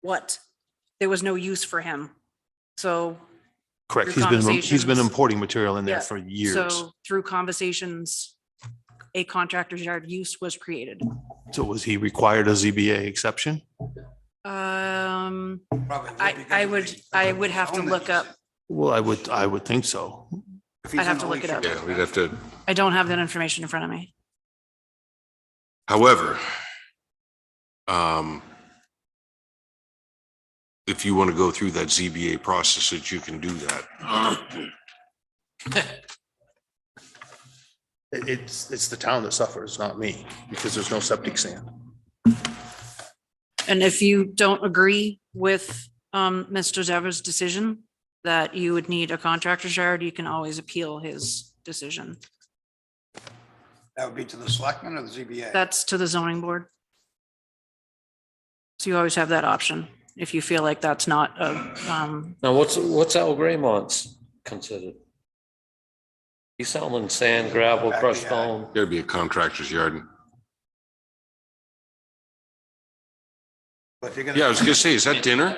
what? There was no use for him. So. Correct. through He's been conversations- importing material in there Yeah, for years. So through conversations, a contractor's yard use was created. So was he required a ZBA exception? Probably would I because would have to look up. Well, I would think so. if he's I'd have in to the look it lease, up. Yeah, we'd have to, I don't have that information in front of me. however, if you want to go through that ZBA process, that you can do that. It's the town that suffers, not me, because there's no septic sand. And if you don't agree with Mr. Dever's decision that you would need a contractor's yard, you can always appeal his decision. That would be to the selectmen or the ZBA? That's to the zoning board. So you always have that option if you feel like that's not a, Now, what's Al Graymont's considered? He's selling sand, gravel, crushed stone. There'd be a contractor's yard. But if you're gonna- Yeah, I was gonna say, is that dinner?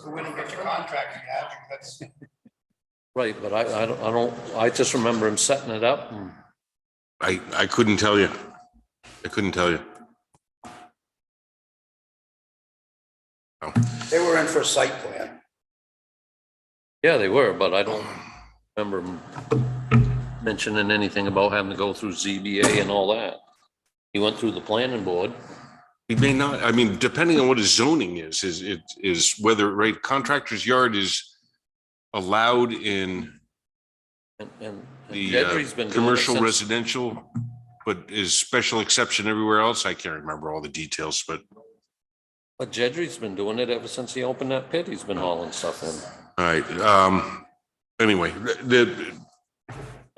We're gonna get your contract, yeah, that's. Right, but I just remember him setting it up and I couldn't tell you. I couldn't tell you. They were in for a site plan. Yeah, they were, but I don't remember mentioning anything about having to go through ZBA and all that. He went through the planning board. He may not, I mean, depending on what his zoning is whether, right, contractor's yard is allowed in And the Gedry's been doing it commercial since- residential, but is special exception everywhere else. I can't remember all the details, but But Gedry's been doing it ever since he opened that pit. He's been hauling stuff in. all right. Anyway,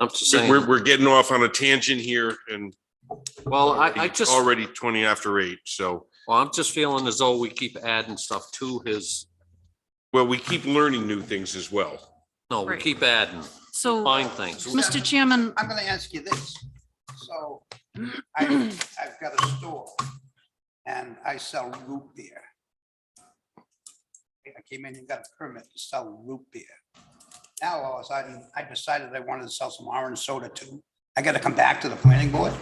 I'm just saying, we're getting off on a tangent here and well, I it's just, already 20 after 8. So, well, I'm just feeling as though we keep adding stuff to his, well, we keep learning new things as well. no, we Right. keep adding, So, find things. Mr. Chairman, I'm gonna ask you this. So I've got a store and I sell root beer. I came in and got a permit to sell root beer. Now all of a sudden, I decided I wanted to sell some orange soda too. I gotta come back to the planning board?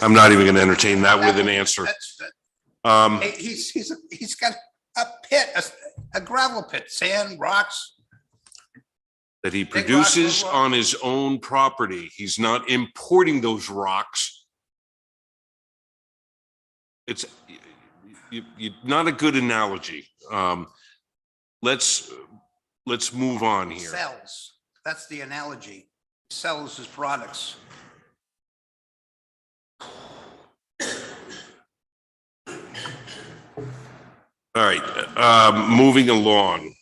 I'm not even going to entertain that with an answer. Hey, he's got a pit, a gravel pit, sand, rocks. That he Big rock, produces little rock. on his own property. He's not importing those rocks. It's not a good analogy. Let's move on here. Sells. That's the analogy. Sells his products. All right, moving along.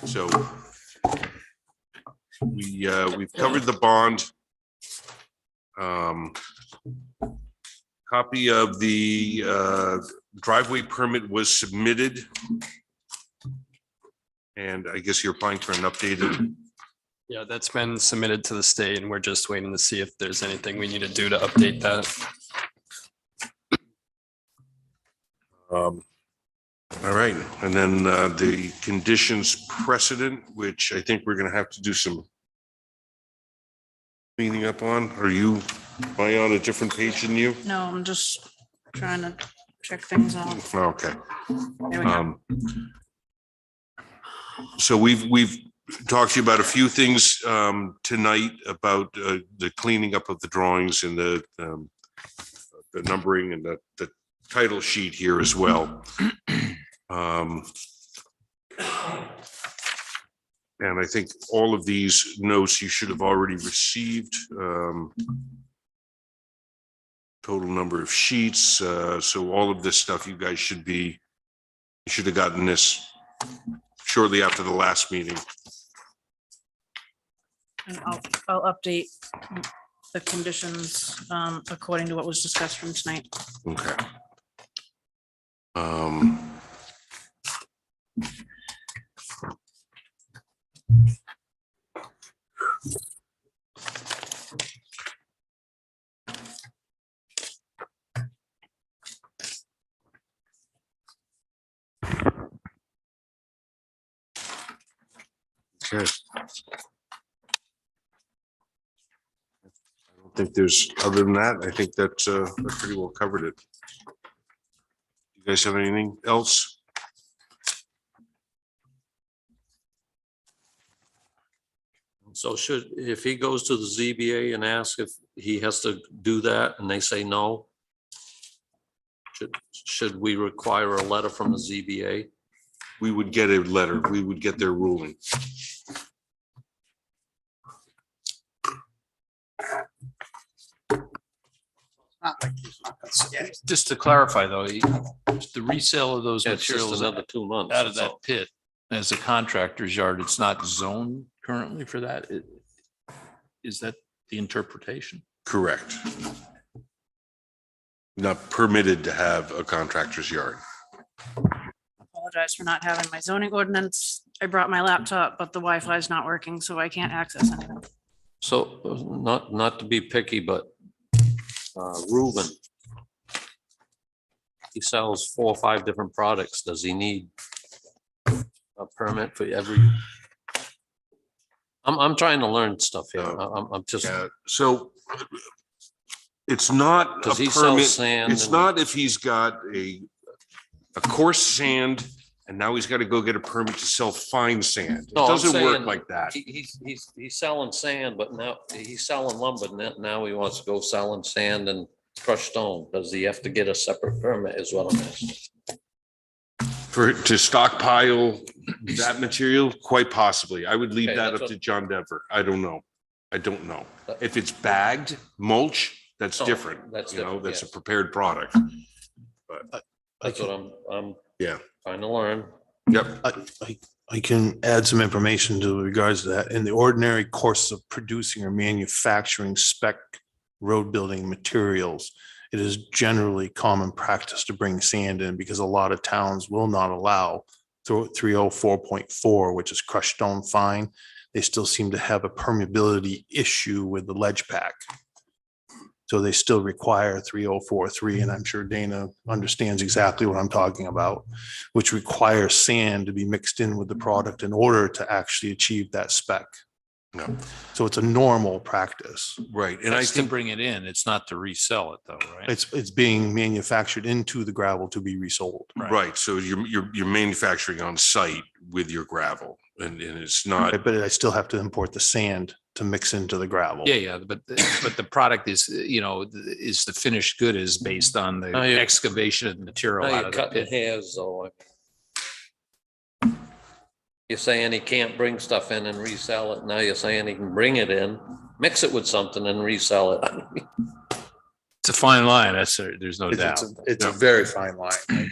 So we've covered the bond. Copy of the driveway permit was submitted. And I guess you're applying for an updated. Yeah, that's been submitted to the state and we're just waiting to see if there's anything we need to do to update that. All right, and then the conditions precedent, which I think we're gonna have to do some cleaning up on. Are you, am I on a different page than you? no, I'm just trying to check things off. Okay. There we go. So we've talked to you about a few things tonight about the cleaning up of the drawings and the numbering and the title sheet here as well. And I think all of these notes you should have already received. Total number of sheets. So all of this stuff you guys should have gotten this shortly after the last meeting. And I'll update the conditions according to what was discussed from tonight. Okay. Okay. I don't think there's, other than that, I think that's that pretty well covered it. You guys have anything else? So if he goes to the ZBA and asks if he has to do that and they say no, should we require a letter from the ZBA? We would get a letter. We would get their ruling. Not like he's not gonna get it. Just to clarify though, the resale of those Yeah, it's just materials another 2 months. out of that's that all. pit as a contractor's yard, it's not zoned currently for that? Is that the interpretation? Correct. Not permitted to have a contractor's yard. Apologize for not having my zoning ordinance. I brought my laptop, but the Wi-Fi is not working, so I can't access anything. So not to be picky, but Reuben, he sells 4 or 5 different products. Does he need a permit for every? I'm trying to learn stuff here. I'm just, Yeah, so it's not a because he sells permit. sand. It's and- not if he's got a a coarse sand, and now he's got to go get a permit to sell fine sand. It No, I'm doesn't work saying like that. He's selling sand, but now he's selling lumber. Now he wants to go selling sand and crushed stone. Does he have to get a separate permit is what I'm asking. To stockpile that material, quite possibly. I would leave Okay, that that's up to what- John Denver. I don't know. If it's bagged mulch, that's Oh, different. that's You know, different, that's a yes. prepared product. That's what I'm Yeah. trying to learn. Yep. I can add some information to regards to that. In the ordinary course of producing or manufacturing spec road building materials, it is generally common practice to bring sand in because a lot of towns will not allow 304.4, which is crushed stone fine. They still seem to have a permeability issue with the ledge pack. So they still require 3043, and I'm sure Dana understands exactly what I'm talking about, which requires sand to be mixed in with the product in order to actually achieve that spec. Yeah. So it's a normal practice. Right. And I That's to think, bring it in. It's not to resell it though, right? It's being manufactured into the gravel to be resold. right. So you're manufacturing on site with your gravel and it's not, But I still have to import the sand to mix into the gravel. Yeah, but the product is, is the finished good is based on the Now you- excavation of the material Now out you're of the cutting pit. hairs though. You're saying he can't bring stuff in and resell it. Now you're saying he can bring it in, mix it with something and resell it. It's a fine line. There's no doubt. It's a very fine line.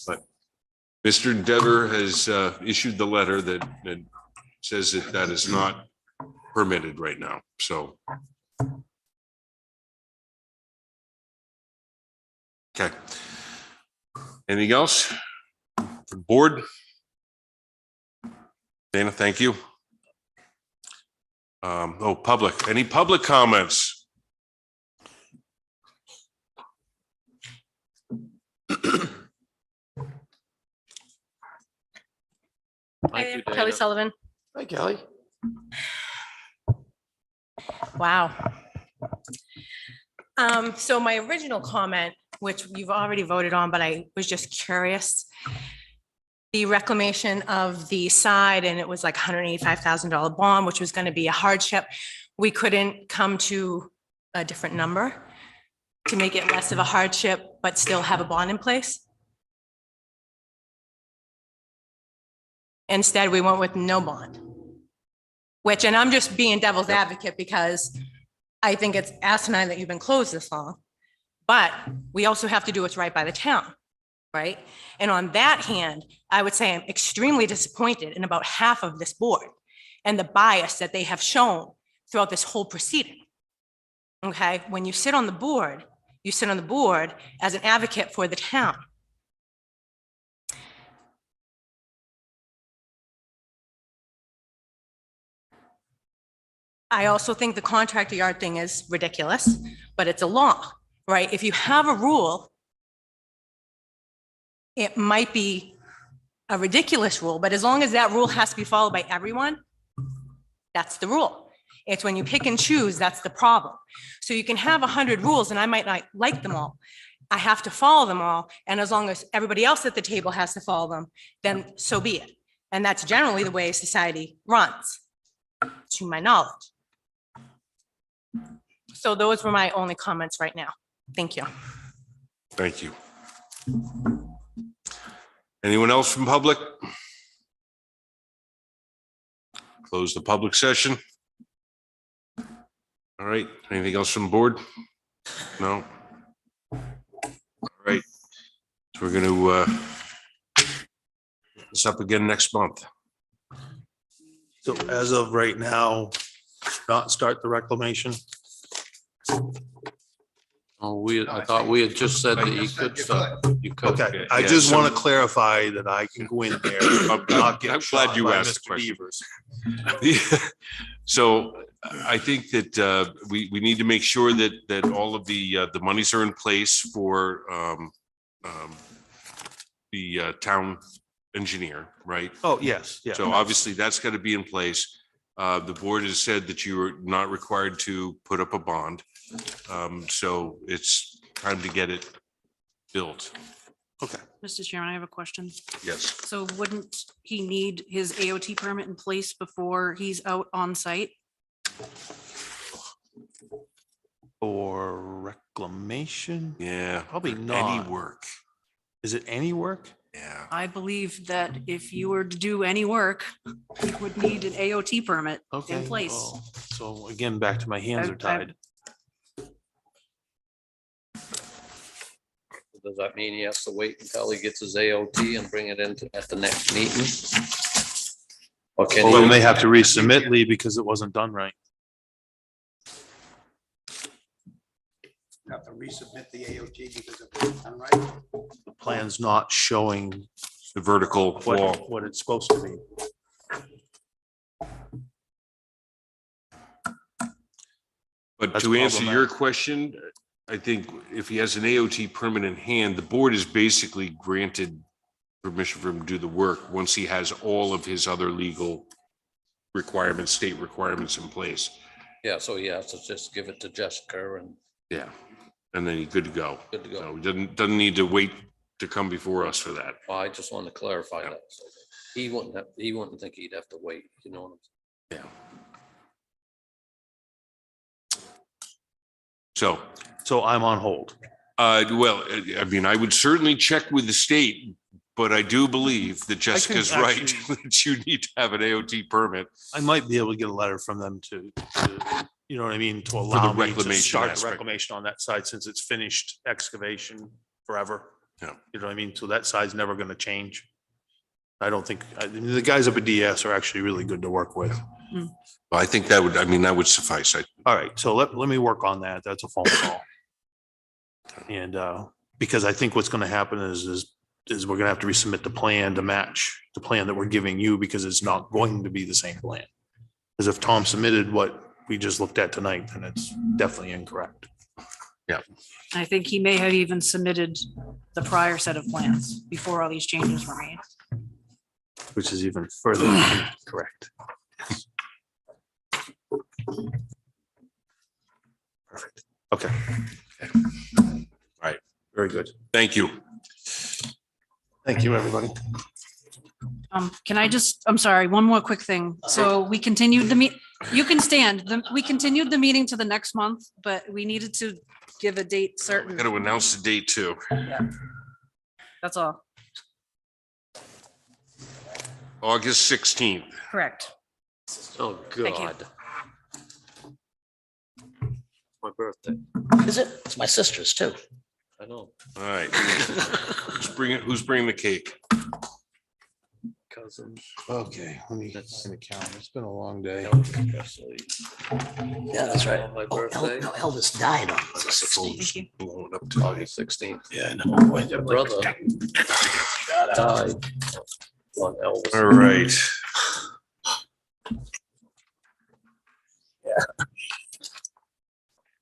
but Mr. Dever has issued the letter that says that is not permitted right now. So. Okay. Anything else? For the board? Dana, thank you. Public, any public comments? Thank you, Kelly Dana. Sullivan. Hi, Kelly. Wow. So my original comment, which you've already voted on, but I was just curious. The reclamation of the side, and it was like $185,000 bond, which was going to be a hardship. We couldn't come to a different number to make it less of a hardship, but still have a bond in place. Instead, we went with no bond. Which, and I'm just being devil's advocate because I think it's asinine that you've been closed this long. But we also have to do what's right by the town, right? And on that hand, I would say I'm extremely disappointed in about half of this board and the bias that they have shown throughout this whole proceeding. Okay, when you sit on the board, you sit on the board as an advocate for the town. I also think the contractor yard thing is ridiculous, but it's a law, right? If you have a rule, it might be a ridiculous rule, but as long as that rule has to be followed by everyone, that's the rule. It's when you pick and choose, that's the problem. So you can have 100 rules and I might not like them all. I have to follow them all. And as long as everybody else at the table has to follow them, then so be it. And that's generally the way society runs, to my knowledge. So those were my only comments right now. Thank you. Thank you. Anyone else from public? Close the public session. All right, anything else from the board? No? All right, so we're gonna this up again next month. So as of right now, not start the reclamation. Oh, I thought we had just said that you could start. You could. Okay, I Yeah, just so- want to clarify that I can go in there. I'm not get glad shot you by asked the Mr. question. Devers. So I think that we need to make sure that all of the monies are in place for the town engineer, right? Oh, yes, yeah. So obviously that's got to be in place. The board has said that you are not required to put up a bond. So it's time to get it built. Okay. Mr. Chairman, I have a question. Yes. So wouldn't he need his AOT permit in place before he's out on site? For reclamation? Yeah. Probably Any not. work. Is it any work? Yeah. I believe that if you were to do any work, you would need an AOT permit Okay. in place. well, So again, back to my hands are tied. Does that mean he has to wait until he gets his AOT and bring it into at the next meeting? Or can Well, we he, may have to resubmit, Lee, because it wasn't done right. Have to resubmit the AOT because of the done right. The plan's not showing The vertical wall. what it's supposed to be. But That's to answer your problematic. question, I think if he has an AOT permit in hand, the board is basically granted permission for him to do the work once he has all of his other legal requirements, state requirements in place. yeah, so he has to just give it to Jessica and Yeah. And then he's good to go. good to go. So he doesn't need to wait to come before us for that. Well, I just wanted to clarify that. So he wouldn't think he'd have to wait, you know what I'm saying? Yeah. So, I'm on hold. well, I mean, I would certainly check with the state, but I do believe that Jessica's right, actually- that you need to have an AOT permit. I might be able to get a letter from them to, you know what I mean, to allow me to reclamation start the aspect. reclamation on that side since it's finished excavation forever. Yeah. You know what I mean? So that side's never gonna change. I don't think, the guys up at DS are actually really good to work with. I think that would suffice. All right, so let me work on that. That's a phone call. And because I think what's gonna happen is we're gonna have to resubmit the plan to match the plan that we're giving you because it's not going to be the same plan. Because if Tom submitted what we just looked at tonight, then it's definitely incorrect. I think he may have even submitted the prior set of plans before all these changes were made. Which is even further correct. Perfect. Okay. All right. Very good. Thank you. Thank you, everybody. Can I just, I'm sorry, one more quick thing. So we continued you can stand, we continued the meeting to the next month, but we needed to give a date Got certain. to announce the date too. That's all. August 16th. Correct. Oh, Thank you. God. My birthday, Is it? It's my sister's too. I know, All right. Who's bringing the cake? cousin. Okay, let me That's- find the calendar. It's been a long day. Elvis Presley. Yeah, that's right. On my Oh, birthday, no, Elvis died on the The 16th. phone's Thank blowing up to August 16th. Yeah, no. Your brother died on Elvis. All right.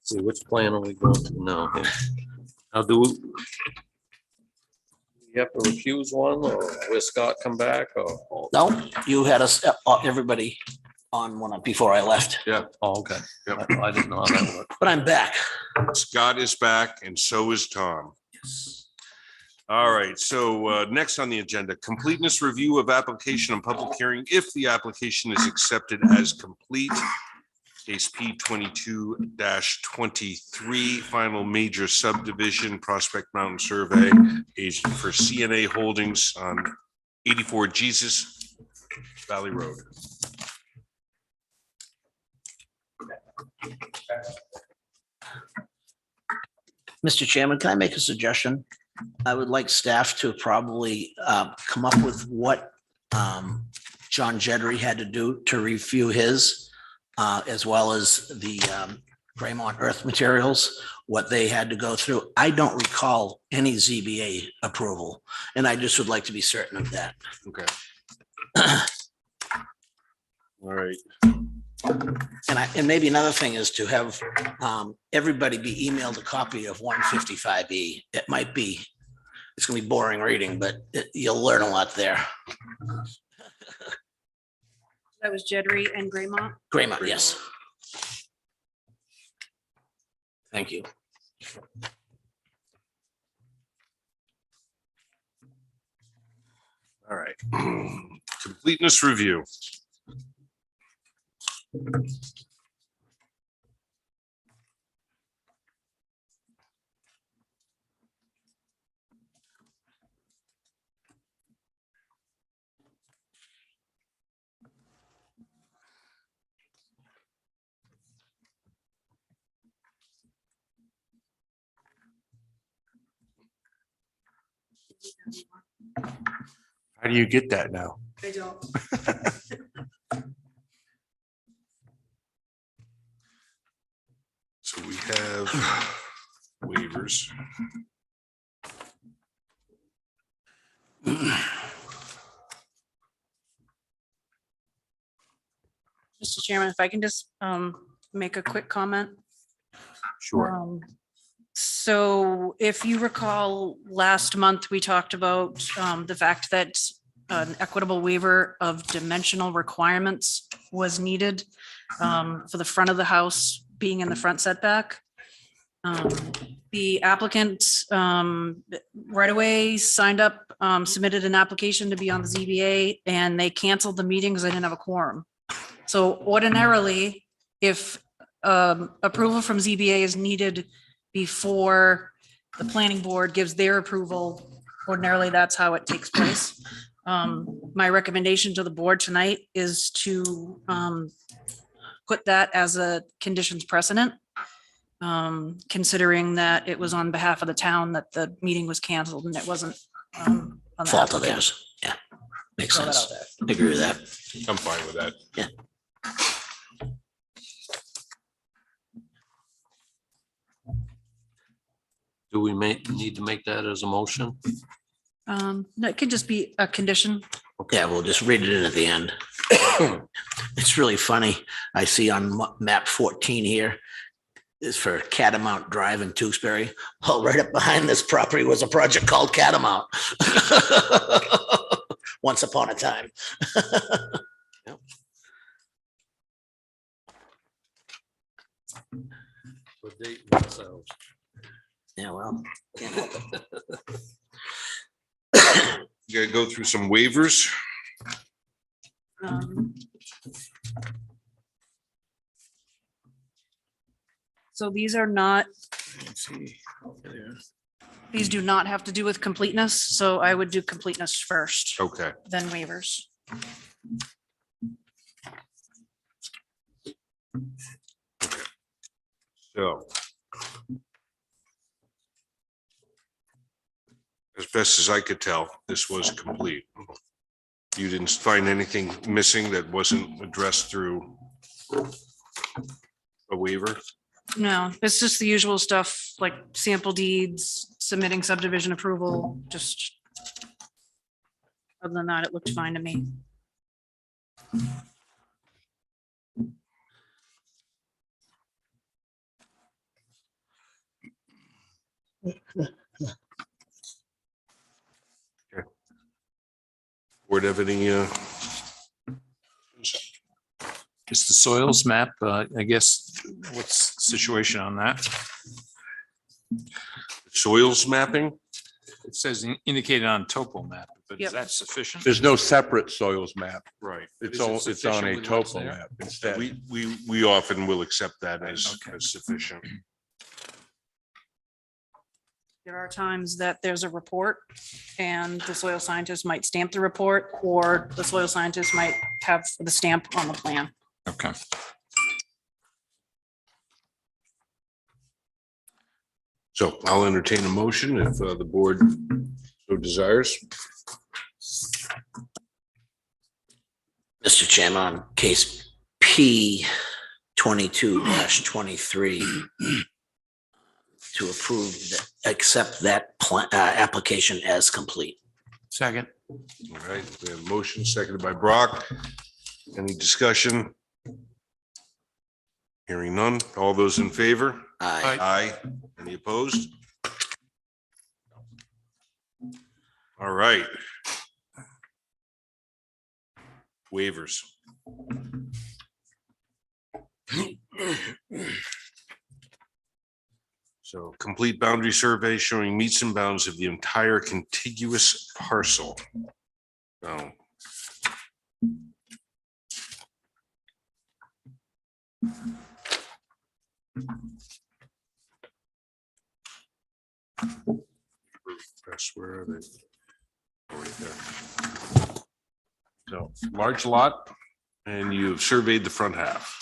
See, which plan are we going to now? here? Now, do we have to refuse one or will Scott come back or? No, you had us, everybody on one before I left, Yeah. Oh, okay. Yep. I didn't know how that worked. but I'm back. Scott is back and so is Tom. All right, so next on the agenda, completeness review of application and public hearing if the application is accepted as complete. Case P 22-23, final major subdivision, Prospect Mountain Survey, agent for CNA Holdings on 84 Jesus Valley Road. Mr. Chairman, can I make a suggestion? I would like staff to probably come up with what John Jedry had to do to review his, as well as the Graymont Earth Materials, what they had to go through. I don't recall any ZBA approval, and I just would like to be certain of that. Okay. All right. And maybe another thing is to have everybody be emailed a copy of 155E. It might be, it's gonna be boring reading, but you'll learn a lot there. That was Jedry and Graymont. Graymont, yes. Thank you. All right. Completeness review. How do you get that now? I don't. So we have waivers. Mr. Chairman, if I can just make a quick comment. Sure. So if you recall, last month, we talked about the fact that an equitable waiver of dimensional requirements was needed for the front of the house being in the front setback. The applicant right away signed up, submitted an application to be on the ZBA, and they canceled the meeting because they didn't have a quorum. So ordinarily, if approval from ZBA is needed before the planning board gives their approval, ordinarily that's how it takes place. My recommendation to the board tonight is to put that as a conditions precedent, considering that it was on behalf of the town that the meeting was canceled and it wasn't on the Fault of applicant. theirs. Yeah, makes Throw that sense. out there. Agree with that. I'm fine with that. Yeah. Do we need to make that as a motion? No, it could just be a condition. Yeah, we'll just read it in at the end. It's really funny. I see on map 14 here is for Catamount Drive in Tewksbury. Oh, right up behind this property was a project called Catamount. Once upon a time. We're dating ourselves. Yeah, well. Can't help it. You gotta go through some waivers. So these are not, these do not have to do with completeness, so I would do completeness first, Okay. then waivers. So. As best as I could tell, this was complete. You didn't find anything missing that wasn't addressed through a waiver? No, it's just the usual stuff like sample deeds, submitting subdivision approval, just. Other than that, it looked fine to me. Board have any, Is the soils map, I guess, what's the situation on that? soils mapping? It says indicated on topo map, but is Yep. that sufficient? There's no separate soils map. Right. It's Is it on, it's on sufficient a with what's topo there? map instead. We often will accept that as Okay. as sufficient. There are times that there's a report and the soil scientist might stamp the report, or the soil scientist might have the stamp on the plan. Okay. So I'll entertain a motion if the board so desires. Mr. Chairman, on case P 22-23 to approve, accept that application as complete. Second. All right, we have a motion seconded by Brock. Any discussion? Hearing none. All those in favor? Aye. Aye. Any opposed? All right. Waivers. So complete boundary survey showing meets and bounds of the entire contiguous parcel. No. Press, where are they? Oh, right there. So large lot, and you've surveyed the front half.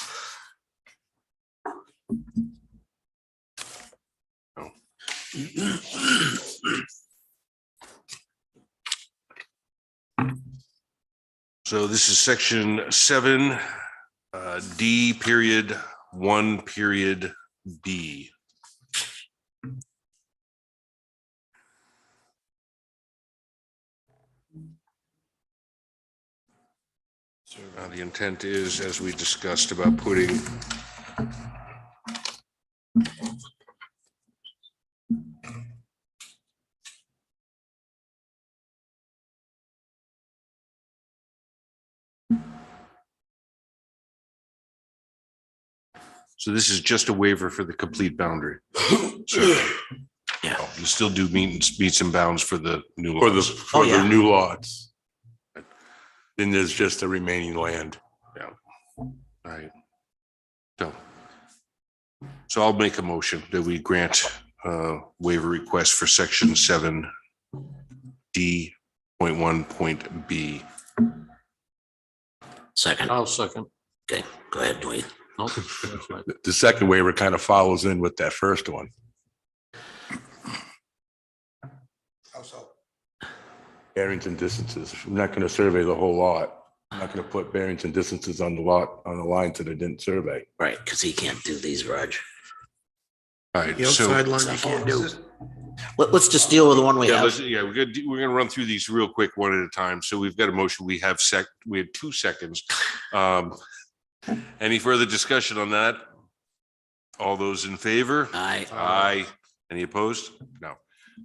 No. So this is section 7, D period 1 period B. So the intent is, as we discussed, about putting so this is just a waiver for the complete boundary. So, Yeah. you still do meets and bounds for the new For the, lots. for yeah. the new lots. Then there's just the remaining land. Right. So I'll make a motion that we grant waiver request for section 7 D.1.B. Second. I'll second. Okay, go ahead, Dwayne. Nope, that's fine. The second waiver kind of follows in with that first one. How so? Bearings and distances. I'm not going to survey the whole lot. I'm not going to put bearings and distances on the lot, on the lines that I didn't survey. Right, because he can't do these, Raj. All right, The so outside line you can't do. Let's just deal with the one we yeah, have. we're gonna run through these real quick one at a time. So we've got a motion. We have 2 seconds. Any further discussion on that? All those in favor? Aye. Aye. Any opposed? No.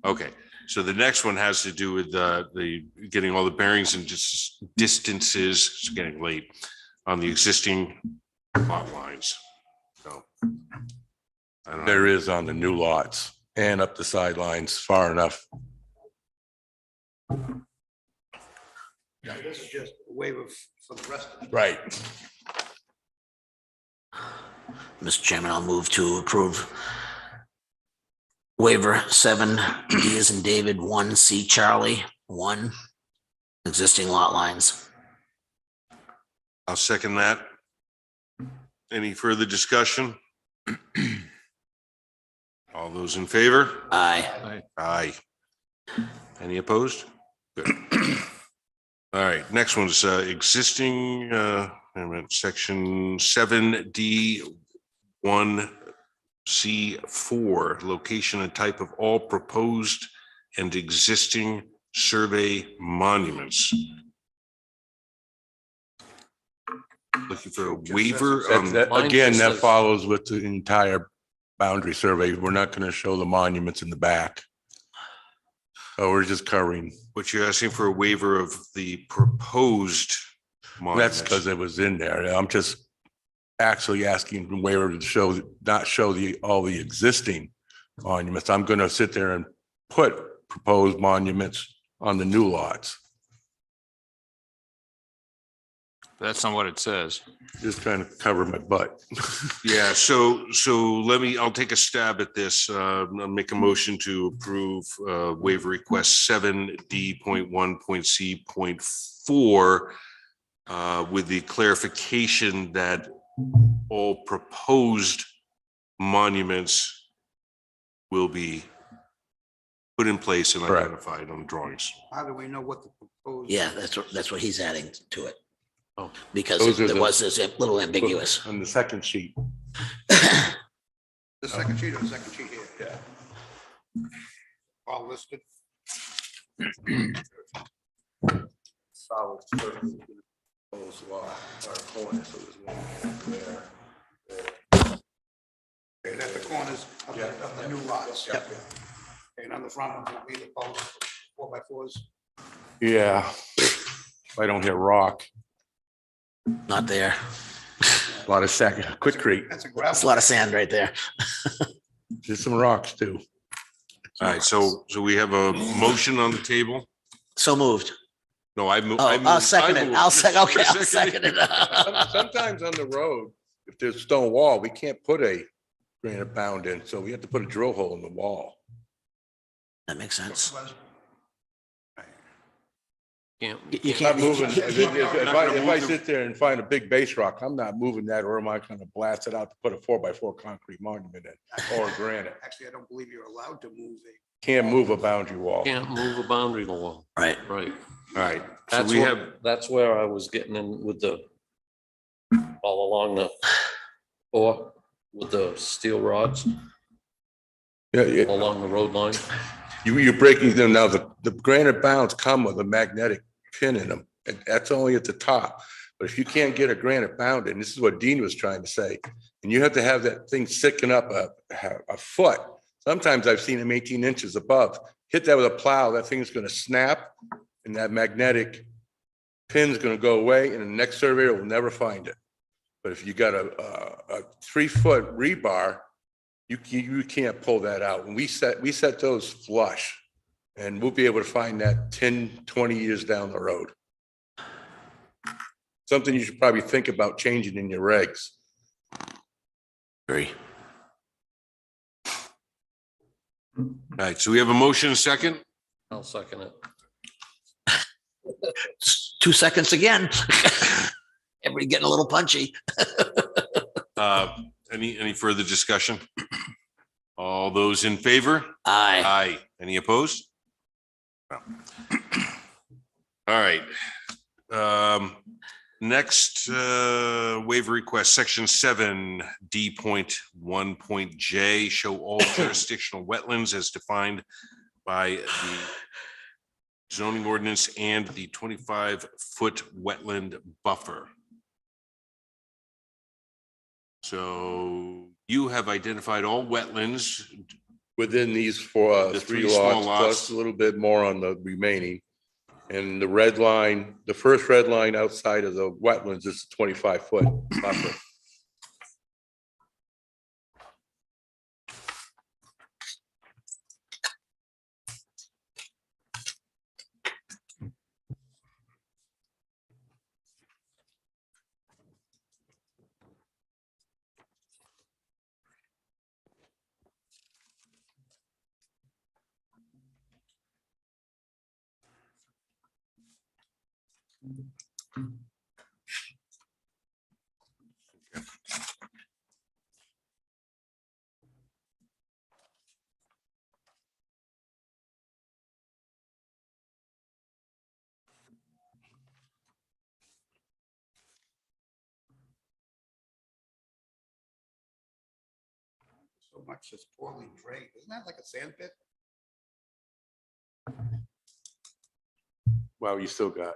Okay, so the next one has to do with the getting all the bearings and just distances, it's getting late, on the existing lot lines. So I don't know. There is on the new lots and up the sidelines far enough. Yeah, this is just a waiver for the rest of it. Right. Mr. Chairman, I'll move to approve waiver 7, D as in David, 1, C Charlie, 1, existing lot lines. I'll second that. Any further discussion? All those in favor? Aye. Aye. Any opposed? Good. All right, next one's existing, wait a minute, section 7D1C4, location and type of all proposed and existing survey monuments. Looking for a waiver. Mine Again, just that says- follows with the entire boundary survey. We're not going to show the monuments in the back. So we're just covering. But you're asking for a waiver of the proposed monuments. That's because it was in there. I'm just actually asking the waiver to show, not show all the existing monuments. I'm going to sit there and put proposed monuments on the new lots. That's not what it says. Just trying to cover my butt. Yeah, so I'll take a stab at this. I'll make a motion to approve waiver request 7D.1.C.4 with the clarification that all proposed monuments will be put in place and Correct. identified on the drawings. How do we know what the proposed? Yeah, that's what he's adding to it. Oh. Because Those are it the- was this little ambiguous. On the second sheet. The second sheet or the second sheet here? Yeah. All listed? Solid surface. Proposed lot, or corner, so there's one there. Okay, that's the corners of the new lots. Yep. And on the front, ones will be the posts, 4x4s. Yeah. If I don't hit rock, Not there. a lot of quickcrete, That's a That's gravel. a lot of sand right there. there's some rocks too. All right, so we have a motion on the table. So moved. No, I move. Oh, I'll second it. I'll second, okay, I'll You're second it. Sometimes on the road, if there's stone wall, we can't put a granite bound in, so we have to put a drill hole in the wall. That makes sense. Can't, You I'm can't. not moving, you- if I sit there and find a big base rock, I'm not moving that, or am I gonna blast it out to put a 4x4 concrete monument in, or granite? Actually, I don't believe you're allowed to move Can't move a boundary wall. can't move a boundary wall. Right. Right. All right, so That's we what, have, that's where I was getting in with the, all along the, or with the steel rods Yeah, along the road line. you're breaking them now, the granite bounds come with a magnetic pin in them, and that's only at the top. But if you can't get a granite bound in, this is what Dean was trying to say, and you have to have that thing sticking up a foot. Sometimes I've seen them 18 inches above. Hit that with a plow, that thing's gonna snap, and that magnetic pin's gonna go away, and the next surveyor will never find it. But if you got a 3-foot rebar, you can't pull that out. And we set those flush, and we'll be able to find that 10, 20 years down the road. Something you should probably think about changing in your regs. Agree. all right, so we have a motion, and a second. I'll second it. 2 seconds again. Everybody getting a little punchy. Any further discussion? All those in favor? Aye. Aye. Any opposed? No. All right. Next waiver request, section 7D.1.J, show all jurisdictional wetlands as defined by the zoning ordinance and the 25-foot wetland buffer. So you have identified all wetlands Within these four, The 3 three small lots, lots. plus a little bit more on the remaining. And the red line, the first red line outside of the wetlands is 25-foot buffer. so much that's poorly drained. Isn't that like a sand pit? Well, you still got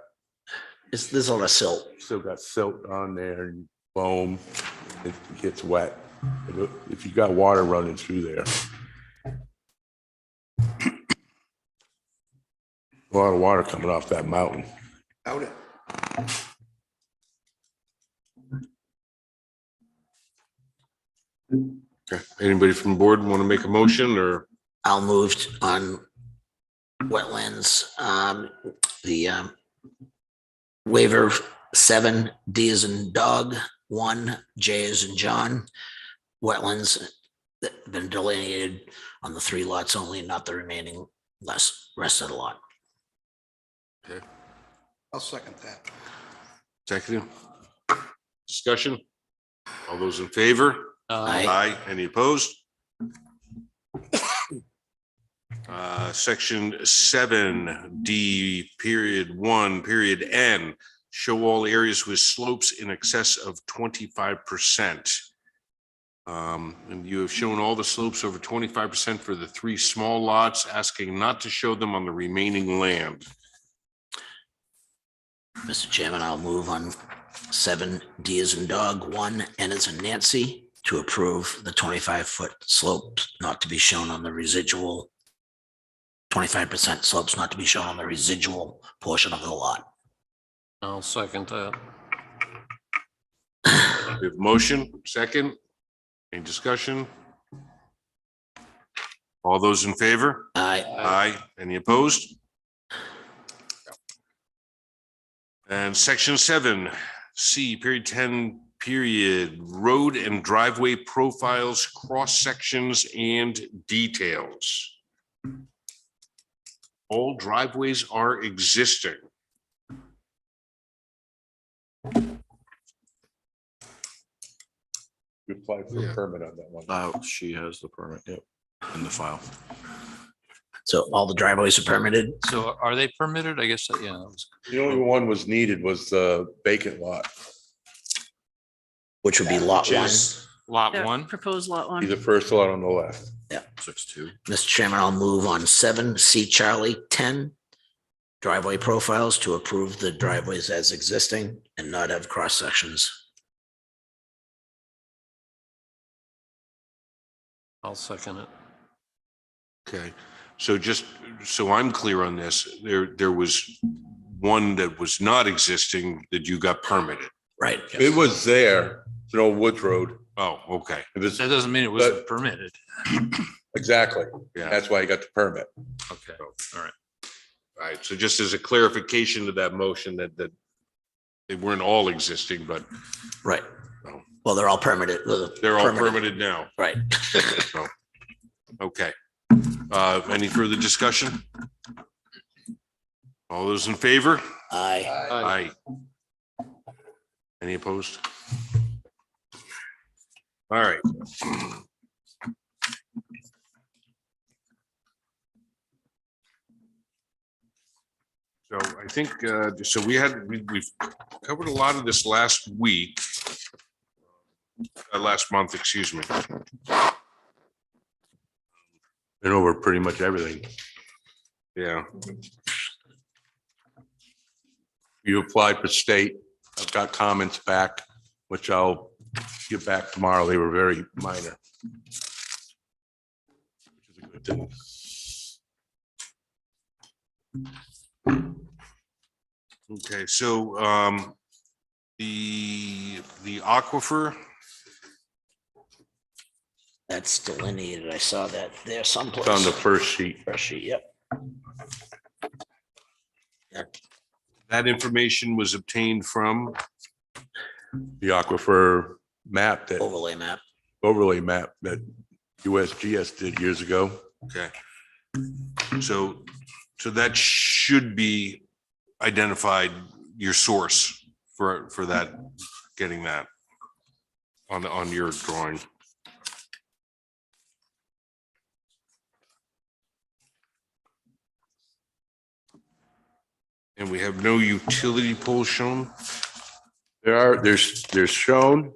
There's a lot of silt. silt on there and foam. It gets wet. If you got water running through there. A lot of water coming off that mountain. Out it. Okay. Anybody from the board want to make a motion or? I'll move on wetlands, the waiver 7, D as in dog, 1, J as in John. Wetlands that have been delineated on the 3 lots only, not the remaining rest of the lot. I'll second that. Second. Discussion? All those in favor? Aye. Any opposed? Section 7D.1.N, show all areas with slopes in excess of 25%. And you have shown all the slopes over 25% for the 3 small lots, asking not to show them on the remaining land. Mr. Chairman, I'll move on 7, D as in dog, 1, N as in Nancy, to approve the 25-foot slope not to be shown on the residual, 25% slopes not to be shown on the residual portion of the lot. I'll second that. We have a motion, second. Any discussion? All those in favor? Aye. Aye. Any opposed? And section 7C, period 10, period, road and driveway profiles, cross sections and details. All driveways are existing. You applied for a permit on that one. She has the permit, yep, in the file. So all the driveways are permitted? So are they permitted? I guess, yeah. that was- The only one was needed was the vacant lot. Which would be lot Which one. is Lot Yeah, 1. Proposed lot Be the one. first lot on the left. 6-2. Mr. Chairman, I'll move on 7C Charlie 10 driveway profiles to approve the driveways as existing and not have cross sections. I'll second it. Okay, so just so I'm clear on this, there was one that was not existing that you got permitted. Right. It was there, it's an old Woods Road. Oh, okay. It was, That doesn't mean it wasn't permitted. exactly. Yeah. That's why you got the permit. Okay, all right. All right, so just as a clarification to that motion that they weren't all existing, but Right. Oh. Well, they're all permitted. they're all permitted now. Right. So, okay. Any further discussion? All those in favor? Aye. Aye. Any opposed? All right. So I think, so we've covered a lot of this last week. Last month, excuse me. Been over pretty much everything. Yeah. You applied for state. I've got comments back, which I'll get back tomorrow. They were very minor. Which is a good thing. Okay, so the aquifer, That's delineated. I saw that there someplace. It's on the first sheet. First sheet, yep. that information was obtained from, The aquifer map that Overlay map. that USGS did years ago. okay. So that should be identified, your source for that, getting that on your drawing. And we have no utility poles shown? There's shown,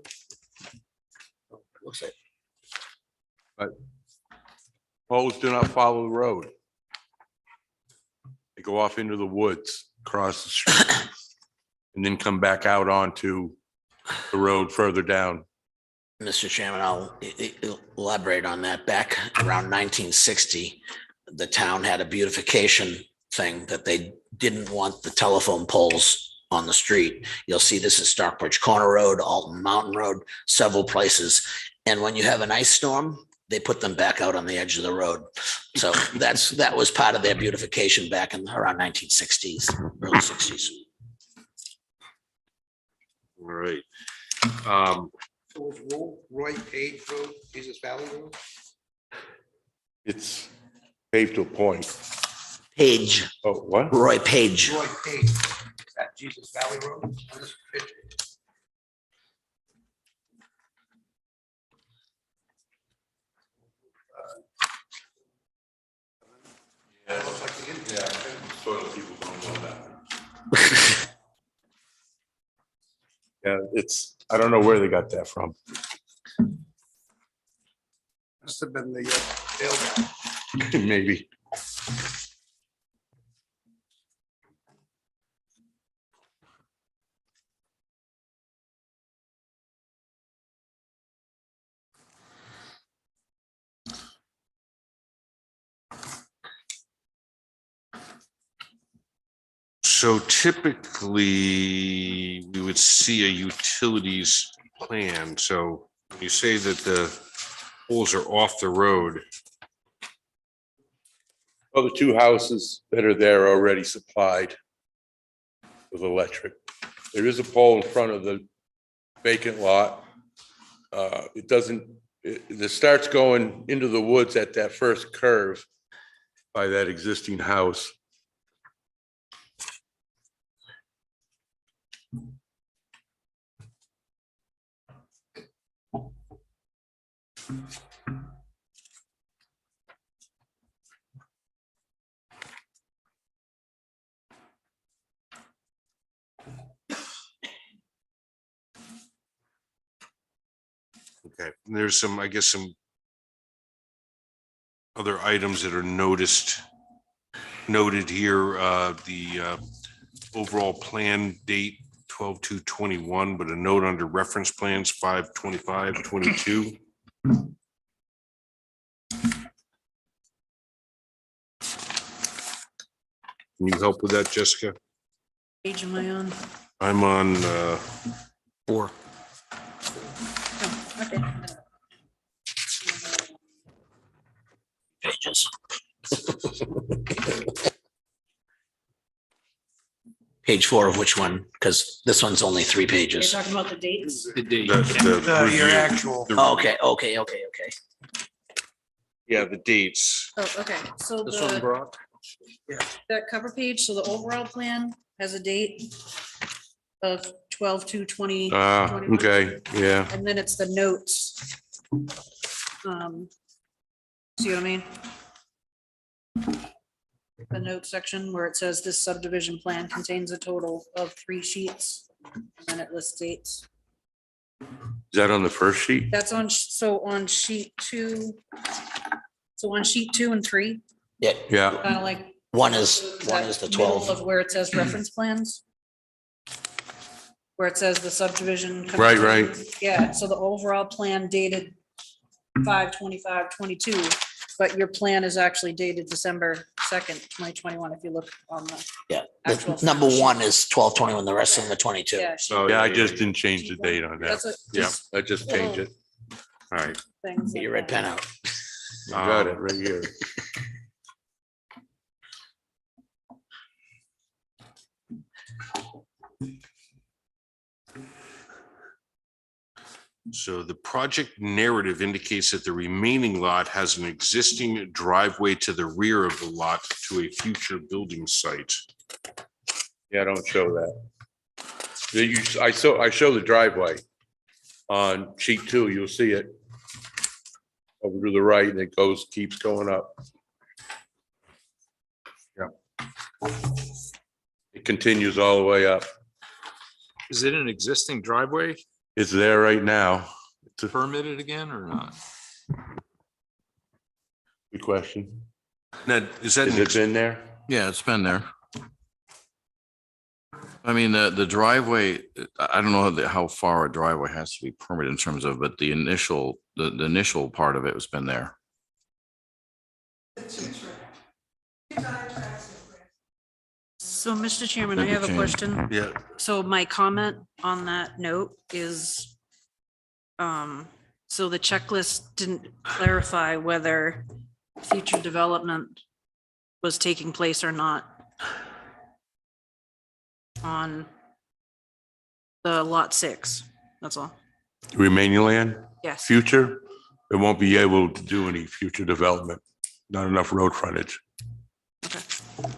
Looks like, poles do not follow the road. They go off into the woods, across the street, and then come back out onto the road further down. Mr. Chairman, I'll elaborate on that. Back around 1960, the town had a beautification thing that they didn't want the telephone poles on the street. You'll see this is Stockbridge Corner Road, Alton Mountain Road, several places. And when you have an ice storm, they put them back out on the edge of the road. So that was part of their beautification back in around 1960s, early 60s. All right. So was Roy Page Road, Jesus Valley Road? It's paved to a point. Page, Oh, what? Roy Page. Roy Page, is that Jesus Valley Road? On this picture? Yeah, I don't know where they got that from. Must have been the Dale guy. Maybe. So typically, we would see a utilities plan. So when you say that the poles are off the road, Well, the two houses that are there are already supplied with electric. There is a pole in front of the vacant lot. It doesn't, it starts going into the woods at that first curve by that existing house. Okay, and there's some, I guess, some other items that are noted here, the overall plan date 12/2/21, but a note under reference plans 5/25/22. Can you help with that, Jessica? Page am I on? I'm on 4. Oh, okay. Pages. Page 4 of which one? Because this one's only 3 You're pages. talking about the dates? The date. Your review. actual. Oh, okay. Yeah, the dates. Oh, okay, so This one, the, Brock? that cover page, so the overall plan has a date of 12/2/20. Okay, yeah. And then it's the notes. See what I mean? The note section where it says this subdivision plan contains a total of 3 sheets. And then it lists dates. Is that on the first sheet? That's on, so on sheet 2. So on sheet 2 and 3, Yeah, Yeah, kind of like. one is the that 12. middle Of where it says reference plans. Where it says the subdivision. Right. Yeah, so the overall plan dated 5/25/22, but your plan is actually dated December 2nd, 2021, if you look on the. Yeah, Actual the number 1 is 12/21, the rest of them are 22. Yeah. sheet Oh, yeah, I just didn't change the date on that. That's a- Yeah, just I just changed it. All right. things Get your like red pen that. out. I got it right here. So the project narrative indicates that the remaining lot has an existing driveway to the rear of the lot to a future building site. Yeah, I don't show that. I show the driveway. On sheet 2, you'll see it. Over to the right, and it keeps going up. Yeah. It continues all the way up. Is it an existing driveway It's there right now. It's a permitted again or not? good question. Now, is that, Has it been there? Yeah, it's been there. I mean, the driveway, I don't know how far a driveway has to be permitted in terms of, but the initial part of it has been there. So, Mr. Chairman, I have a question. yeah, So my comment on that note is, so the checklist didn't clarify whether future development was taking place or not on the lot 6, that's all. Remaining land? Yes. Future, it won't be able to do any future development. Not enough road frontage. Okay.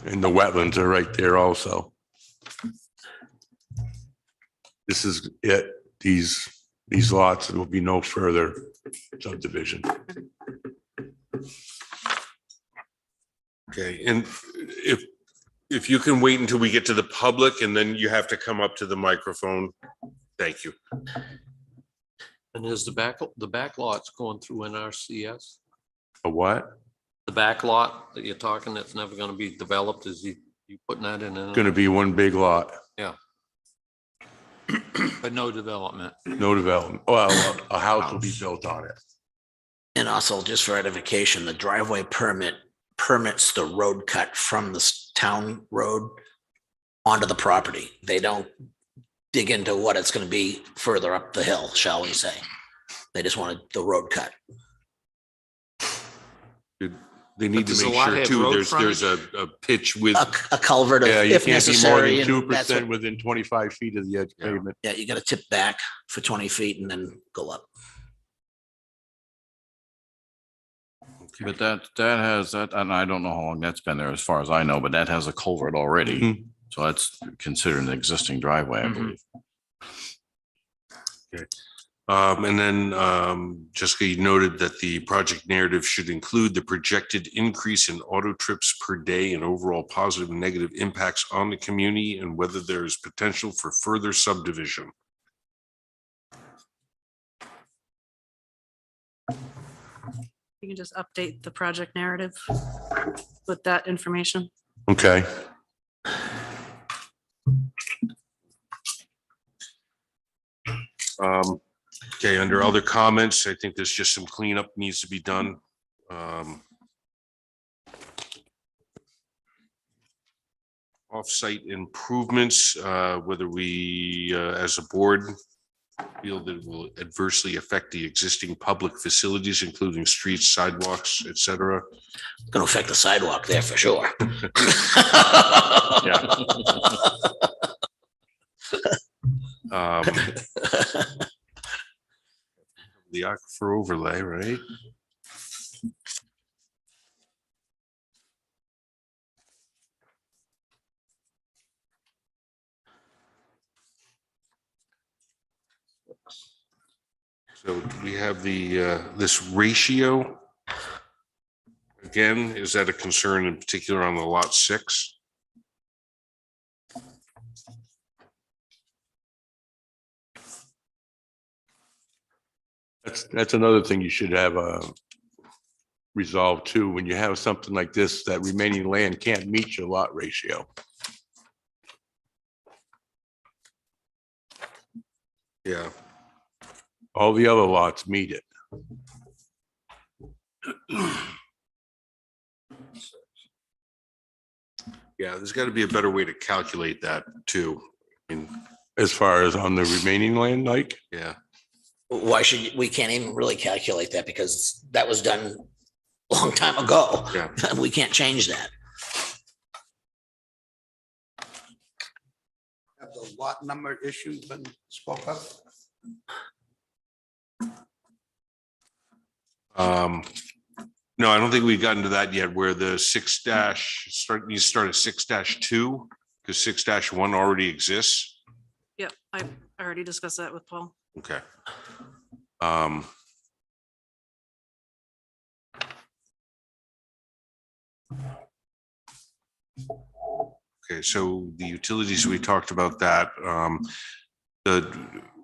And the wetlands are right there also. This is it. These lots, there will be no further subdivision. okay, and if you can wait until we get to the public and then you have to come up to the microphone. Thank you. And is the back lots going through NRCS? A what? The back lot that you're talking that's never gonna be developed, is you putting that in? Going to be one big lot, Yeah, But no development. no development. Well, a house will be built on it. And also, just for edification, the driveway permits the road cut from the town road onto the property. They don't dig into what it's going to be further up the hill, shall we say. They just wanted the road cut. They need does to the make lot sure have too, road there's a pitch with, A culvert Yeah, you if can't be more necessary. than and that's 2% what- within 25 feet of the edge Yeah. pavement. Yeah, you gotta tip back for 20 feet and then go up. But that has that, and I don't know how long that's been there as far as I know, but that has a culvert already. Mhm. So that's considered an existing driveway, I Mhm. believe. and then Jessica, you noted that the project narrative should include the projected increase in auto trips per day and overall positive and negative impacts on the community and whether there is potential for further subdivision. You can just update the project narrative with that information. Okay. Okay, under other comments, I think there's just some cleanup needs to be done. Off-site improvements, whether we, as a board, feel that it will adversely affect the existing public facilities, including streets, sidewalks, et cetera. Gonna affect the sidewalk there for sure. The aquifer overlay, right? So we have the, this ratio. Again, is that a concern in particular on the lot 6? That's another thing you should have resolved too. When you have something like this, that remaining land can't meet your lot ratio. Yeah. All the other lots meet it. Yeah, there's got to be a better way to calculate that too. As far as on the remaining land, like, Yeah. Why should, we can't even really calculate that because that was done a long time ago. Yeah. We can't change that. Have the lot number issue been spoke of? No, I don't think we've gotten to that yet, where the 6 dash needs to start at 6-2, because 6-1 already exists. Yep, I already discussed that with Paul. Okay. Okay, so the utilities, we talked about that.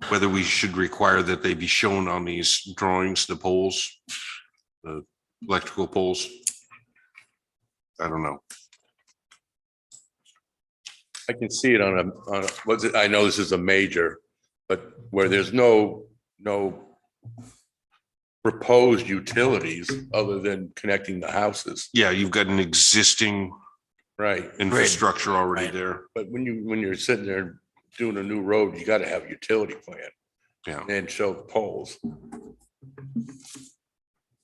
Whether we should require that they be shown on these drawings, the poles, the electrical poles. I don't know. I can see it on what's it, I know this is a major, but where there's no proposed utilities other than connecting the houses. Yeah, you've got an existing Right. infrastructure already Right. there. But when you're sitting there doing a new road, you gotta have a utility plan Yeah. and show the poles.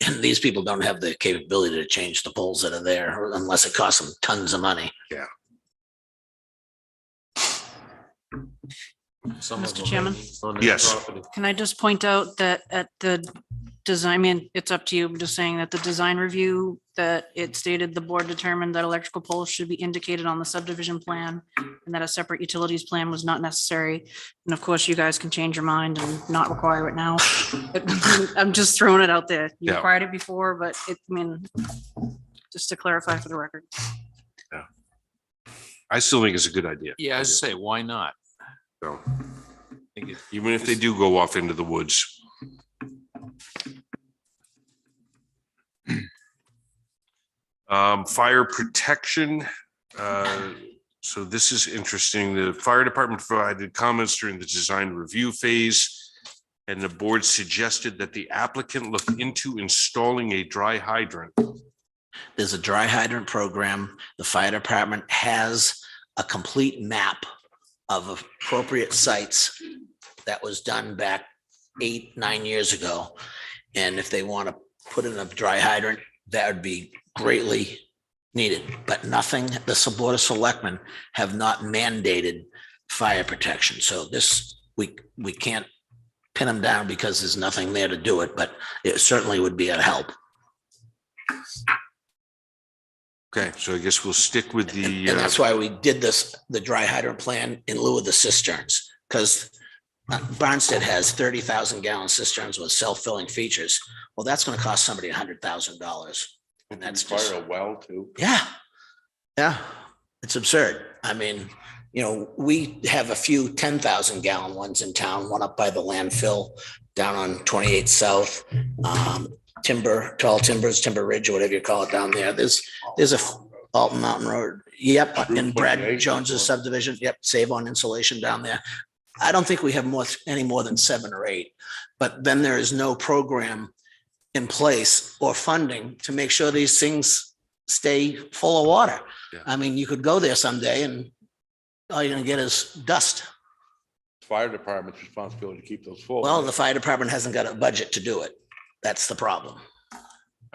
And these people don't have the capability to change the poles that are there unless it costs them tons of money. Yeah. Some of Mr. them Chairman? on their Yes. property. Can I just point out that at the design, I mean, it's up to you, I'm just saying that the design review, that it stated the board determined that electrical poles should be indicated on the subdivision plan and that a separate utilities plan was not necessary. And of course, you guys can change your mind and not require it now. I'm just throwing it out there. You Yeah. required it before, but it, I mean, just to clarify for the record. I still think it's a good idea. Yeah, I was say, why not? So, I think it- even if they do go off into the woods. Fire protection. So this is interesting. The fire department provided comments during the design review phase. And the board suggested that the applicant look into installing a dry hydrant. There's a dry hydrant program. The fire department has a complete map of appropriate sites that was done back 8, 9 years ago. And if they want to put in a dry hydrant, that would be greatly needed, but nothing, the Board of Selectmen have not mandated fire protection. So this, we can't pin them down because there's nothing there to do it, but it certainly would be a help. Okay, so I guess we'll stick with the, And that's why we did this, the dry hydrant plan in lieu of the cisterns, because Barnstead has 30,000 gallon cisterns with self-filling features. Well, that's going to cost somebody $100,000. And that's just, Fire a well too. yeah, yeah, it's absurd. I mean, you know, we have a few 10,000 gallon ones in town, one up by the landfill down on 28 South, Tall Timbers, Timber Ridge, or whatever you call it down there. There's a Alton Mountain Road. Yep, in Brad Jones's subdivision. Yep, Save on Insulation down there. I don't think we have any more than 7 or 8, but then there is no program in place or funding to make sure these things stay full of water. Yeah. I mean, you could go there someday and all you're gonna get is dust. Fire department's responsibility to keep those full. Well, the fire department hasn't got a budget to do it. That's the problem.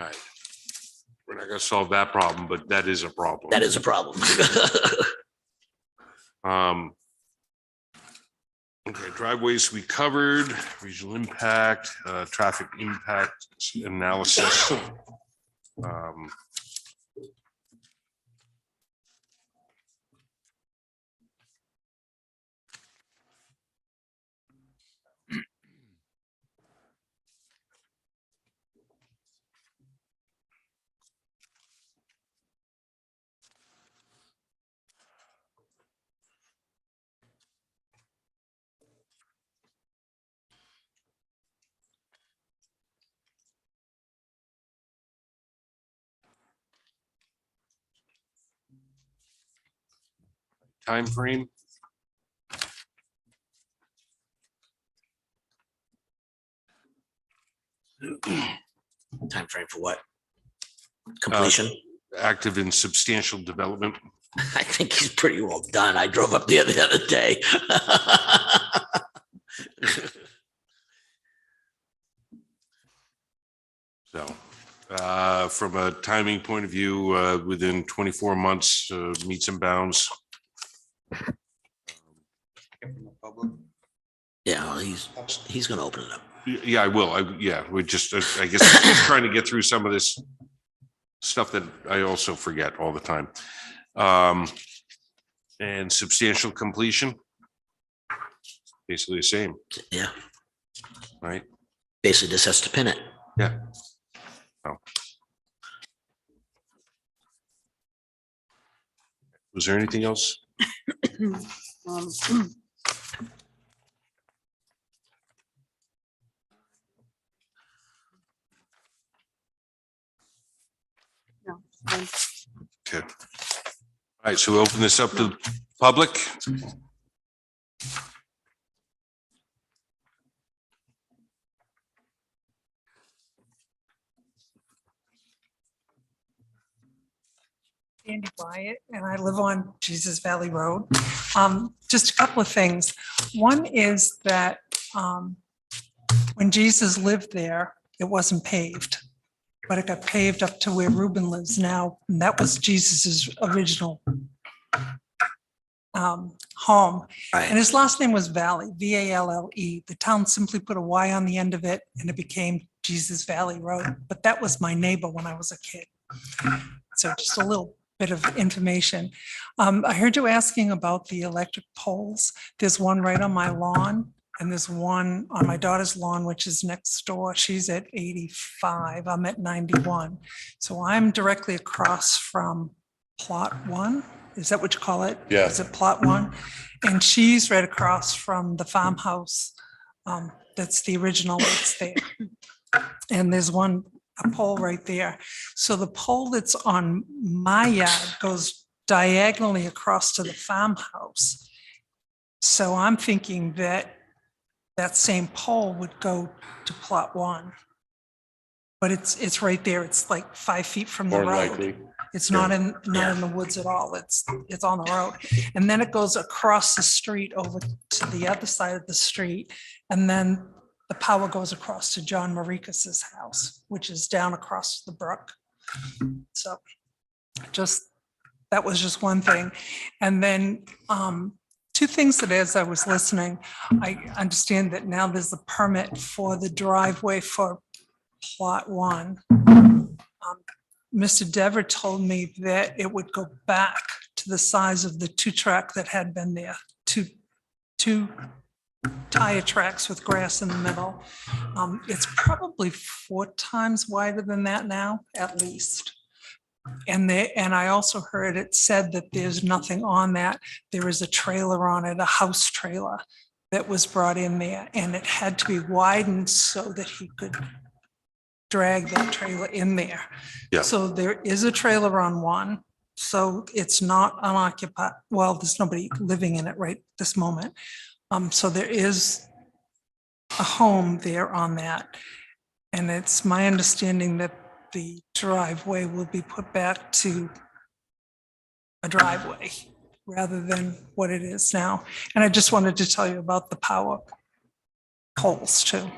all right. We're not gonna solve that problem, but that is a problem. That is a problem. Okay, driveways we covered, regional impact, traffic impact analysis. Time frame. Time frame for what? Completion? Active in substantial development. I think he's pretty well done. I drove up there the other day. So, from a timing point of view, within 24 months, meets and bounds. Yeah, well, he's gonna open it up. Yeah, I will. Yeah, we just, I guess, just trying to get through some of this stuff that I also forget all the time. And substantial completion. Basically the same. Yeah. Right? Basically just has to pin it. Yeah. Oh. Was there anything else? Okay. All right, so we open this up to the public. Andy Wyatt, and I live on Jesus Valley Road. Just a couple of things. One is that when Jesus lived there, it wasn't paved, but it got paved up to where Reuben lives now. And that was Jesus's original home. And his last name was Valley, V-A-L-L-E. The town simply put a Y on the end of it and it became Jesus Valley Road. But that was my neighbor when I was a kid. So just a little bit of information. I heard you asking about the electric poles. There's one right on my lawn and there's one on my daughter's lawn, which is next door. She's at 85, I'm at 91. So I'm directly across from plot 1. Is that what you call it? Yeah. Is it plot 1? And she's right across from the farmhouse. That's the original that's there. And there's a pole right there. So the pole that's on my yard goes diagonally across to the farmhouse. So I'm thinking that that same pole would go to plot 1. But it's right there. It's like 5 feet from the More road. likely. It's not in the woods at all. It's on the road. And then it goes across the street over to the other side of the street. And then the power goes across to John Marikas's house, which is down across the brook. So that was just one thing. And then two things that as I was listening, I understand that now there's a permit for the driveway for plot 1. Mr. Dever told me that it would go back to the size of the 2-track that had been there, two tire tracks with grass in the middle. It's probably 4 times wider than that now, at least. And I also heard it said that there's nothing on that. There is a trailer on it, a house trailer that was brought in there, and it had to be widened so that he could drag that trailer in there. Yeah. So there is a trailer on 1, so it's not unoccupied. Well, there's nobody living in it right this moment. So there is a home there on that. And it's my understanding that the driveway will be put back to a driveway rather than what it is now. And I just wanted to tell you about the power poles too,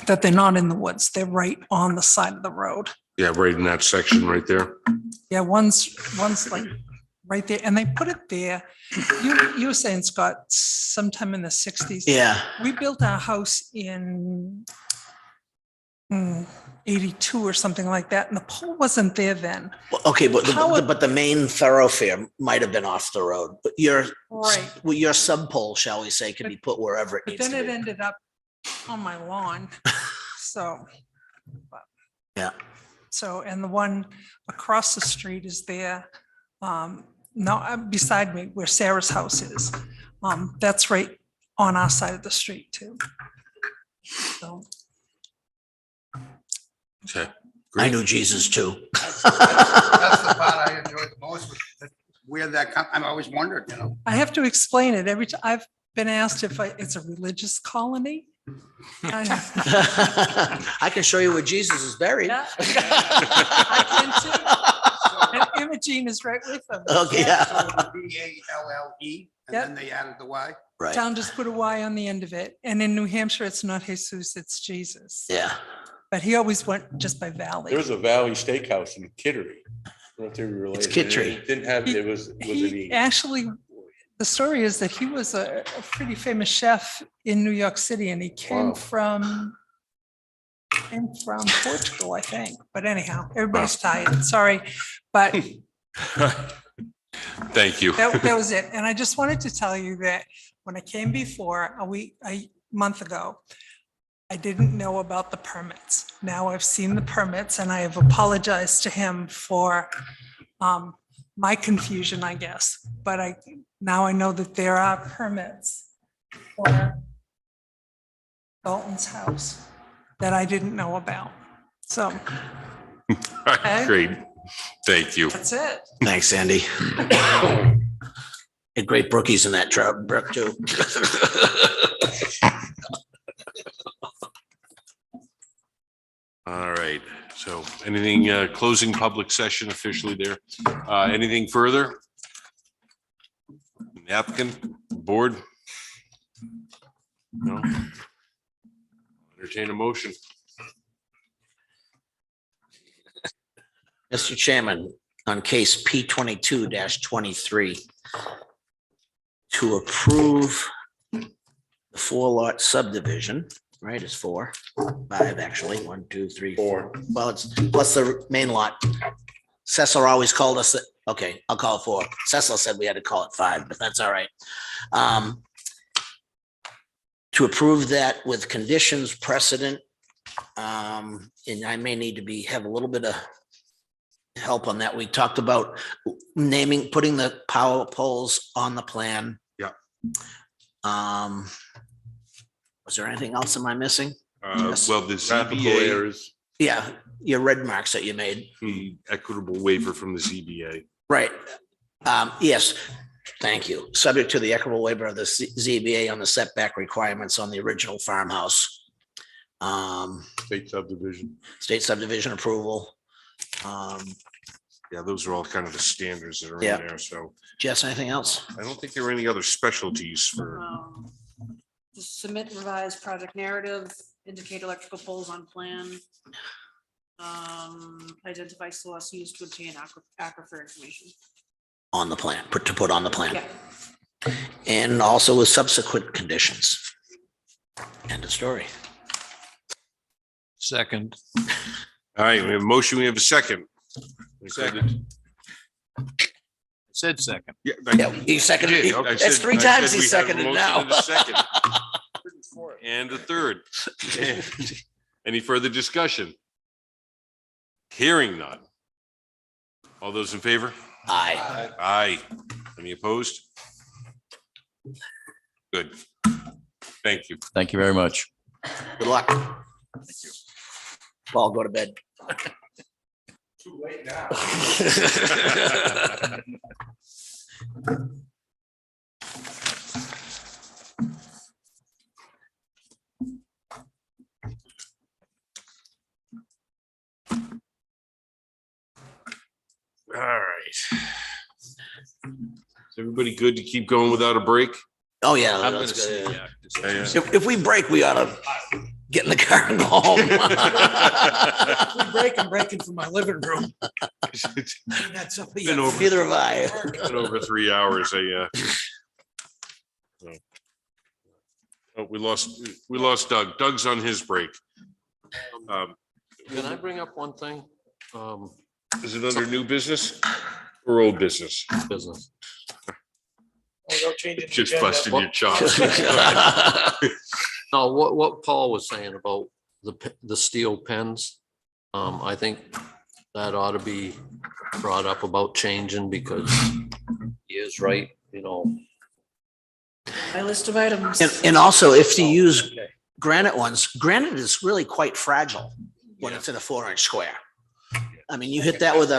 that they're not in the woods. They're right on the side of the road. Yeah, right in that section right there. Yeah, one's like right there, and they put it there. You were saying, Scott, sometime in the 60s. Yeah. We built our house in 82 or something like that, and the pole wasn't there then. Well, okay, but the main thoroughfare might have been off the road, but your sub pole, shall we say, can be put wherever it But needs then to it be. ended up on my lawn. So. Yeah. So, and the one across the street is there. No, beside me where Sarah's house is. That's right on our side of the street too. So. Okay. I knew Jesus too. That's the part I enjoyed the most, was that where that I've always wondered, you know. I have to explain it every time. I've been asked if it's a religious colony. I can show you where Jesus is buried. Yeah. I can too. And Imogene is right with them. Okay, yeah. B-A-L-L-E, and Yep. then they added the Y. Right. Town just put a Y on the end of it. And in New Hampshire, it's not Jesus, it's Jesus. Yeah. But he always went just by Valley. There was a Valley Steakhouse in Kittery. I don't know if they were related. Kittery. It didn't have, it was an He E. actually, the story is that he was a pretty famous chef in New York City, and he came Wow. from Portugal, I think. But anyhow, everybody's tired, sorry. But Thank you. that was it. And I just wanted to tell you that when I came before a month ago, I didn't know about the permits. Now I've seen the permits, and I have apologized to him for my confusion, I guess. But now I know that there are permits for Dalton's house that I didn't know about. So Okay. Great. Thank you. that's it. Thanks, Andy. And great brookies in that trout brook too. All right. So anything, closing public session officially there? Anything further? Applicant, board? No? Entertain a motion. Mr. Chairman, on case P 22-23, to approve the 4-lot subdivision, right, it's 4, 5, actually, 1, 2, 3, 4. Well, it's plus the main lot. Cecil always called us, okay, I'll call it 4. Cecil said we had to call it 5, but that's all right. To approve that with conditions precedent, and I may need to have a little bit of help on that. We talked about putting the power poles on the plan. Yeah. Was there anything else am I missing? Yes. Well, the Graphical ZBA, errors. Yeah, your red marks that you made. the equitable waiver from the ZBA. Right. Yes, thank you. Subject to the equitable waiver of the ZBA on the setback requirements on the original farmhouse. State subdivision. State subdivision approval. Yeah, those are all kind of the standards that are Yeah. in there. So Jess, anything else? I don't think there were any other specialties for, Just submit revised project narrative, indicate electrical poles on plan. Identify source used to obtain aquifer information. On the plan, to put on the plan. Yeah. And also with subsequent conditions. End of story. Second. All right, we have a motion, we have a second. Second. Said second. Yeah. Yeah, he seconded, did. I that's said- 3 I said times he we had a seconded motion now. and a second. And a third. Any further discussion? Hearing none. All those in favor? Aye. Aye. Any opposed? Good. Thank you. Thank you very much. Good luck. Paul, go to bed. Too late now. All right. Is everybody good to keep going without a break? Oh, yeah. I'm gonna that's say, good. yeah. If we break, we ought to get in the car and go home. I'm breaking from my living room. That's up to Been you. over- Neither have I. Been over 3 hours. Oh, we lost Doug. Doug's on his break. Can I bring up one thing? Is it under new business or old business? Business. Just busting your chops. No, what Paul was saying about the steel pens, I think that ought to be brought up about changing because he is right, you know. My list of items. And also, if you use granite ones, granite is really quite fragile when it's in a 4-inch square. I mean, you hit that with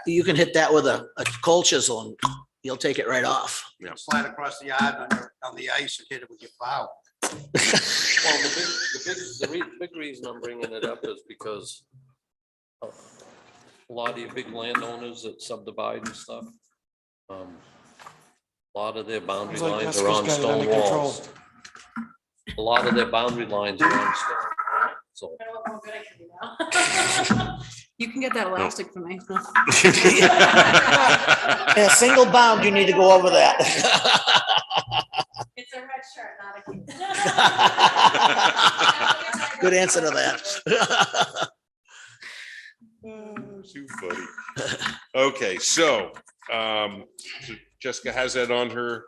you can hit that with a cold chisel and you'll take it right off. Slide across the yard on the ice and hit it with your plow. Well, the big reason I'm bringing it up is because a lot of your big landowners that subdivide and stuff, a lot of their boundary Sounds like lines are on Jessica's got it stone under control. walls. A lot of their boundary lines are on stone. So You can get that elastic for me. In a single bound, you need to go over that. It's a red shirt, not a. Good answer to that. Too funny. Okay, so Jessica has that on her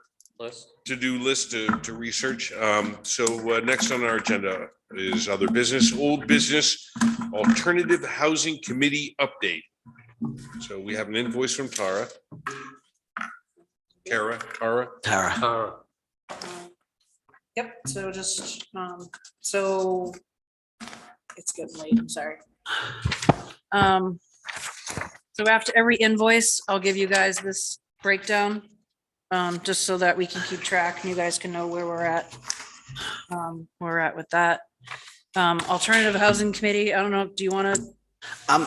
to-do list to research. So next on our agenda is other business, old business, alternative housing committee update. So we have an invoice from Tara. Tara. Yep, so just, so it's getting late, I'm sorry. So after every invoice, I'll give you guys this breakdown, just so that we can keep track and you guys can know where we're at. With that. Alternative Housing Committee, I don't know, do you want to?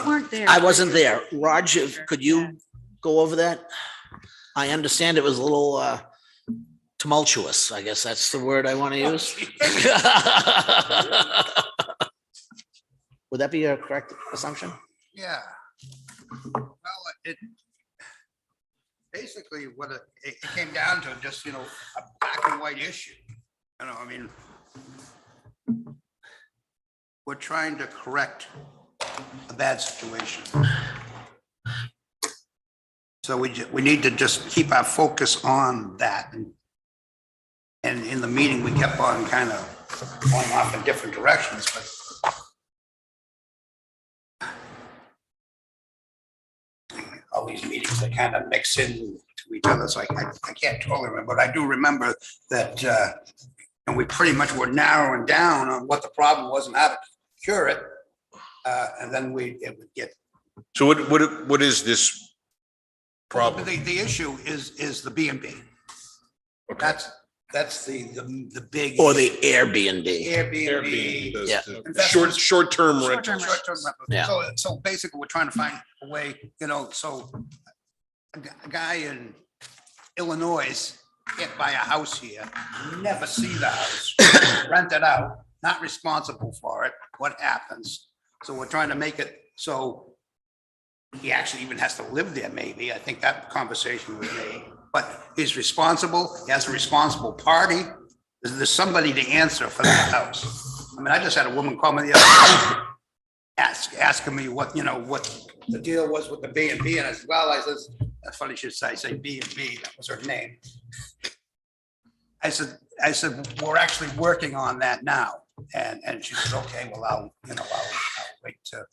Weren't there. I wasn't there. Raj, could you go over that? I understand it was a little tumultuous. I guess that's the word I want to use. Would that be a correct assumption? Yeah. Well, it basically what it came down to just, a black and white issue. I mean, we're trying to correct a bad situation. So we need to just keep our focus on that. And in the meeting, we kept on kind of going off in different directions, but all these meetings, they kind of mix in to each other, so I can't totally remember, but I do remember that, and we pretty much were narrowing down on what the problem was and how to cure it, and then it would get. So what is this problem? The issue is the B&B. That's the big. Or the Airbnb. Airbnb. Yeah. Short-term rental. Short-term rental. Yeah. So basically, we're trying to find a way, so a guy in Illinois can't buy a house here, never see the house, rent it out, not responsible for it. What happens? So we're trying to make it so he actually even has to live there, maybe. I think that conversation was made. But he's responsible, he has a responsible party. There's somebody to answer for that house. I mean, I just had a woman call me the other day, asking me what the deal was with the B and B, and I said, well, that's funny, she should say B and B, that was her name. I said, we're actually working on that now. And she said, okay, well, I'll wait to,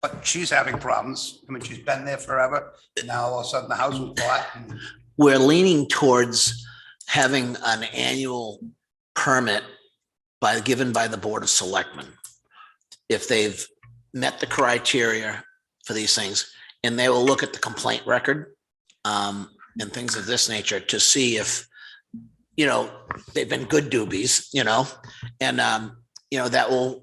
but she's having problems. I mean, she's been there forever. Now all of a sudden the house was bought. We're leaning towards having an annual permit given by the Board of Selectmen. If they've met the criteria for these things, and they will look at the complaint record and things of this nature to see if, they've been good doobies, and, that will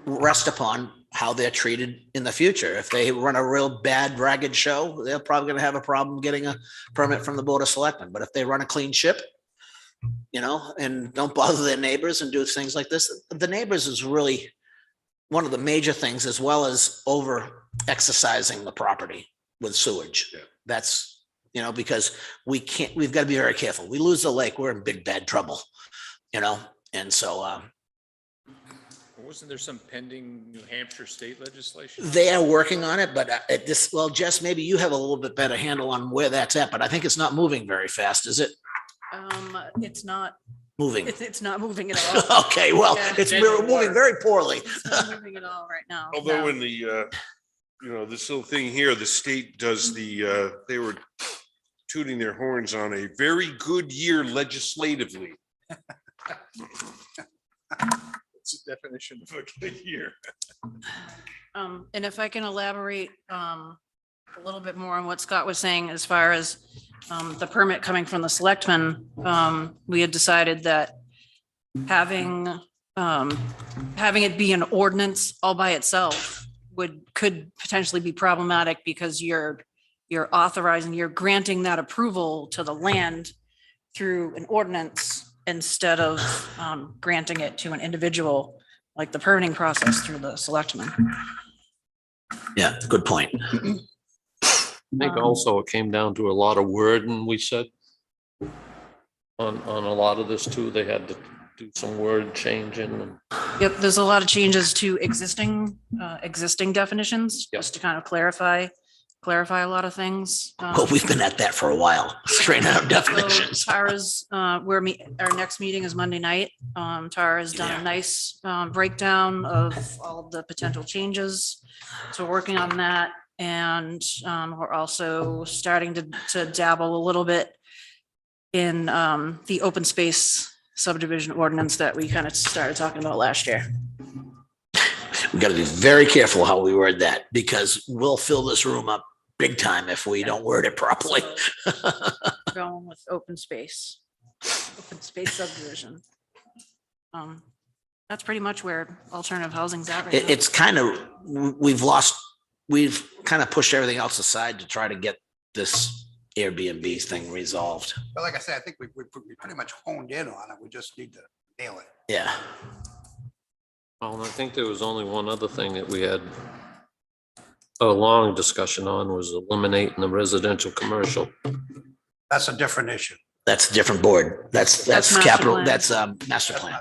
rest upon how they're treated in the future. If they run a real bad, ragged show, they're probably going to have a problem getting a permit from the Board of Selectmen. But if they run a clean ship, and don't bother their neighbors and do things like this, the neighbors is really one of the major things, as well as over exercising the property with sewage. Yeah. That's, because we've got to be very careful. We lose the lake, we're in big, bad trouble, and so, Wasn't there some pending New Hampshire state legislation? they are working on it, but Jess, maybe you have a little bit better handle on where that's at, but I think it's not moving very fast, is it? It's not, Moving. it's not moving at all. Okay, well, Yeah. it's moving very poorly. It's not moving at all right now. Although no. in the, this little thing here, the state does they were tooting their horns on a very good year legislatively. It's a definition of a good year. And if I can elaborate a little bit more on what Scott was saying as far as the permit coming from the selectmen, we had decided that having it be an ordinance all by itself could potentially be problematic, because you're granting that approval to the land through an ordinance instead of granting it to an individual, like the permitting process through the selectmen. Yeah, good point. I think also it came down to a lot of wording we said on a lot of this too. They had to do some word changing and Yep, there's a lot of changes to existing definitions, just to kind of clarify a lot of things. Well, we've been at that for a while, straighten out So definitions. Tara's, our next meeting is Monday night. Tara has done a nice breakdown of all of the potential changes. So we're working on that. And we're also starting to dabble a little bit in the open space subdivision ordinance that we kind of started talking about last year. We got to be very careful how we word that, because we'll fill this room up big time if we don't word it properly. Going with open space subdivision. That's pretty much where alternative housing's at right now. It's kind of, we've kind of pushed everything else aside to try to get this Airbnb thing resolved. But like I said, I think we pretty much honed in on it. We just need to nail it. Yeah. well, I think there was only one other thing that we had a long discussion on, was eliminating the residential commercial. That's a different issue. That's a different board. That's master capital, plan. that's master plan.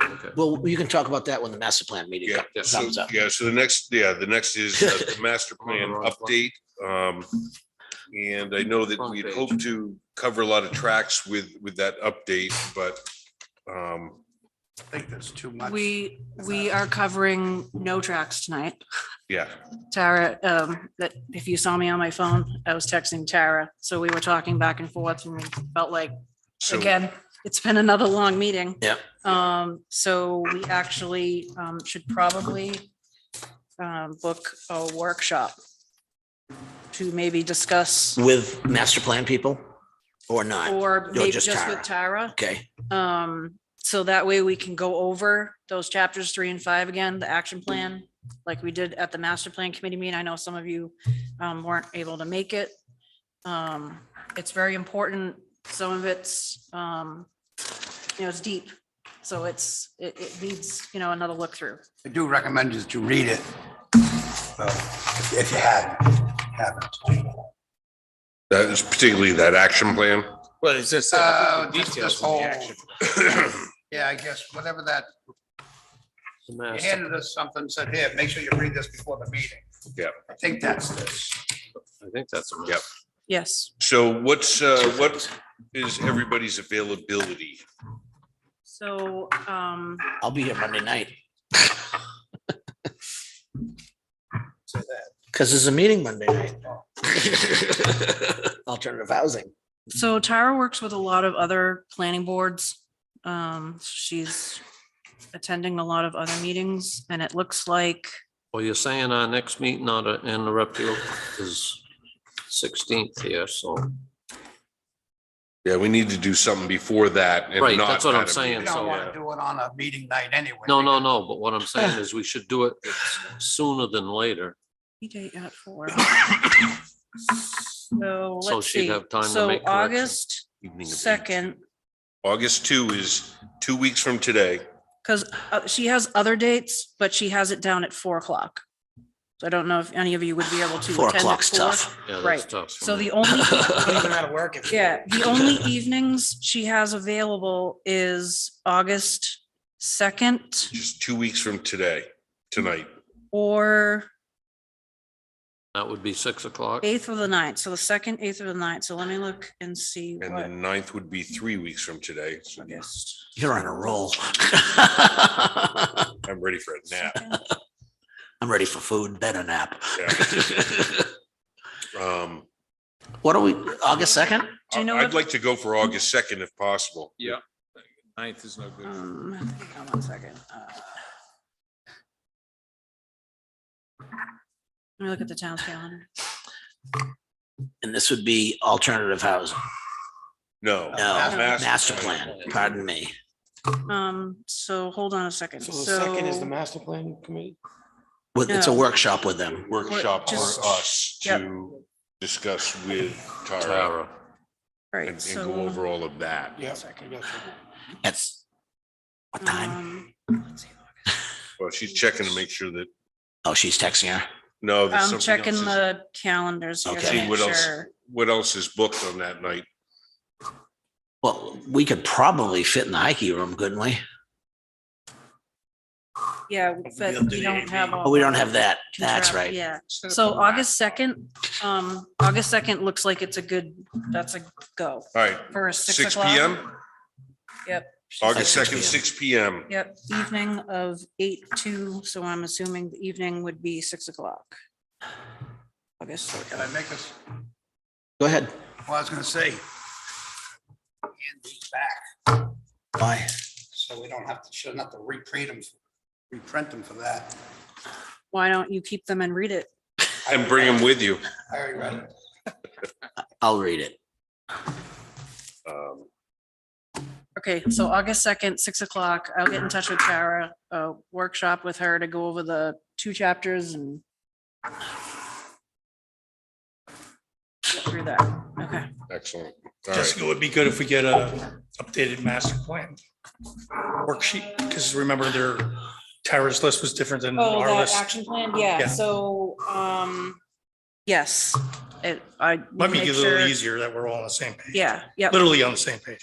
Okay. Well, you can talk about that when the master plan meeting comes up. So the next is the master plan update. And I know that we'd hoped to cover a lot of tracks with that update, but I think there's too much. We are covering no tracks tonight. yeah. Tara, that if you saw me on my phone, I was texting Tara. So we were talking back and forth, and we felt like, So again, it's been another long meeting. Yep. So we actually should probably book a workshop to maybe discuss, With master plan people or not? or maybe just just Tara. with Tara. Okay, So that way we can go over those chapters 3 and 5 again, the action plan, like we did at the master plan committee meeting. I know some of you weren't able to make it. It's very important. Some of it's, it's deep. So it needs, another look through. I do recommend that you read it So if you haven't. That is particularly that action plan. Well, it's just Just details this of the whole, action. yeah, I guess whatever that, The you master- handed us something, said, here, make sure you read this before the meeting. Yeah. I think that's this. I think that's. Yep. Yes. So what is everybody's availability? So, I'll be here Monday night. Because there's a meeting Monday night. Alternative housing. so Tara works with a lot of other planning boards. She's attending a lot of other meetings, and it looks like, Well, you're saying our next meeting, not to interrupt you, is 16th here, so. Yeah, we need to do something before that. and Right, not that's what I'm at a saying, meeting. We don't so- want to do it on a meeting night anyway. No, but what I'm saying is we should do it sooner than later. date at 4. So So let's she'd see. have time to So make corrections. August Evening of 2nd, August 2 is 2 weeks from today. because she has other dates, but she has it down at 4 o'clock. So I don't know if any of you would be able to 4 attend at o'clock's 4. tough. Yeah, that's Right. tough. for So me. the only, Don't even know how to work it. yeah, the only evenings she has available is August 2nd Just 2 weeks from tonight. or That would be 6 o'clock. 8th or the 9th. So the 2nd, 8th or the 9th. So let me look and see And the what 9th would be 3 weeks from today. So August. You're on a roll. I'm ready for a nap. I'm ready for food, then a nap. What are we, August 2nd? Do you know I'd what- like to go for August 2nd if possible. Yeah. 9th is no good. Hang on 1 second. Let me look at the town's calendar. And this would be alternative housing. No. No, master plan, pardon me. So hold on a second. So the second is the master plan committee? It's a No. workshop with them. Workshop for Just- us Yep. to discuss with Tara Tara. Right, and so. go over all of that. Yeah. That's what time? Let's see. Well, she's checking to make sure that, Oh, she's texting her. no. there's I'm something checking else is- the calendars here to See make what else, sure. what else is booked on that night. Well, we could probably fit in the Heike room, couldn't we? Yeah, but we don't have. all Oh, we don't the have that. That's contract- right. Yeah, so August 2nd looks like it's a good, that's a go All right, for a 6 6 o'clock. PM, Yep. August 6 2nd, p.m. 6 PM. Yep, evening of 8 to, so I'm assuming the evening would be 6 o'clock. August. Can I make us, Go ahead. well, I was gonna say. Hand these back, Bye. so we don't have to, shouldn't have to reprint them for that. Why don't you keep them and read it? And bring them with you. I already read it. I'll read it. Okay, so August 2nd, 6 o'clock, I'll get in touch with Tara, workshop with her to go over the 2 chapters and get through that. Okay. Excellent. All right. Jessica, it would be good if we get a updated master plan worksheet, because remember Tara's list was different than Oh, our that list. action plan, yeah, Yeah. so, yes, I. will Might be a make little sure- easier that we're all on the same page. Yeah, yeah. Literally on the same page.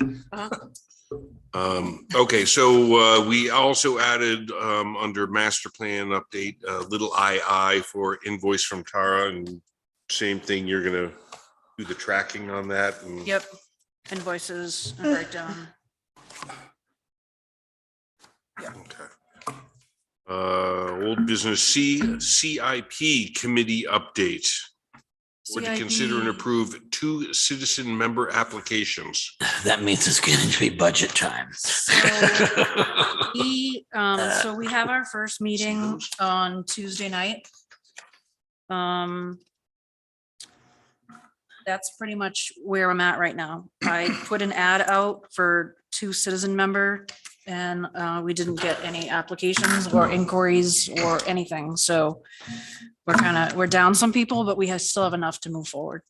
Okay, so we also added under master plan update, little II for invoice from Tara, and same thing, you're gonna do the tracking on that and. Yep, invoices and breakdown. Old business CIP committee update. Would you consider and CIP. approve 2 citizen member applications? That means it's getting to be budget time. So we have our first meeting on Tuesday night. That's pretty much where I'm at right now. I put an ad out for 2 citizen member and we didn't get any applications or inquiries or anything. So we're down some people, but still have enough to move forward.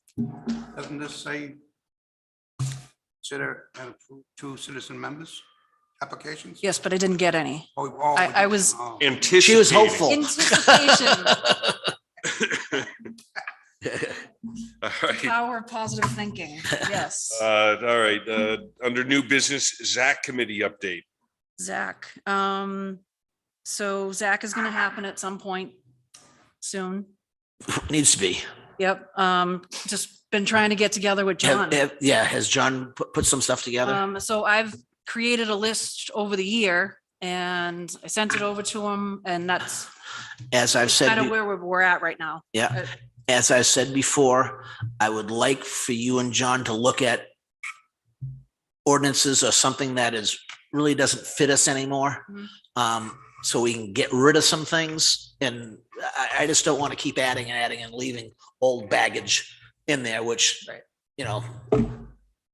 Doesn't this say consider and approve 2 citizen members applications? Yes, but I didn't get any. Oh, I was Anticipating. She was hopeful. anticipation. All right. Power of positive thinking, yes. All right, under new business, Zach committee update. Zach, so Zach is gonna happen at some point soon. Needs to be. Yep, just been trying to get together with John. Yeah, has John put some stuff together? So I've created a list over the year and I sent it over to him, and that's As I've said. kind of be- where we're at right now. Yeah, as I said before, I would like for you and John to look at ordinances or something that is, really doesn't fit us anymore. So we can get rid of some things, and I just don't want to keep adding and leaving old baggage in there, which, you know,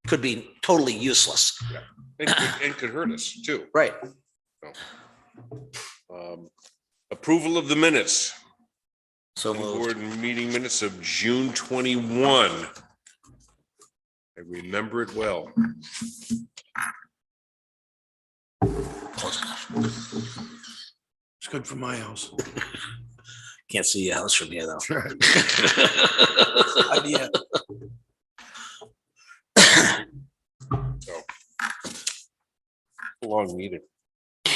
could be totally useless. And could hurt us too. Right. Approval of the minutes. So board meeting minutes of June 21. I remember it well. Close enough. It's good for my house. Can't see your house from here, though. Idea. Long meeting.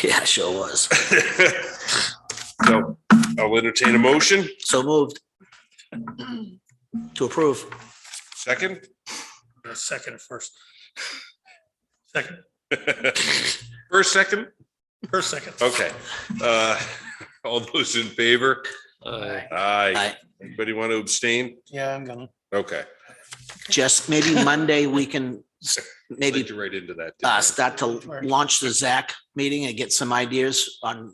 Yeah, sure was. So I'll entertain a motion. So moved. To approve. Second? Second first. Second, First, second? first, second. Okay. All those in favor? Aye. Anybody want to abstain? Yeah, I'm gonna. Okay. Just maybe Monday, we can maybe Slid you right into that. didn't I? start to launch the ZAC meeting and get some ideas on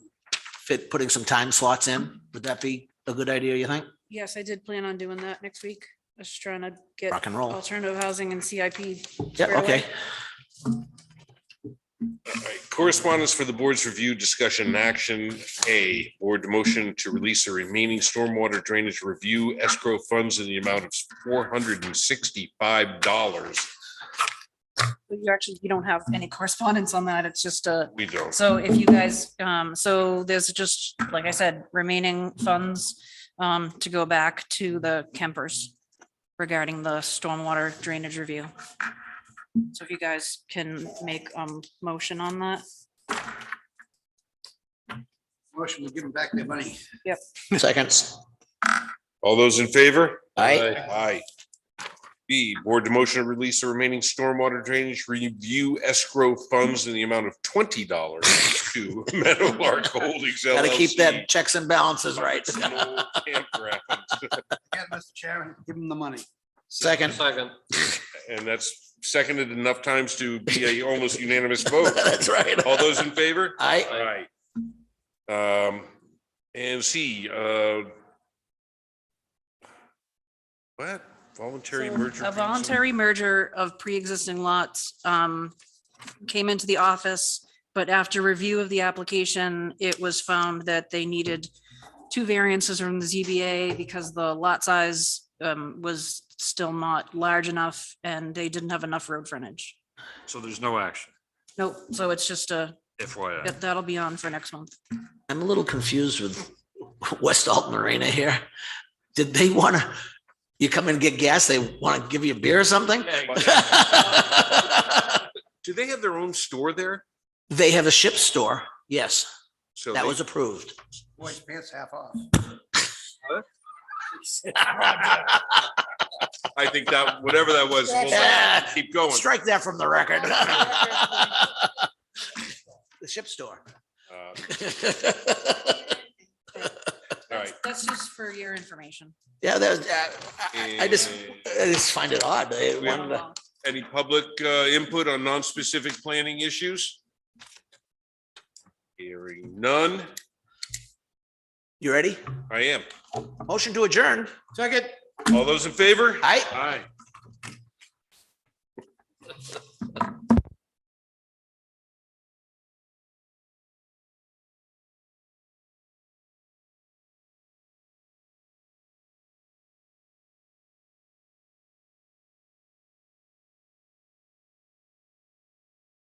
putting some time slots in. Would that be a good idea, you think? Yes, I did plan on doing that next week. I was trying to get Rock and roll. alternative housing and CIP. Yep, squared away. okay. All right. Correspondence for the board's review, discussion, and action. A, board motion to release the remaining stormwater drainage review escrow funds in the amount of $465. You don't have any correspondence on that. It's just a. We don't. So if you guys, so there's just, like I said, remaining funds to go back to the Kempers regarding the stormwater drainage review. So if you guys can make motion on that. Motion, we give them back their money. Yep. Seconds. All those in favor? Aye. Aye. B, board to motion to release the remaining stormwater drainage review escrow funds in the amount of $20 to Meadowlark Holdings LLC. Gotta keep that checks and balances right. Campground. Yeah, Mr. Chairman, give them the money. Second. And that's seconded enough times to be a almost unanimous vote. That's right. All those in favor? Aye. Aye. And C, what? Voluntary So, merger. A voluntary merger of pre-existing lots came into the office, but after review of the application, it was found that they needed 2 variances from the ZBA because the lot size was still not large enough and they didn't have enough road frontage. So there's no action, Nope, so it's just FYI. that'll be on for next month. I'm a little confused with West Alton Marina here. Did they want to, you come in and get gas, they want to give you a beer or something? Do they have their own store there? They have a ship store, yes. So That they- was approved. Boys, pants half off. I think that, whatever that was, we'll keep going. Strike that from the record. The ship store. All right. That's just for your information. Yeah, I just find it odd. They We have wanted to- Any public input on non-specific planning issues? Hearing none. You ready? I am. Motion to adjourn. Second. All those in favor? Aye. Aye.